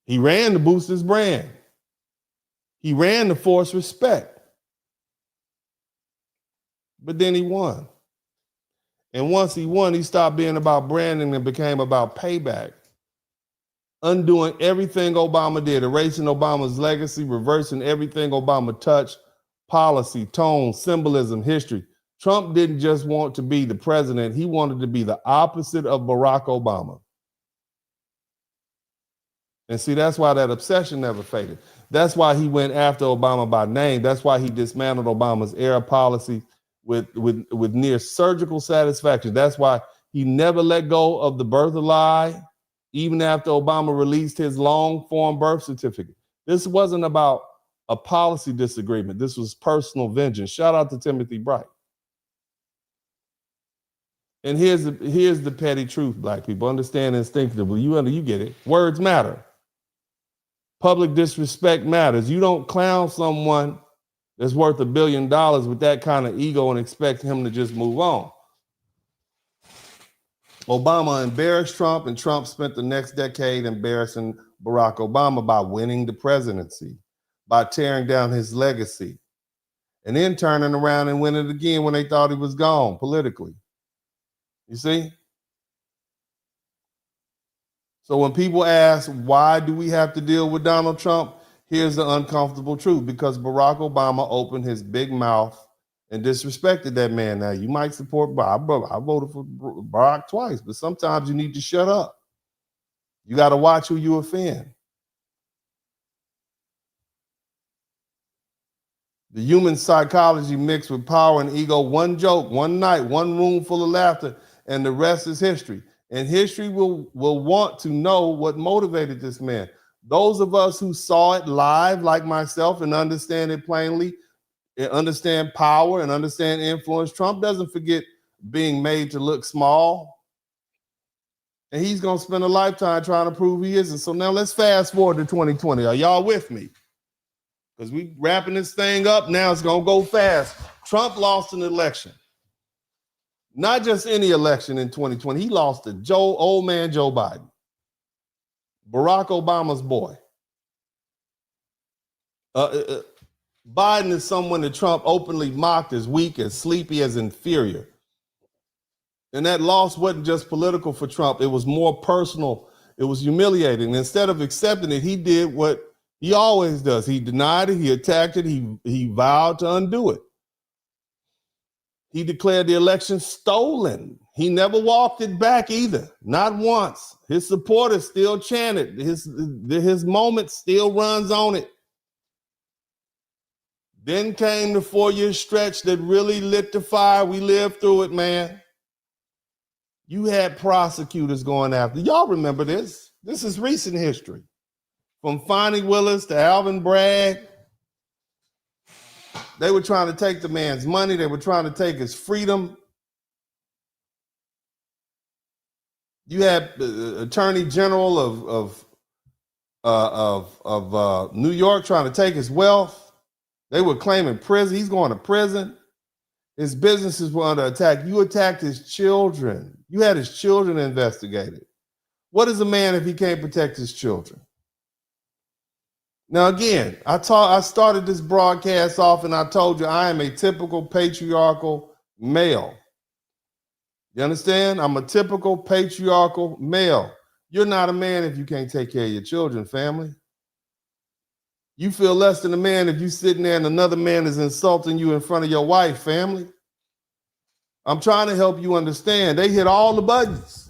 He ran to boost his brand. He ran to force respect. But then he won. And once he won, he stopped being about branding and became about payback. Undoing everything Obama did, erasing Obama's legacy, reversing everything Obama touched, policy, tone, symbolism, history. Trump didn't just want to be the president, he wanted to be the opposite of Barack Obama. And see, that's why that obsession never faded. That's why he went after Obama by name. That's why he dismantled Obama's era policy with near surgical satisfaction. That's why he never let go of the birth lie, even after Obama released his long-form birth certificate. This wasn't about a policy disagreement. This was personal vengeance. Shout out to Timothy Bright. And here's the petty truth, black people. Understand instinctively. You get it. Words matter. Public disrespect matters. You don't clown someone that's worth $1 billion with that kind of ego and expect him to just move on. Obama embarrassed Trump, and Trump spent the next decade embarrassing Barack Obama by winning the presidency, by tearing down his legacy, and then turning around and winning again when they thought he was gone politically. You see? So when people ask, why do we have to deal with Donald Trump? Here's the uncomfortable truth: because Barack Obama opened his big mouth and disrespected that man. Now, you might support Barack. I voted for Barack twice, but sometimes you need to shut up. You got to watch who you offend. The human psychology mixed with power and ego, one joke, one night, one room full of laughter, and the rest is history. And history will want to know what motivated this man. Those of us who saw it live, like myself, and understand it plainly, and understand power and understand influence. Trump doesn't forget being made to look small. And he's going to spend a lifetime trying to prove he isn't. So now let's fast forward to 2020. Are y'all with me? Because we wrapping this thing up now. It's going to go fast. Trump lost an election. Not just any election in 2020. He lost to old man Joe Biden, Barack Obama's boy. Biden is someone that Trump openly mocked as weak, as sleepy, as inferior. And that loss wasn't just political for Trump. It was more personal. It was humiliating. Instead of accepting it, he did what he always does. He denied it. He attacked it. He vowed to undo it. He declared the election stolen. He never walked it back either, not once. His supporters still chanted. His moment still runs on it. Then came the 4-year stretch that really lit the fire. We lived through it, man. You had prosecutors going after. Y'all remember this? This is recent history. From Fonnie Willis to Alvin Bragg. They were trying to take the man's money. They were trying to take his freedom. You had the Attorney General of New York trying to take his wealth. They were claiming prison. He's going to prison. His businesses were under attack. You attacked his children. You had his children investigated. What is a man if he can't protect his children? Now, again, I started this broadcast off and I told you I am a typical patriarchal male. You understand? I'm a typical patriarchal male. You're not a man if you can't take care of your children, family. You feel less than a man if you're sitting there and another man is insulting you in front of your wife, family. I'm trying to help you understand. They hit all the buttons.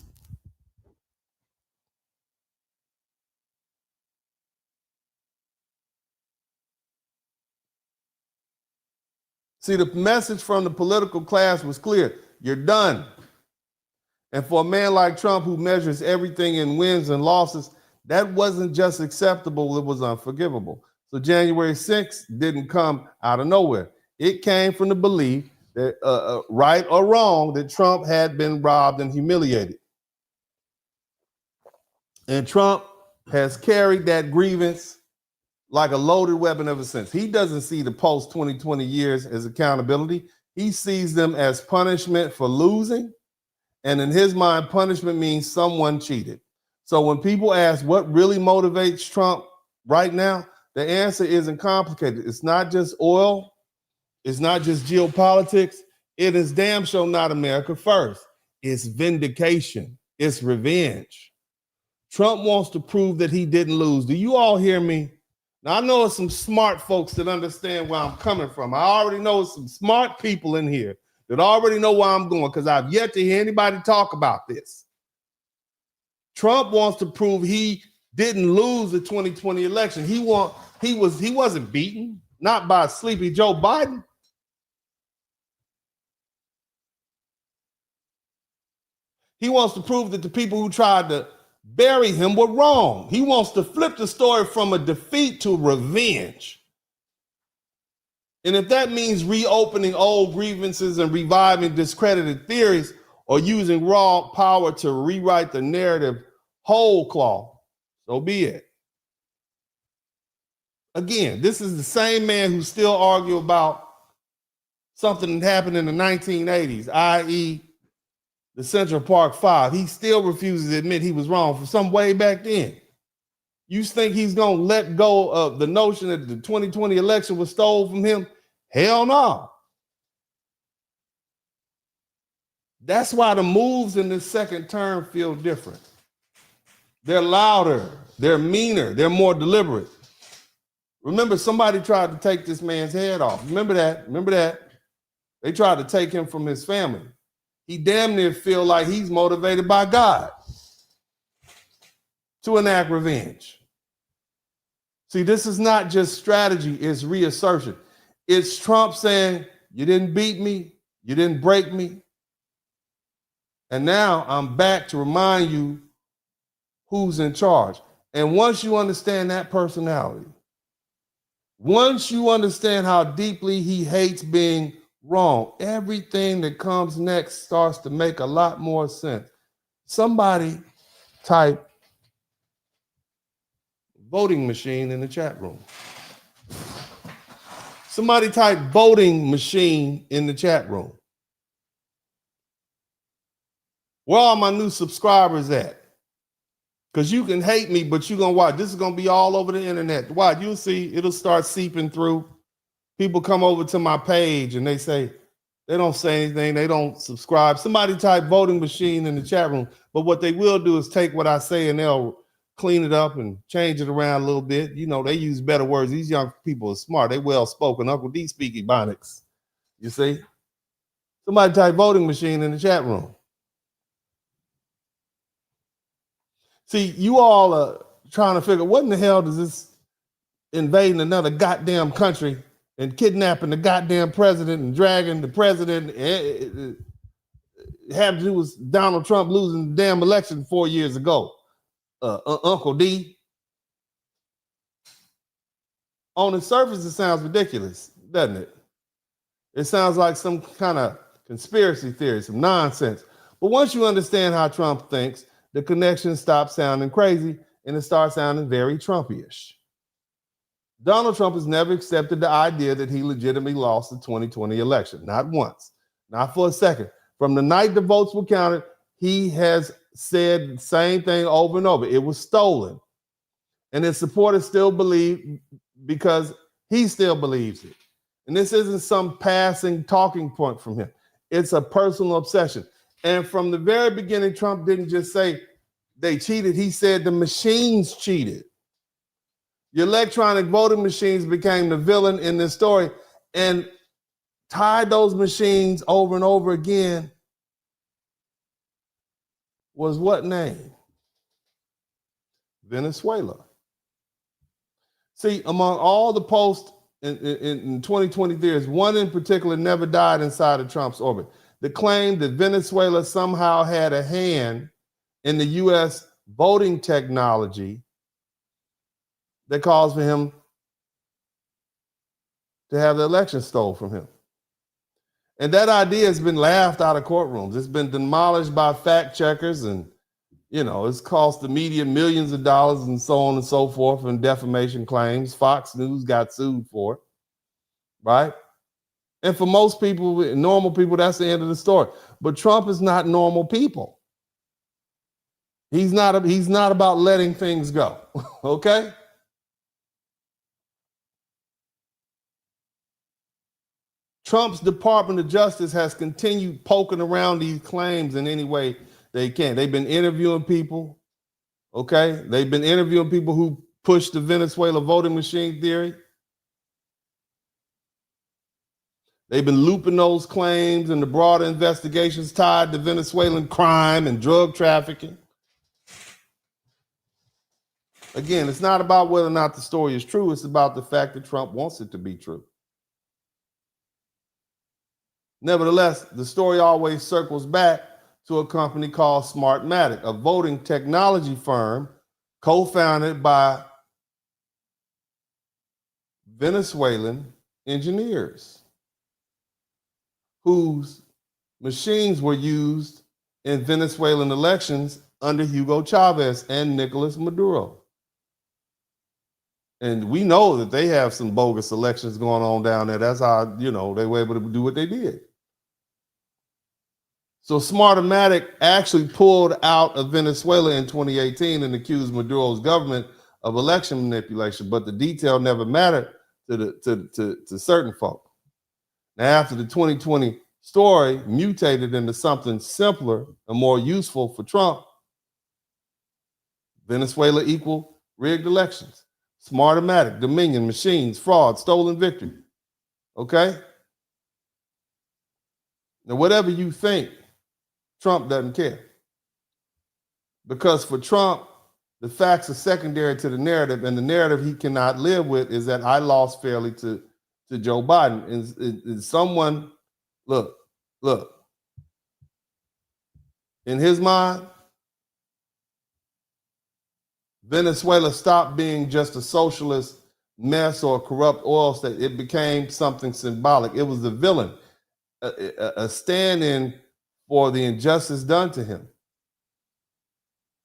See, the message from the political class was clear. You're done. And for a man like Trump, who measures everything in wins and losses, that wasn't just acceptable, it was unforgivable. So January 6th didn't come out of nowhere. It came from the belief that, right or wrong, that Trump had been robbed and humiliated. And Trump has carried that grievance like a loaded weapon ever since. He doesn't see the post-2020 years as accountability. He sees them as punishment for losing. And in his mind, punishment means someone cheated. So when people ask what really motivates Trump right now, the answer isn't complicated. It's not just oil. It's not just geopolitics. It is damn sure not America first. It's vindication. It's revenge. Trump wants to prove that he didn't lose. Do you all hear me? Now, I know it's some smart folks that understand where I'm coming from. I already know some smart people in here that already know where I'm going because I've yet to hear anybody talk about this. Trump wants to prove he didn't lose the 2020 election. He wasn't beaten, not by sleepy Joe Biden. He wants to prove that the people who tried to bury him were wrong. He wants to flip the story from a defeat to revenge. And if that means reopening old grievances and reviving discredited theories or using raw power to rewrite the narrative whole cloth, so be it. Again, this is the same man who still argue about something that happened in the 1980s, i.e., the Central Park Five. He still refuses to admit he was wrong for some way back then. You think he's going to let go of the notion that the 2020 election was stolen from him? Hell no. That's why the moves in this second term feel different. They're louder, they're meaner, they're more deliberate. Remember, somebody tried to take this man's head off. Remember that. They tried to take him from his family. He damn near feel like he's motivated by God to enact revenge. See, this is not just strategy, it's reassertion. It's Trump saying, you didn't beat me, you didn't break me, and now I'm back to remind you who's in charge. And once you understand that personality, once you understand how deeply he hates being wrong, everything that comes next starts to make a lot more sense. Somebody type voting machine in the chat room. Somebody type voting machine in the chat room. Where are my new subscribers at? Because you can hate me, but you're going to watch. This is going to be all over the internet. Watch, you'll see, it'll start seeping through. People come over to my page and they say, they don't say anything, they don't subscribe. Somebody type voting machine in the chat room. But what they will do is take what I say and they'll clean it up and change it around a little bit. You know, they use better words. These young people are smart. They well-spoken. Uncle D speak Ebonics. You see? Somebody type voting machine in the chat room. See, you all are trying to figure, what in the hell does this invading another goddamn country and kidnapping the goddamn president and dragging the president have to do with Donald Trump losing the damn election 4 years ago? Uncle D. On the surface, it sounds ridiculous, doesn't it? It sounds like some kind of conspiracy theory, some nonsense. But once you understand how Trump thinks, the connection stops sounding crazy and it starts sounding very Trumpish. Donald Trump has never accepted the idea that he legitimately lost the 2020 election. Not once, not for a second. From the night the votes were counted, he has said the same thing over and over. It was stolen. And his supporters still believe because he still believes it. And this isn't some passing talking point from him. It's a personal obsession. And from the very beginning, Trump didn't just say they cheated. He said the machines cheated. The electronic voting machines became the villain in this story and tied those machines over and over again was what name? Venezuela. See, among all the posts in 2020 theories, one in particular never died inside of Trump's orbit. The claim that Venezuela somehow had a hand in the U.S. voting technology that caused for him to have the election stolen from him. And that idea has been laughed out of courtrooms. It's been demolished by fact checkers and You know, it's cost the media millions of dollars and so on and so forth and defamation claims. Fox News got sued for it, right? And for most people, normal people, that's the end of the story. But Trump is not normal people. He's not about letting things go, okay? Trump's Department of Justice has continued poking around these claims in any way they can. They've been interviewing people, okay? They've been interviewing people who pushed the Venezuela voting machine theory. They've been looping those claims and the broader investigations tied to Venezuelan crime and drug trafficking. Again, it's not about whether or not the story is true. It's about the fact that Trump wants it to be true. Nevertheless, the story always circles back to a company called Smartmatic, a voting technology firm co-founded by Venezuelan engineers whose machines were used in Venezuelan elections under Hugo Chavez and Nicolás Maduro. And we know that they have some bogus elections going on down there. That's how, they were able to do what they did. So Smartmatic actually pulled out of Venezuela in 2018 and accused Maduro's government of election manipulation, but the detail never mattered to certain folk. Now, after the 2020 story mutated into something simpler and more useful for Trump, Venezuela equal rigged elections, Smartmatic, Dominion, machines, fraud, stolen victory. Okay? Now, whatever you think, Trump doesn't care. Because for Trump, the facts are secondary to the narrative, and the narrative he cannot live with is that I lost fairly to Joe Biden. And someone, look, in his mind, Venezuela stopped being just a socialist mess or a corrupt oil state. It became something symbolic. It was a villain, a stand-in for the injustice done to him.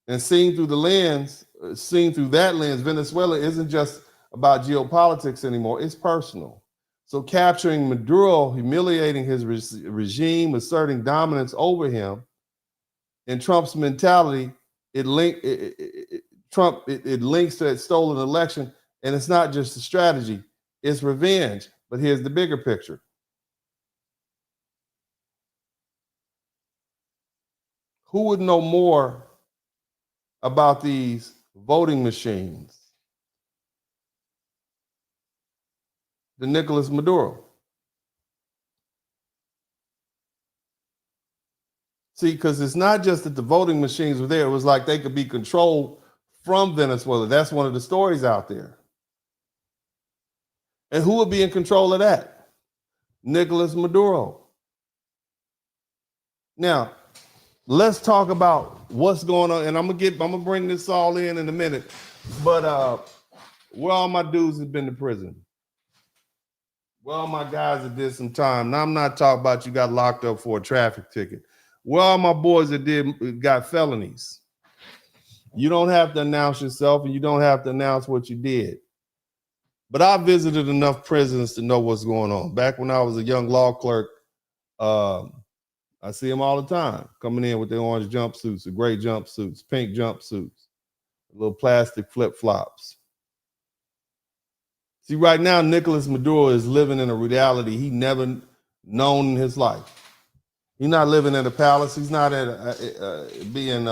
And seen through that lens, Venezuela isn't just about geopolitics anymore, it's personal. So capturing Maduro, humiliating his regime, asserting dominance over him, in Trump's mentality, it links to that stolen election, and it's not just a strategy, it's revenge. But here's the bigger picture. Who would know more about these voting machines than Nicolás Maduro? See, because it's not just that the voting machines were there. It was like they could be controlled from Venezuela. That's one of the stories out there. And who would be in control of that? Nicolás Maduro. Now, let's talk about what's going on, and I'm gonna bring this all in a minute. But where all my dudes have been to prison, where all my guys that did some time. Now I'm not talking about you got locked up for a traffic ticket. Where all my boys that got felonies. You don't have to announce yourself, and you don't have to announce what you did. But I visited enough prisons to know what's going on. Back when I was a young law clerk, I see them all the time coming in with their orange jumpsuits, the gray jumpsuits, pink jumpsuits, little plastic flip-flops. See, right now, Nicolás Maduro is living in a reality he never known in his life. He's not living in a palace. He's not being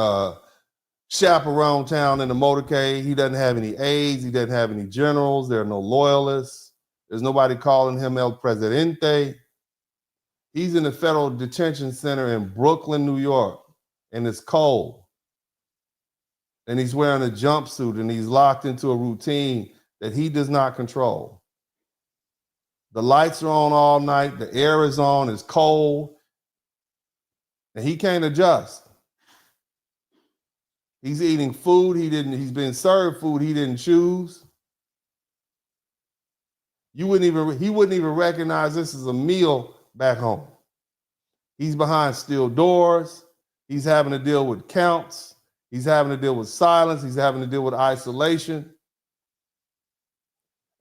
chaperone town in the motorcade. He doesn't have any aides. He doesn't have any generals. There are no loyalists. There's nobody calling him El Presidente. He's in the federal detention center in Brooklyn, New York, and it's cold. And he's wearing a jumpsuit, and he's locked into a routine that he does not control. The lights are on all night. The air is on. It's cold. And he can't adjust. He's eating food. He's been served food he didn't choose. He wouldn't even recognize this as a meal back home. He's behind steel doors. He's having to deal with counts. He's having to deal with silence. He's having to deal with isolation.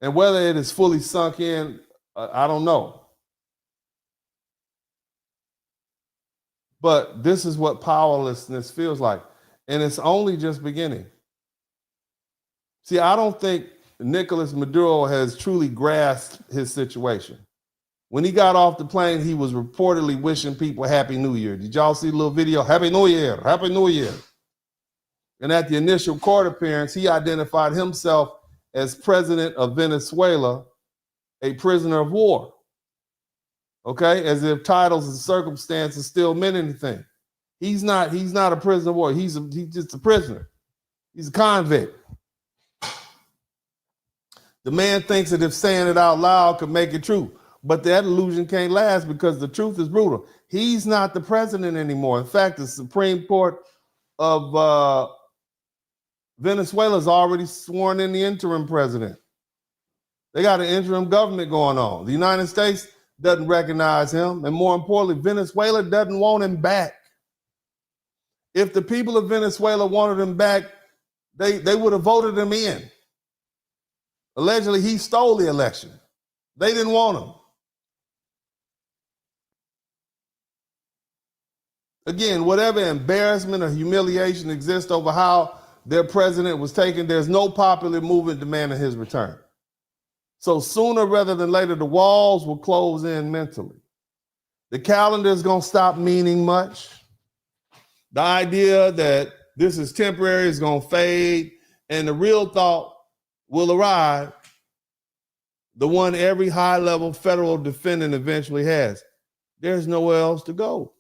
And whether it is fully sunk in, I don't know. But this is what powerlessness feels like. And it's only just beginning. See, I don't think Nicolás Maduro has truly grasped his situation. When he got off the plane, he was reportedly wishing people Happy New Year. Did y'all see the little video? Happy New Year, Happy New Year. And at the initial court appearance, he identified himself as president of Venezuela, a prisoner of war. Okay, as if titles and circumstances still meant anything. He's not a prisoner of war. He's just a prisoner. He's a convict. The man thinks that if saying it out loud could make it true, but that illusion can't last because the truth is brutal. He's not the president anymore. In fact, the Supreme Court of Venezuela has already sworn in the interim president. They got an interim government going on. The United States doesn't recognize him, and more importantly, Venezuela doesn't want him back. If the people of Venezuela wanted him back, they would have voted him in. Allegedly, he stole the election. They didn't want him. Again, whatever embarrassment or humiliation exists over how their president was taken, there's no popular movement demanding his return. So sooner rather than later, the walls will close in mentally. The calendar is going to stop meaning much. The idea that this is temporary is going to fade, and the real thought will arrive, the one every high-level federal defendant eventually has. There's nowhere else to go.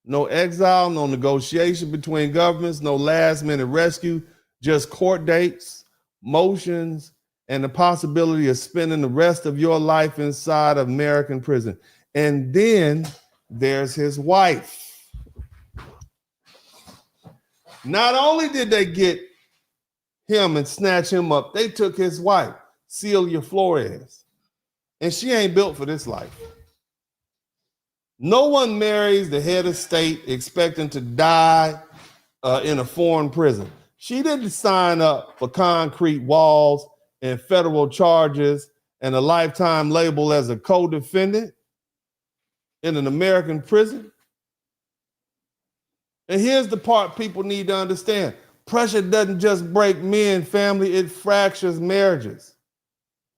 No exile, no negotiation between governments, no last-minute rescue, just court dates, motions, and the possibility of spending the rest of your life inside of American prison. And then there's his wife. Not only did they get him and snatch him up, they took his wife, Celia Flores, and she ain't built for this life. No one marries the head of state expecting to die in a foreign prison. She didn't sign up for concrete walls and federal charges and a lifetime label as a co-defendant in an American prison. And here's the part people need to understand. Pressure doesn't just break men, family, it fractures marriages.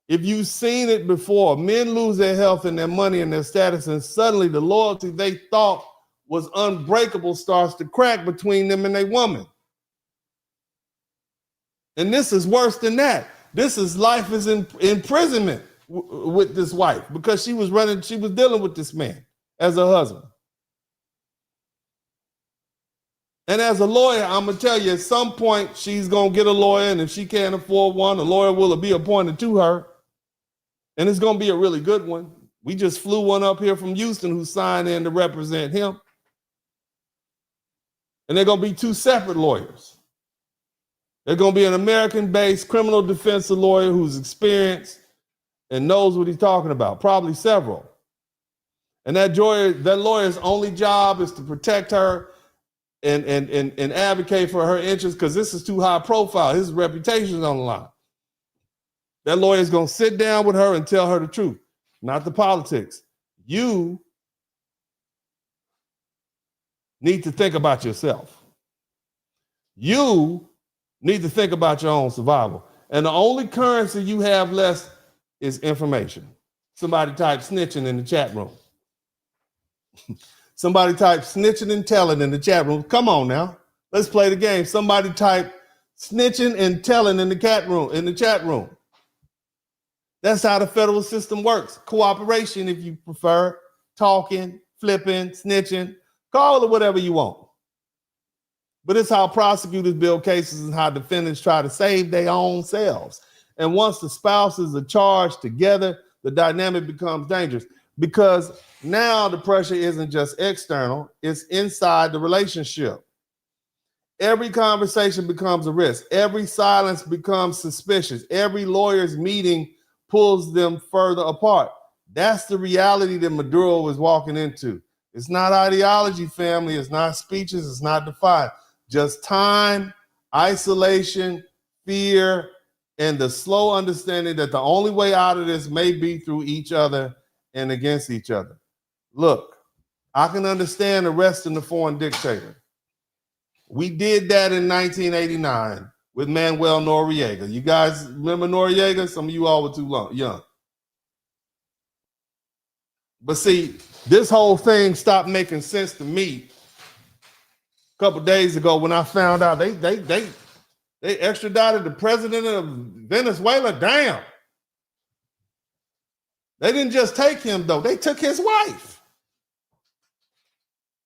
If you've seen it before, men lose their health and their money and their status, and suddenly the loyalty they thought was unbreakable starts to crack between them and their woman. And this is worse than that. This is life is imprisonment with this wife because she was dealing with this man as a husband. And as a lawyer, I'm going to tell you, at some point, she's going to get a lawyer, and if she can't afford one, a lawyer will be appointed to her. And it's going to be a really good one. We just flew one up here from Houston who signed in to represent him. And they're going to be two separate lawyers. They're going to be an American-based criminal defense lawyer who's experienced and knows what he's talking about, probably several. And that lawyer's only job is to protect her and advocate for her interests because this is too high profile. His reputation is on the line. That lawyer is going to sit down with her and tell her the truth, not the politics. You need to think about yourself. You need to think about your own survival. And the only currency you have less is information. Somebody type snitching in the chat room. Somebody type snitching and telling in the chat room. Come on now. Let's play the game. Somebody type snitching and telling in the chat room. That's how the federal system works. Cooperation, if you prefer, talking, flipping, snitching, call it whatever you want. But it's how prosecutors build cases and how defendants try to save their own selves. And once the spouses are charged together, the dynamic becomes dangerous because now the pressure isn't just external, it's inside the relationship. Every conversation becomes a risk. Every silence becomes suspicious. Every lawyer's meeting pulls them further apart. That's the reality that Maduro is walking into. It's not ideology, family. It's not speeches. It's not defiant. Just time, isolation, fear, and the slow understanding that the only way out of this may be through each other and against each other. Look, I can understand arresting the foreign dictator. We did that in 1989 with Manuel Noriega. You guys remember Noriega? Some of you all were too young. But see, this whole thing stopped making sense to me a couple days ago when I found out they extradited the president of Venezuela. Damn. They didn't just take him, though. They took his wife.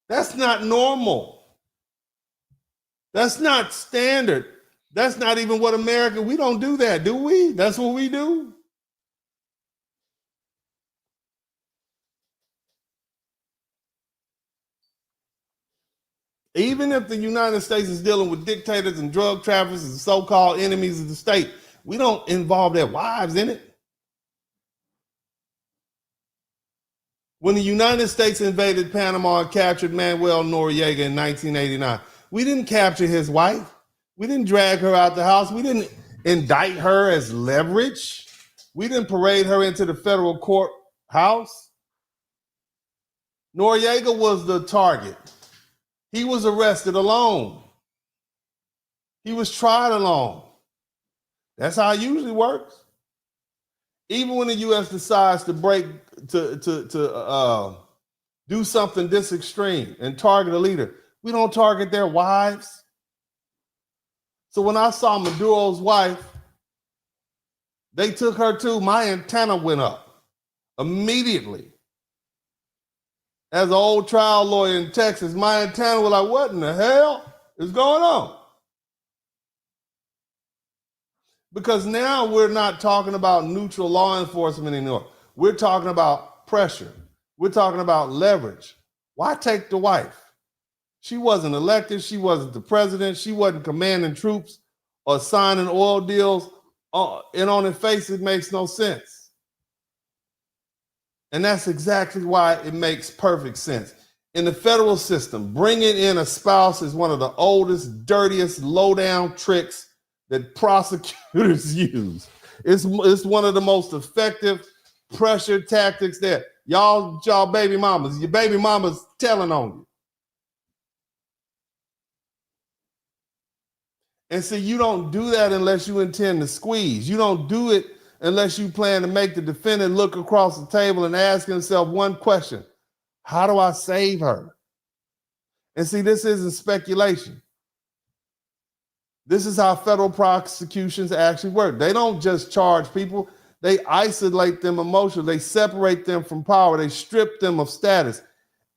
That's not normal. That's not standard. That's not even what America, we don't do that, do we? That's what we do. Even if the United States is dealing with dictators and drug traffickers and so-called enemies of the state, we don't involve their wives in it. When the United States invaded Panama and captured Manuel Noriega in 1989, we didn't capture his wife. We didn't drag her out the house. We didn't indict her as leverage. We didn't parade her into the federal courthouse. Noriega was the target. He was arrested alone. He was tried alone. That's how it usually works. Even when the U.S. decides to do something this extreme and target a leader, we don't target their wives. So when I saw Maduro's wife, they took her too. My antenna went up immediately. As an old trial lawyer in Texas, my antenna was like, what in the hell is going on? Because now we're not talking about neutral law enforcement anymore. We're talking about pressure. We're talking about leverage. Why take the wife? She wasn't elected. She wasn't the president. She wasn't commanding troops or signing oil deals. And on its face, it makes no sense. And that's exactly why it makes perfect sense. In the federal system, bringing in a spouse is one of the oldest, dirtiest, low-down tricks that prosecutors use. It's one of the most effective pressure tactics there. Y'all baby mamas, your baby mama's telling on you. And see, you don't do that unless you intend to squeeze. You don't do it unless you plan to make the defendant look across the table and ask himself one question: how do I save her? And see, this isn't speculation. This is how federal prosecutions actually work. They don't just charge people. They isolate them emotionally. They separate them from power. They strip them of status.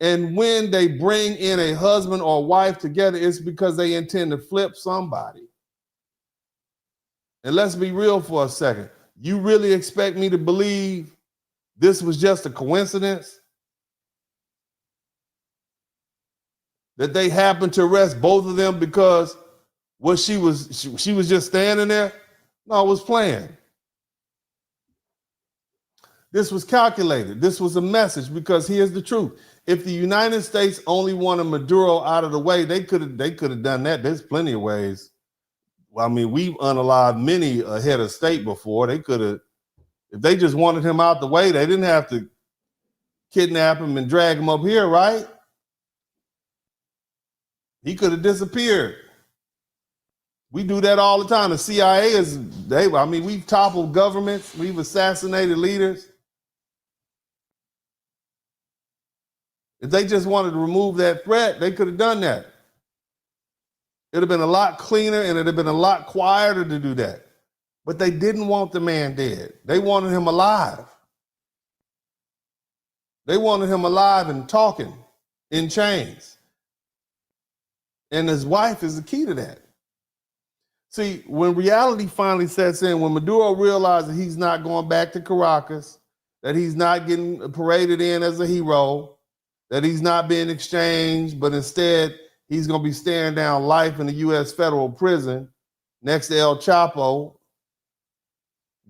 And when they bring in a husband or wife together, it's because they intend to flip somebody. And let's be real for a second. You really expect me to believe this was just a coincidence? That they happened to arrest both of them because she was just standing there? No, it was planned. This was calculated. This was a message, because here's the truth. If the United States only wanted Maduro out of the way, they could have done that. There's plenty of ways. Well, I mean, we've unalived many a head of state before. They could have, if they just wanted him out the way, they didn't have to kidnap him and drag him up here, right? He could have disappeared. We do that all the time. The CIA we've toppled governments. We've assassinated leaders. If they just wanted to remove that threat, they could have done that. It'd have been a lot cleaner and it'd have been a lot quieter to do that. But they didn't want the man dead. They wanted him alive. They wanted him alive and talking in chains. And his wife is the key to that. See, when reality finally sets in, when Maduro realizes he's not going back to Caracas, that he's not getting paraded in as a hero, that he's not being exchanged, but instead he's going to be staring down life in the U.S. federal prison next to El Chapo,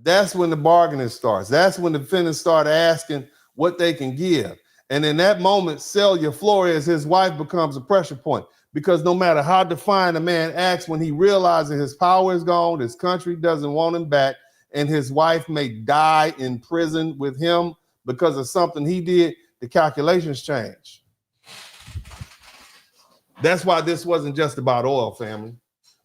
that's when the bargaining starts. That's when the defendants start asking what they can give. And in that moment, Celia Flores, his wife, becomes a pressure point. Because no matter how defiant a man acts, when he realizes his power is gone, his country doesn't want him back, and his wife may die in prison with him because of something he did, the calculations change. That's why this wasn't just about oil, family.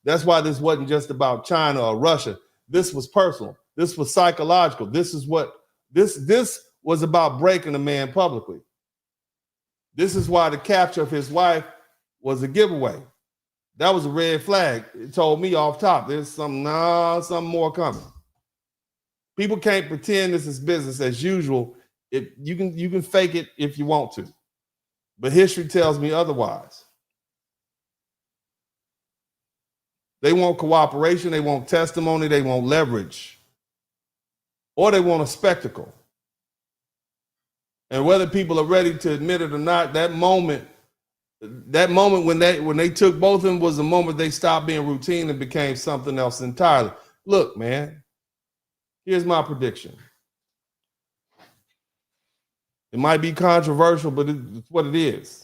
That's why this wasn't just about China or Russia. This was personal. This was psychological. This was about breaking a man publicly. This is why the capture of his wife was a giveaway. That was a red flag. It told me off top, there's something more coming. People can't pretend this is business as usual. You can fake it if you want to. But history tells me otherwise. They want cooperation, they want testimony, they want leverage, or they want a spectacle. And whether people are ready to admit it or not, that moment when they took both of them was the moment they stopped being routine and became something else entirely. Look, man, here's my prediction. It might be controversial, but it's what it is.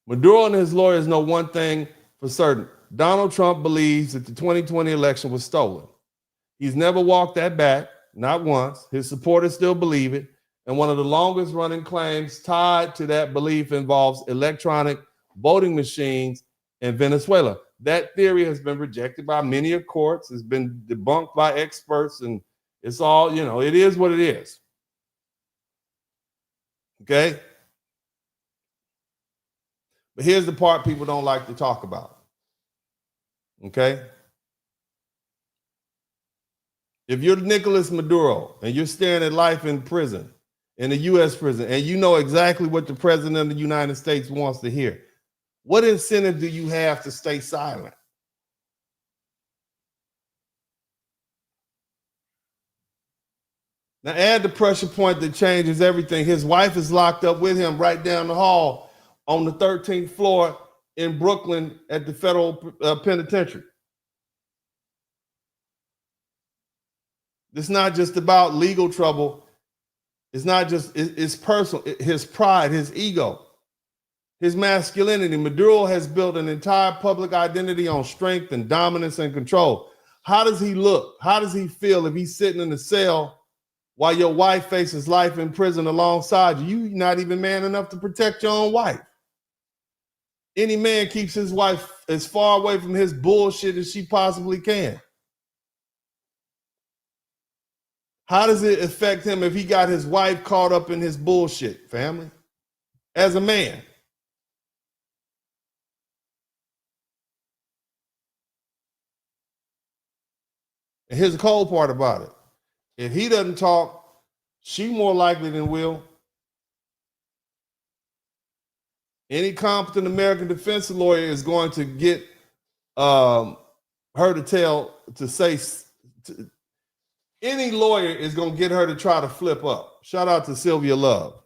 Maduro and his lawyers know one thing for certain. Donald Trump believes that the 2020 election was stolen. He's never walked that back, not once. His supporters still believe it. And one of the longest running claims tied to that belief involves electronic voting machines in Venezuela. That theory has been rejected by many courts. It's been debunked by experts, and it's all, it is what it is. Okay? But here's the part people don't like to talk about. Okay? If you're Nicolás Maduro and you're staring at life in prison, in a U.S. prison, and you know exactly what the president of the United States wants to hear, what incentive do you have to stay silent? Now add the pressure point that changes everything. His wife is locked up with him right down the hall on the 13th floor in Brooklyn at the federal penitentiary. It's not just about legal trouble. It's personal. His pride, his ego, his masculinity. Maduro has built an entire public identity on strength and dominance and control. How does he look? How does he feel if he's sitting in the cell while your wife faces life in prison alongside you? You're not even man enough to protect your own wife. Any man keeps his wife as far away from his bullshit as she possibly can. How does it affect him if he got his wife caught up in his bullshit, family? As a man. And here's the cold part about it. If he doesn't talk, she more likely than will. Any competent American defense lawyer is going to get her to say, any lawyer is going to get her to try to flip up. Shout out to Sylvia Love.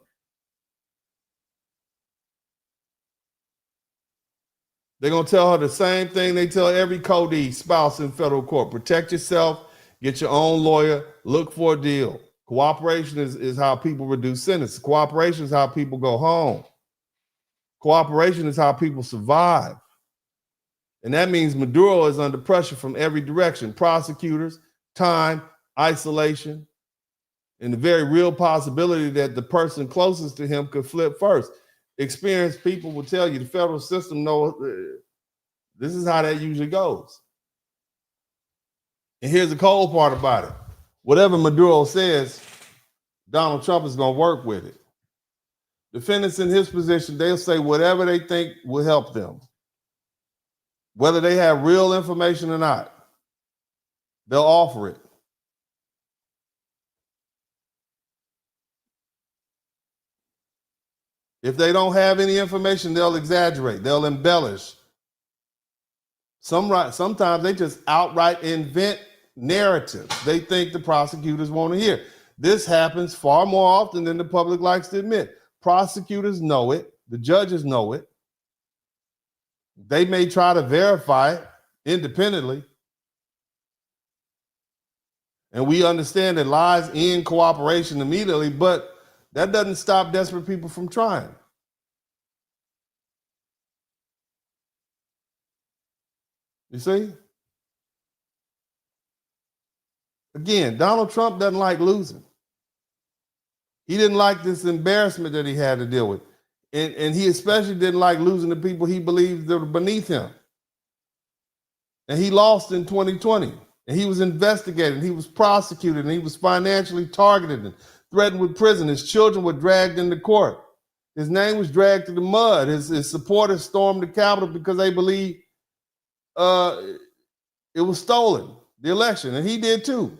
They're going to tell her the same thing they tell every Cody spouse in federal court. Protect yourself, get your own lawyer, look for a deal. Cooperation is how people reduce sentences. Cooperation is how people go home. Cooperation is how people survive. And that means Maduro is under pressure from every direction. Prosecutors, time, isolation, and the very real possibility that the person closest to him could flip first. Experienced people will tell you the federal system knows this is how that usually goes. And here's the cold part about it. Whatever Maduro says, Donald Trump is going to work with it. Defendants in his position, they'll say whatever they think will help them. Whether they have real information or not, they'll offer it. If they don't have any information, they'll exaggerate, they'll embellish. Sometimes they just outright invent narratives they think the prosecutors want to hear. This happens far more often than the public likes to admit. Prosecutors know it. The judges know it. They may try to verify it independently. And we understand that lies end cooperation immediately, but That doesn't stop desperate people from trying. You see? Again, Donald Trump doesn't like losing. He didn't like this embarrassment that he had to deal with. And he especially didn't like losing the people he believed that were beneath him. And he lost in 2020. And he was investigated, he was prosecuted, and he was financially targeted and threatened with prison. His children were dragged into court. His name was dragged through the mud. His supporters stormed the Capitol because they believed it was stolen, the election, and he did too.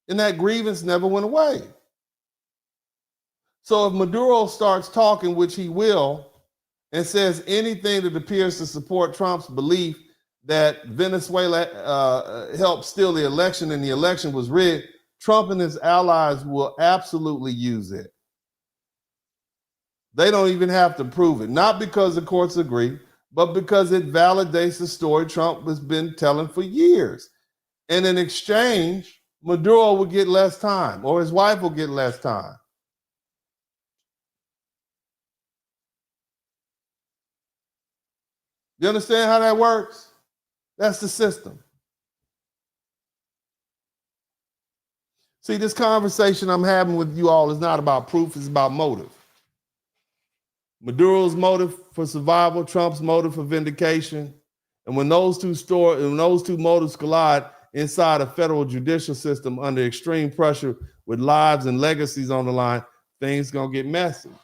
And that grievance never went away. So if Maduro starts talking, which he will, and says anything that appears to support Trump's belief that Venezuela helped steal the election and the election was rigged, Trump and his allies will absolutely use it. They don't even have to prove it, not because the courts agree, but because it validates the story Trump has been telling for years. And in exchange, Maduro will get less time, or his wife will get less time. You understand how that works? That's the system. See, this conversation I'm having with you all is not about proof, it's about motive. Maduro's motive for survival, Trump's motive for vindication. And when those two motives collide inside a federal judicial system under extreme pressure with lives and legacies on the line, things gonna get messy. It's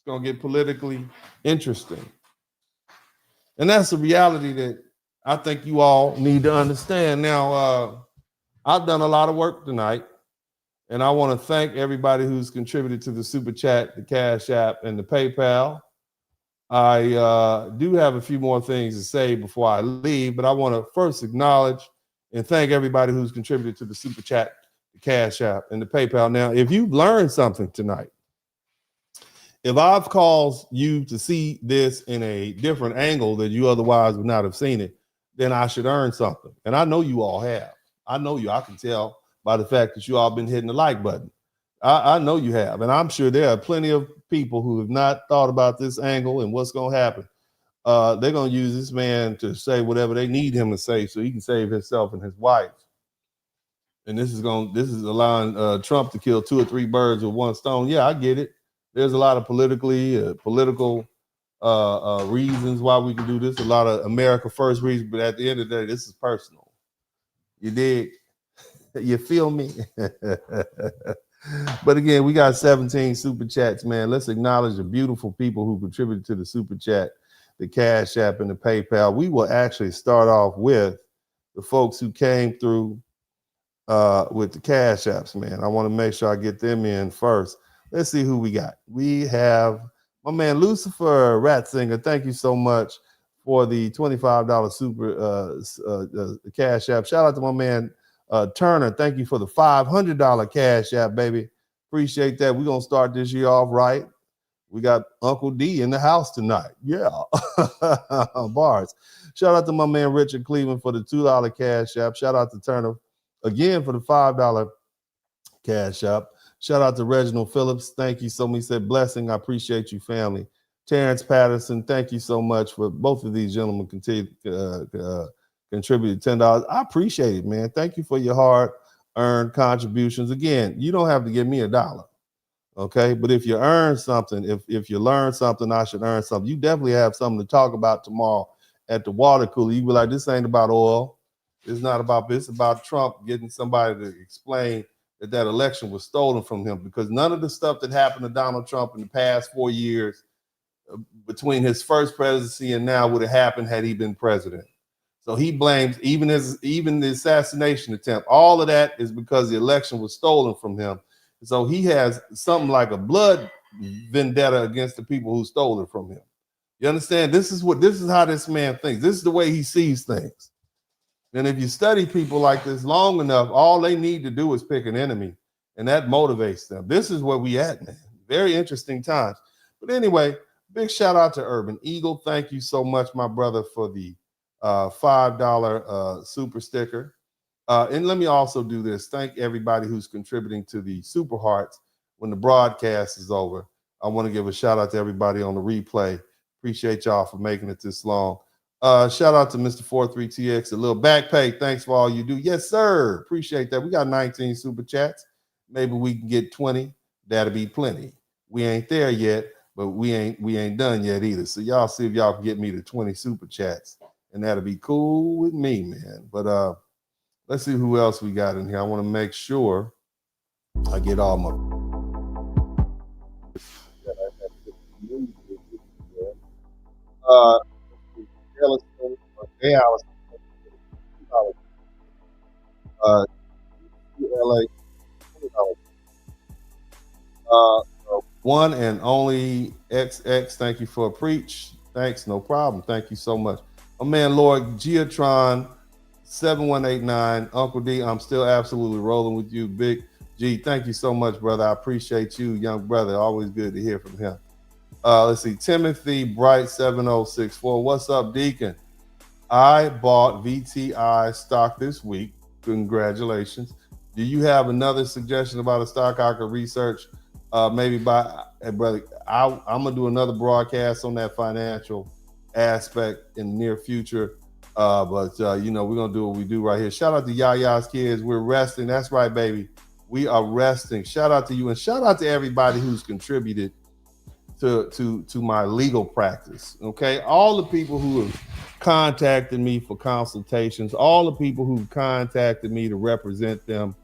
gonna get politically interesting. And that's a reality that I think you all need to understand. Now, I've done a lot of work tonight, and I want to thank everybody who's contributed to the Super Chat, the Cash App, and the PayPal. I do have a few more things to say before I leave, but I want to first acknowledge and thank everybody who's contributed to the Super Chat, the Cash App, and the PayPal. Now, if you've learned something tonight, if I've caused you to see this in a different angle that you otherwise would not have seen it, then I should earn something. And I know you all have. I know you. I can tell by the fact that you all been hitting the like button. I know you have. And I'm sure there are plenty of people who have not thought about this angle and what's going to happen. They're going to use this man to say whatever they need him to say so he can save himself and his wife. And this is allowing Trump to kill 2 or 3 birds with one stone. Yeah, I get it. There's a lot of political reasons why we can do this, a lot of America first reasons, but at the end of the day, this is personal. You dig? You feel me? But again, we got 17 Super Chats, man. Let's acknowledge the beautiful people who contributed to the Super Chat, the Cash App, and the PayPal. We will actually start off with the folks who came through with the Cash Apps, man. I want to make sure I get them in first. Let's see who we got. We have my man Lucifer Ratzinger. Thank you so much for the $25 super Cash App. Shout out to my man Turner. Thank you for the $500 Cash App, baby. Appreciate that. We're gonna start this year off right. We got Uncle D in the house tonight. Yeah. Bars. Shout out to my man Richard Cleveland for the $2 Cash App. Shout out to Turner again for the $5 Cash App. Shout out to Reginald Phillips. Thank you so much. He said, blessing. I appreciate you, family. Terrence Patterson, thank you so much for both of these gentlemen contributed $10. I appreciate it, man. Thank you for your hard-earned contributions. Again, you don't have to give me $1, okay? But if you earn something, if you learn something, I should earn something. You definitely have something to talk about tomorrow at the water cooler. You be like, this ain't about oil. It's not about this. It's about Trump getting somebody to explain that election was stolen from him, because none of the stuff that happened to Donald Trump in the past 4 years between his first presidency and now would have happened had he been president. So he blames even the assassination attempt. All of that is because the election was stolen from him. So he has something like a blood vendetta against the people who stole it from him. You understand? This is how this man thinks. This is the way he sees things. And if you study people like this long enough, all they need to do is pick an enemy, and that motivates them. This is where we at, man. Very interesting times. But anyway, big shout out to Urban Eagle. Thank you so much, my brother, for the $5 super sticker. And let me also do this. Thank everybody who's contributing to the Super Hearts when the broadcast is over. I want to give a shout out to everybody on the replay. Appreciate y'all for making it this long. Shout out to Mr. 43TX, a little back pay. Thanks for all you do. Yes, sir. Appreciate that. We got 19 super chats. Maybe we can get 20. That'll be plenty. We ain't there yet, but we ain't done yet either. So y'all see if y'all can get me to 20 super chats, and that'll be cool with me, man. But let's see who else we got in here. I want to make sure I get all my. One and only XX, thank you for a preach. Thanks, no problem. Thank you so much. My man, Lord Geotron 7189. Uncle D, I'm still absolutely rolling with you. Big G, thank you so much, brother. I appreciate you, young brother. Always good to hear from him. Let's see. Timothy Bright 7064. What's up, Deacon? I bought VTI stock this week. Congratulations. Do you have another suggestion about a stock I could research? Maybe by, hey, brother, I'm going to do another broadcast on that financial aspect in the near future. But you know, we're going to do what we do right here. Shout out to Yaya's kids. We're resting. That's right, baby. We are resting. Shout out to you, and shout out to everybody who's contributed to my legal practice. Okay, all the people who have contacted me for consultations, all the people who contacted me to represent them.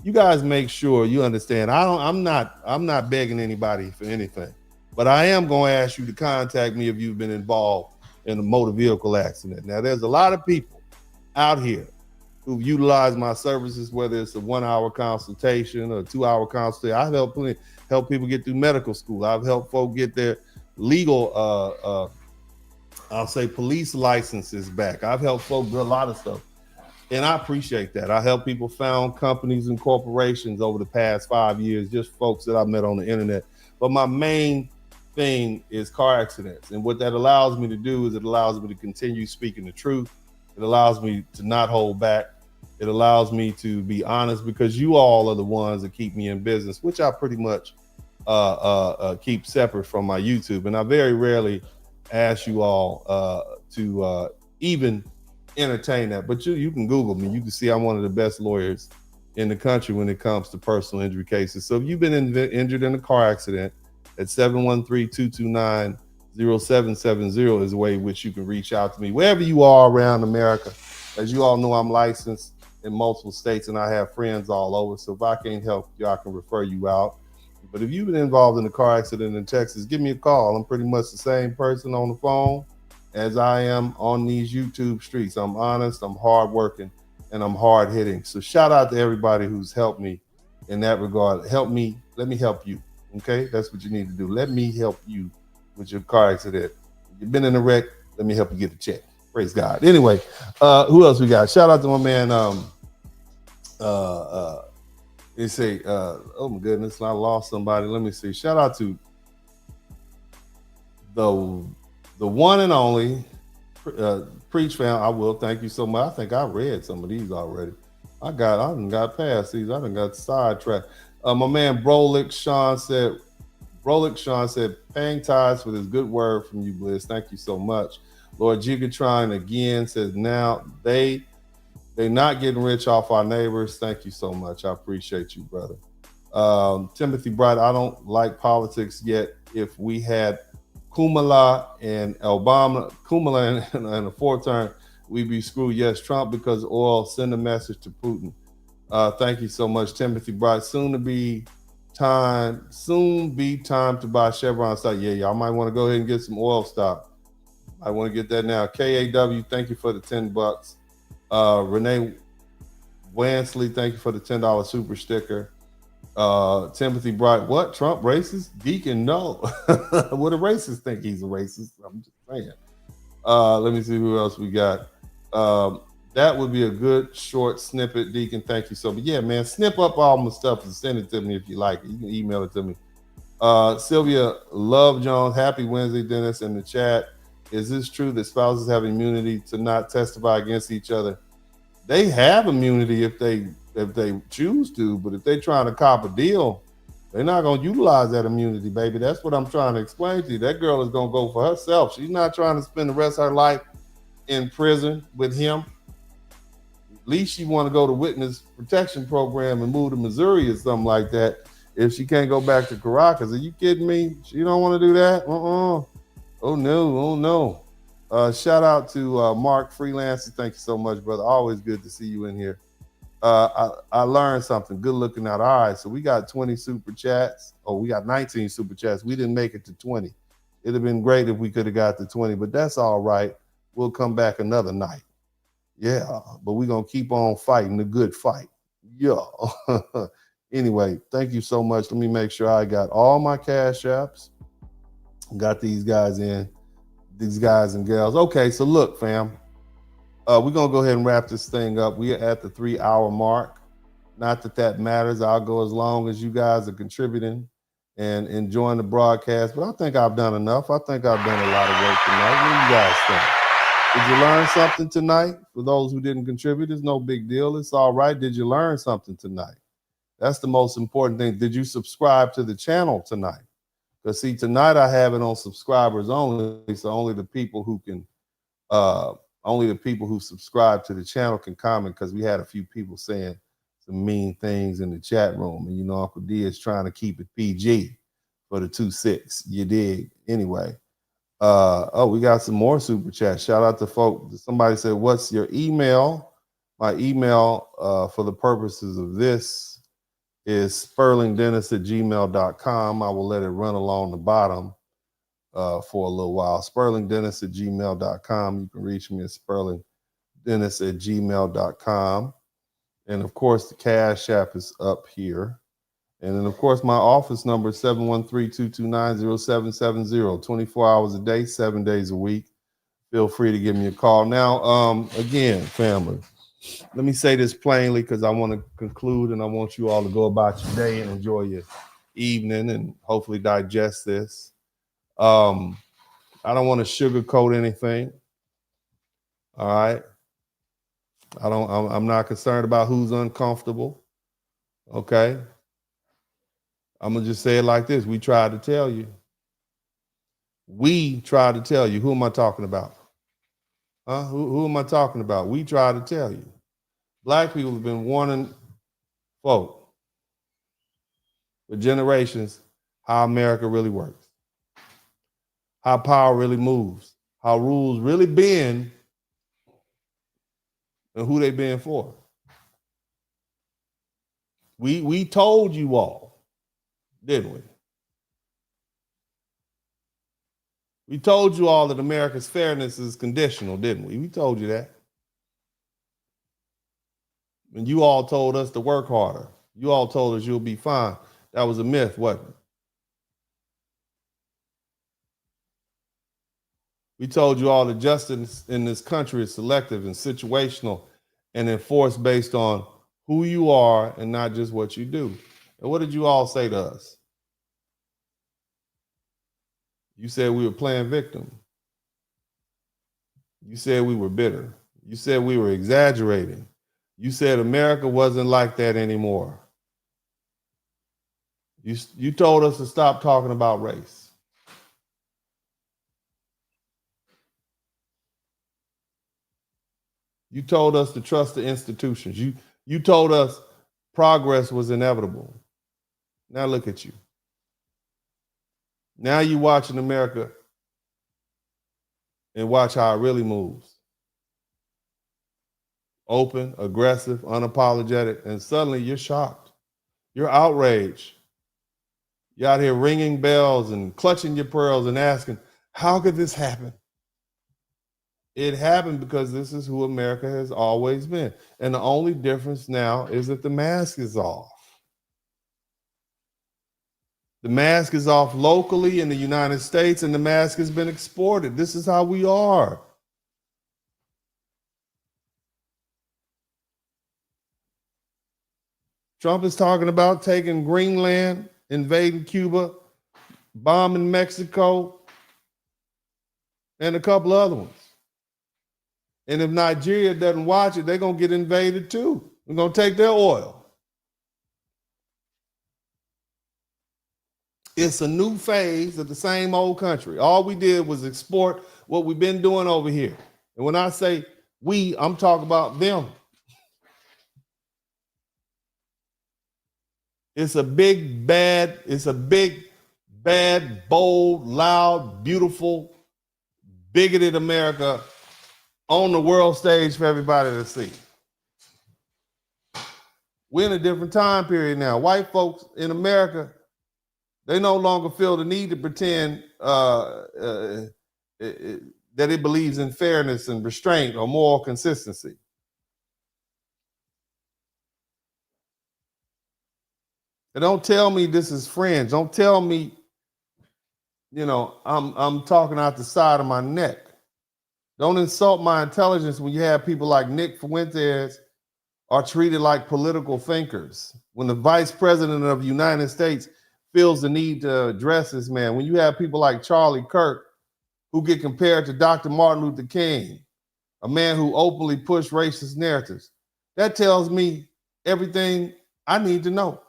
You guys make sure you understand. I'm not begging anybody for anything, but I am going to ask you to contact me if you've been involved in a motor vehicle accident. Now, there's a lot of people out here who've utilized my services, whether it's a 1-hour consultation or a 2-hour consultation. I've help people get through medical school. I've helped folks get their legal, I'll say police licenses back. I've helped folks do a lot of stuff. And I appreciate that. I help people found companies and corporations over the past 5 years, just folks that I met on the internet. But my main thing is car accidents. And what that allows me to do is it allows me to continue speaking the truth. It allows me to not hold back. It allows me to be honest, because you all are the ones that keep me in business, which I pretty much keep separate from my YouTube. And I very rarely ask you all to even entertain that. But you can Google me. You can see I'm one of the best lawyers in the country when it comes to personal injury cases. So if you've been injured in a car accident, at 713-229-0770 is the way in which you can reach out to me wherever you are around America. As you all know, I'm licensed in multiple states and I have friends all over. So if I can't help you, I can refer you out. But if you've been involved in a car accident in Texas, give me a call. I'm pretty much the same person on the phone as I am on these YouTube streets. I'm honest, I'm hardworking, and I'm hard hitting. So shout out to everybody who's helped me in that regard. Help me, let me help you. Okay, that's what you need to do. Let me help you with your car accident. If you've been in a wreck, let me help you get a check. Praise God. Anyway, who else we got? Shout out to my man. They say, oh my goodness, I lost somebody. Let me see. Shout out to the one and only Preach Fam. I will. Thank you so much. I think I read some of these already. I done got past these. I done got sidetracked. My man Brolick Sean said, paying tithes for this good word from you, Bliss. Thank you so much. Lord Gigatron again says, now they not getting rich off our neighbors. Thank you so much. I appreciate you, brother. Timothy Bright, I don't like politics yet. If we had Kamala and Obama, Kamala and a fourth term, we'd be screwed. Yes, Trump because oil. Send a message to Putin. Thank you so much, Timothy Bright. Soon be time to buy Chevron stock. Yeah, y'all might want to go ahead and get some oil stock. I want to get that now. KAW, thank you for the $10. Renee Wansley, thank you for the $10 super sticker. Timothy Bright, what? Trump racist? Deacon, no. What a racist think he's a racist? I'm just saying. Let me see who else we got. That would be a good short snippet, Deacon. Thank you so much. Yeah, man, snip up all my stuff and send it to me if you like it. You can email it to me. Sylvia Love Jones, happy Wednesday, Dennis, in the chat. Is this true that spouses have immunity to not testify against each other? They have immunity if they choose to, but if they're trying to cop a deal, they're not going to utilize that immunity, baby. That's what I'm trying to explain to you. That girl is going to go for herself. She's not trying to spend the rest of her life in prison with him. At least she want to go to witness protection program and move to Missouri or something like that. If she can't go back to Caracas, are you kidding me? She don't want to do that? Oh no. Shout out to Mark Freelancer. Thank you so much, brother. Always good to see you in here. I learned something. Good looking out. All right, so we got 20 super chats. Oh, we got 19 super chats. We didn't make it to 20. It'd have been great if we could have got to 20, but that's all right. We'll come back another night. Yeah, but we're going to keep on fighting the good fight. Yeah. Anyway, thank you so much. Let me make sure I got all my cash apps. Got these guys in, these guys and gals. Okay, so look, fam. We're going to go ahead and wrap this thing up. We are at the 3-hour mark. Not that that matters. I'll go as long as you guys are contributing and enjoying the broadcast. But I think I've done enough. I think I've done a lot of work tonight. What do you guys think? Did you learn something tonight? For those who didn't contribute, it's no big deal. It's all right. Did you learn something tonight? That's the most important thing. Did you subscribe to the channel tonight? Because see, tonight I have it on subscribers only. So only the people who can, only the people who subscribe to the channel can comment, because we had a few people saying some mean things in the chat room. And you know, Uncle D is trying to keep it PG for the 2-6. You dig? Anyway. Oh, we got some more super chats. Shout out to folks. Somebody said, what's your email? My email for the purposes of this is spurlingdennis@gmail.com. I will let it run along the bottom for a little while. spurlingdennis@gmail.com. You can reach me at spurlingdennis@gmail.com. And of course, the Cash App is up here. And then, of course, my office number is 713-229-0770, 24 hours a day, 7 days a week. Feel free to give me a call. Now, again, family, let me say this plainly, because I want to conclude and I want you all to go about your day and enjoy your evening and hopefully digest this. I don't want to sugarcoat anything. All right. I'm not concerned about who's uncomfortable. Okay. I'm going to just say it like this. We tried to tell you. We tried to tell you. Who am I talking about? Huh? Who am I talking about? We tried to tell you. Black people have been warning folk for generations how America really works, how power really moves, how rules really bend, and who they bend for. We told you all, didn't we? We told you all that America's fairness is conditional, didn't we? We told you that. And you all told us to work harder. You all told us you'll be fine. That was a myth, wasn't it? We told you all that justice in this country is selective and situational and enforced based on who you are and not just what you do. And what did you all say to us? You said we were playing victim. You said we were bitter. You said we were exaggerating. You said America wasn't like that anymore. You told us to stop talking about race. You told us to trust the institutions. You told us progress was inevitable. Now look at you. Now you're watching America and watch how it really moves. Open, aggressive, unapologetic, and suddenly you're shocked. You're outraged. You're out here ringing bells and clutching your pearls and asking, how could this happen? It happened because this is who America has always been. And the only difference now is that the mask is off. The mask is off locally in the United States, and the mask has been exported. This is how we are. Trump is talking about taking Greenland, invading Cuba, bombing Mexico, and a couple other ones. And if Nigeria doesn't watch it, they're going to get invaded too. We're going to take their oil. It's a new phase of the same old country. All we did was export what we've been doing over here. And when I say we, I'm talking about them. It's a big, bad, bold, loud, beautiful, bigoted America on the world stage for everybody to see. We're in a different time period now. White folks in America, they no longer feel the need to pretend that it believes in fairness and restraint or moral consistency. And don't tell me this is friends. Don't tell me, I'm talking out the side of my neck. Don't insult my intelligence when you have people like Nick Fuentes are treated like political thinkers. When the vice president of the United States feels the need to address this man, when you have people like Charlie Kirk who get compared to Dr. Martin Luther King, a man who openly pushed racist narratives, that tells me everything I need to know.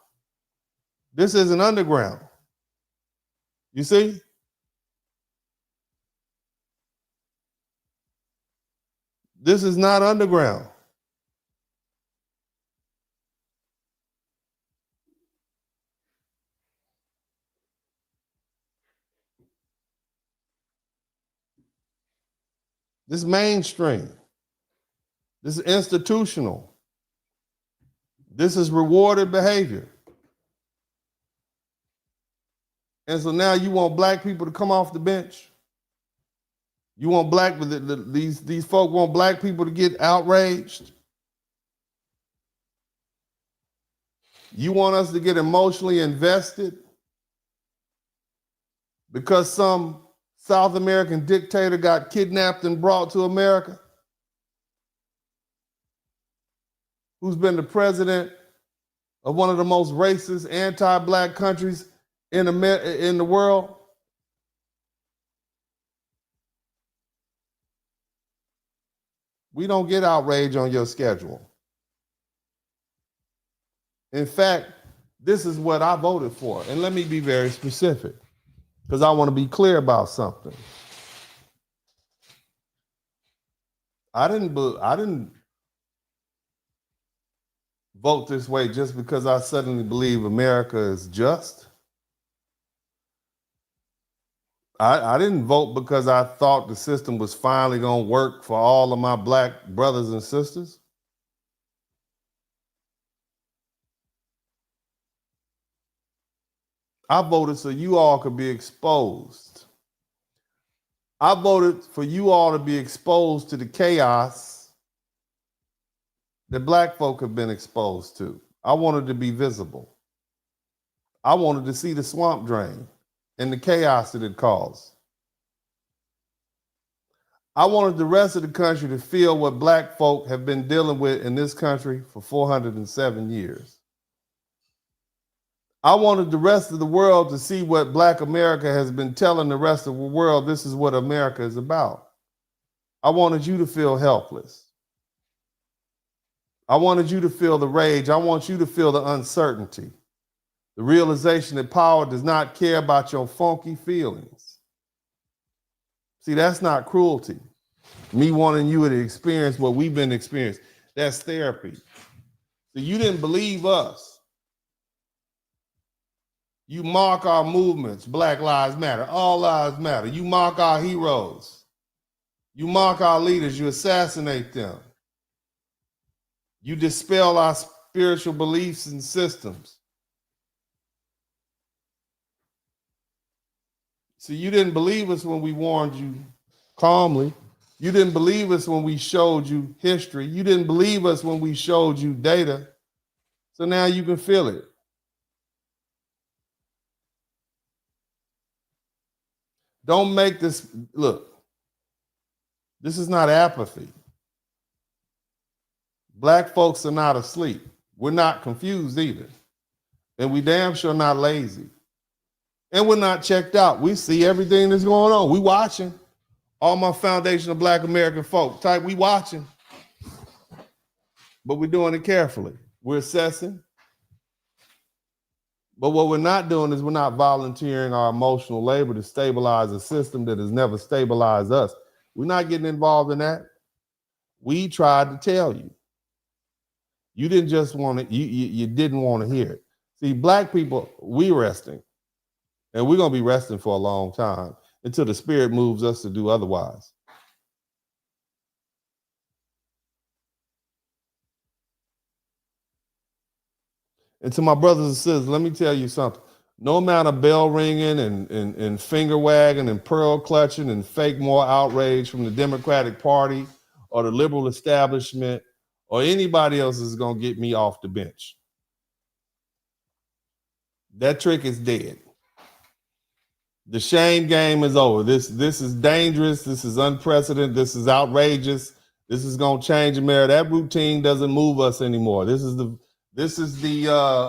This isn't underground. You see? This is not underground. This is mainstream. This is institutional. This is rewarded behavior. And so now you want black people to come off the bench? You want these folk want black people to get outraged? You want us to get emotionally invested because some South American dictator got kidnapped and brought to America? Who's been the president of one of the most racist, anti-black countries in the world? We don't get outrage on your schedule. In fact, this is what I voted for. And let me be very specific, because I want to be clear about something. I didn't vote this way just because I suddenly believe America is just. I didn't vote because I thought the system was finally going to work for all of my black brothers and sisters. I voted so you all could be exposed. I voted for you all to be exposed to the chaos that black folk have been exposed to. I wanted to be visible. I wanted to see the swamp drain and the chaos that it caused. I wanted the rest of the country to feel what black folk have been dealing with in this country for 407 years. I wanted the rest of the world to see what Black America has been telling the rest of the world. This is what America is about. I wanted you to feel helpless. I wanted you to feel the rage. I want you to feel the uncertainty. The realization that power does not care about your funky feelings. See, that's not cruelty. Me wanting you to experience what we've been experiencing. That's therapy. So you didn't believe us. You mock our movements, Black Lives Matter, All Lives Matter. You mock our heroes. You mock our leaders, you assassinate them. You dispel our spiritual beliefs and systems. See, you didn't believe us when we warned you calmly. You didn't believe us when we showed you history. You didn't believe us when we showed you data. So now you can feel it. Don't make this, look, this is not apathy. Black folks are not asleep. We're not confused either. And we damn sure not lazy. And we're not checked out. We see everything that's going on. We watching. All my foundational Black American folk, type, we watching, but we're doing it carefully. We're assessing. But what we're not doing is we're not volunteering our emotional labor to stabilize a system that has never stabilized us. We're not getting involved in that. We tried to tell you. You didn't just want to, you didn't want to hear it. See, Black people, we resting. And we're going to be resting for a long time until the spirit moves us to do otherwise. And to my brothers and sisters, let me tell you something. No amount of bell ringing and finger wagging and pearl clutching and fake moral outrage from the Democratic Party or the liberal establishment or anybody else is going to get me off the bench. That trick is dead. The shame game is over. This is dangerous. This is unprecedented. This is outrageous. This is going to change America. That routine doesn't move us anymore. This is the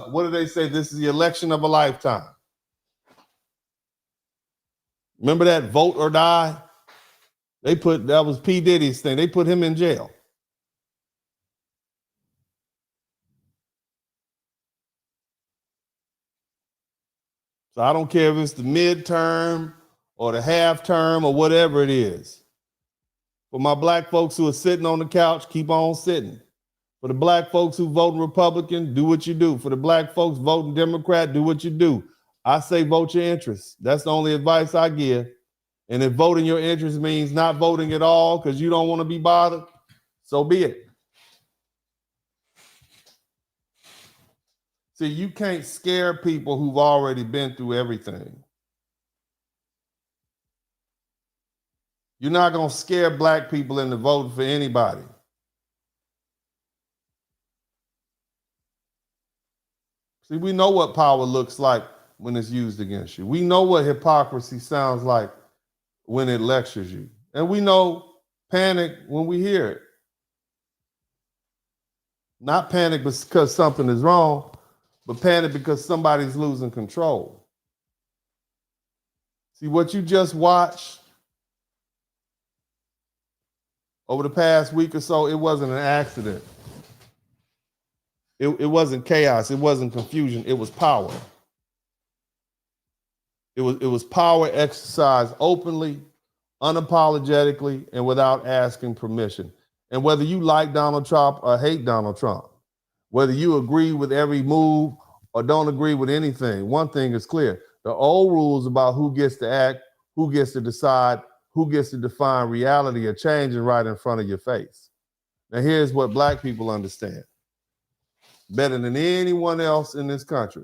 what do they say? This is the election of a lifetime. Remember that vote or die? That was P. Diddy's thing. They put him in jail. So I don't care if it's the midterm or the half term or whatever it is. For my Black folks who are sitting on the couch, keep on sitting. For the Black folks who vote Republican, do what you do. For the Black folks voting Democrat, do what you do. I say vote your interests. That's the only advice I give. And if voting your interests means not voting at all because you don't want to be bothered, so be it. See, you can't scare people who've already been through everything. You're not going to scare Black people into voting for anybody. See, we know what power looks like when it's used against you. We know what hypocrisy sounds like when it lectures you. And we know panic when we hear it. Not panic because something is wrong, but panic because somebody's losing control. See, what you just watched over the past week or so, it wasn't an accident. It wasn't chaos. It wasn't confusion. It was power. It was power exercised openly, unapologetically, and without asking permission. And whether you like Donald Trump or hate Donald Trump, whether you agree with every move or don't agree with anything, one thing is clear. The old rules about who gets to act, who gets to decide, who gets to define reality are changing right in front of your face. Now here's what Black people understand. Better than anyone else in this country.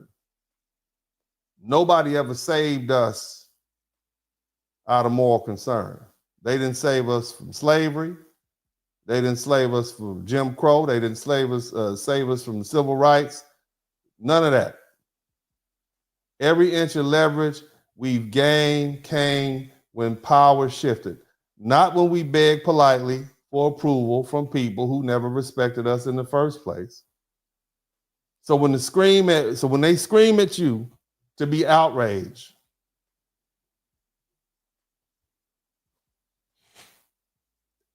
Nobody ever saved us out of moral concern. They didn't save us from slavery. They didn't save us from Jim Crow. They didn't save us from civil rights. None of that. Every inch of leverage we've gained came when power shifted. Not when we begged politely for approval from people who never respected us in the first place. So when they scream at you to be outraged,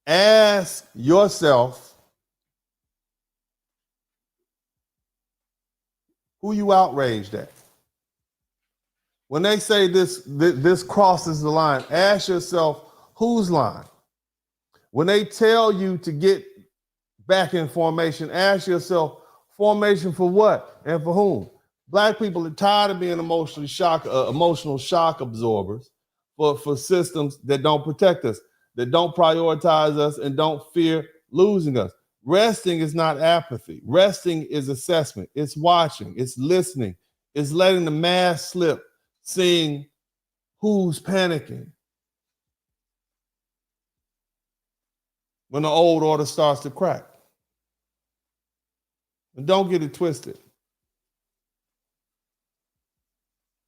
ask yourself who you outraged at. When they say this crosses the line, ask yourself whose line. When they tell you to get back in formation, ask yourself, formation for what and for whom? Black people are tired of being emotional shock absorbers for systems that don't protect us, that don't prioritize us, and don't fear losing us. Resting is not apathy. Resting is assessment. It's watching. It's listening. It's letting the mask slip, seeing who's panicking. When the old order starts to crack. And don't get it twisted.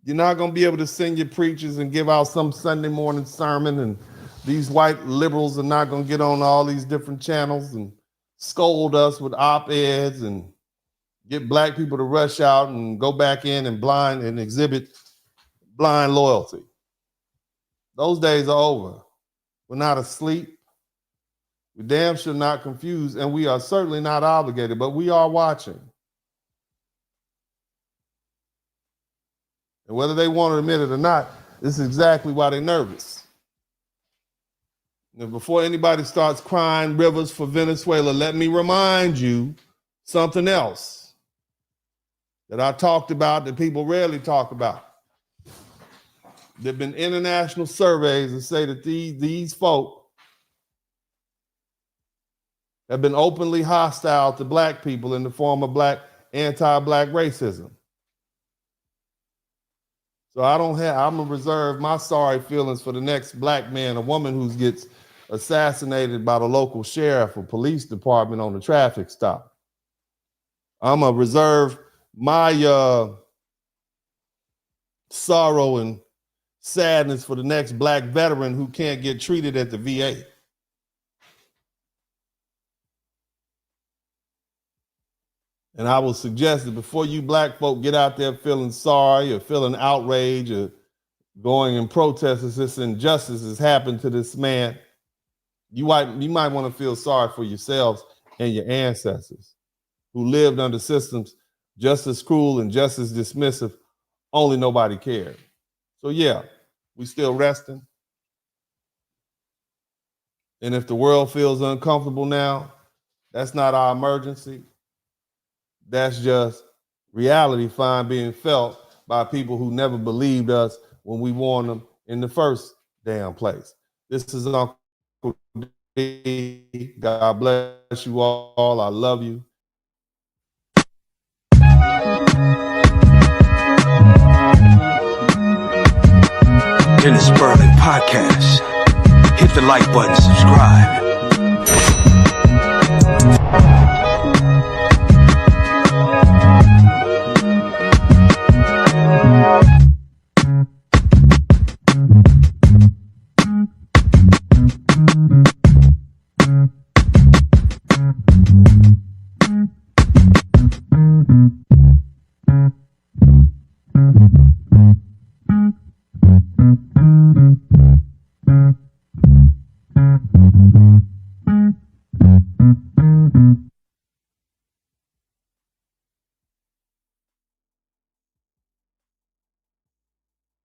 You're not going to be able to send your preachers and give out some Sunday morning sermon, and these white liberals are not going to get on all these different channels and scold us with op-eds and get Black people to rush out and go back in and exhibit blind loyalty. Those days are over. We're not asleep. We're damn sure not confused, and we are certainly not obligated, but we are watching. And whether they want to admit it or not, this is exactly why they're nervous. Now, before anybody starts crying rivers for Venezuela, let me remind you something else that I talked about that people rarely talk about. There have been international surveys that say that these folk have been openly hostile to black people in the form of anti-black racism. So I'm gonna reserve my sorry feelings for the next black man or woman who gets assassinated by the local sheriff or police department on the traffic stop. I'm gonna reserve my sorrow and sadness for the next black veteran who can't get treated at the VA. And I will suggest that before you black folk get out there feeling sorry or feeling outraged or going and protest as this injustice has happened to this man, you might want to feel sorry for yourselves and your ancestors who lived under systems just as cruel and just as dismissive, only nobody cared. So yeah, we still resting. And if the world feels uncomfortable now, that's not our emergency. That's just reality being felt by people who never believed us when we warned them in the first damn place. This is Uncle D. God bless you all. I love you. In the Spurling podcast, hit the like button, subscribe.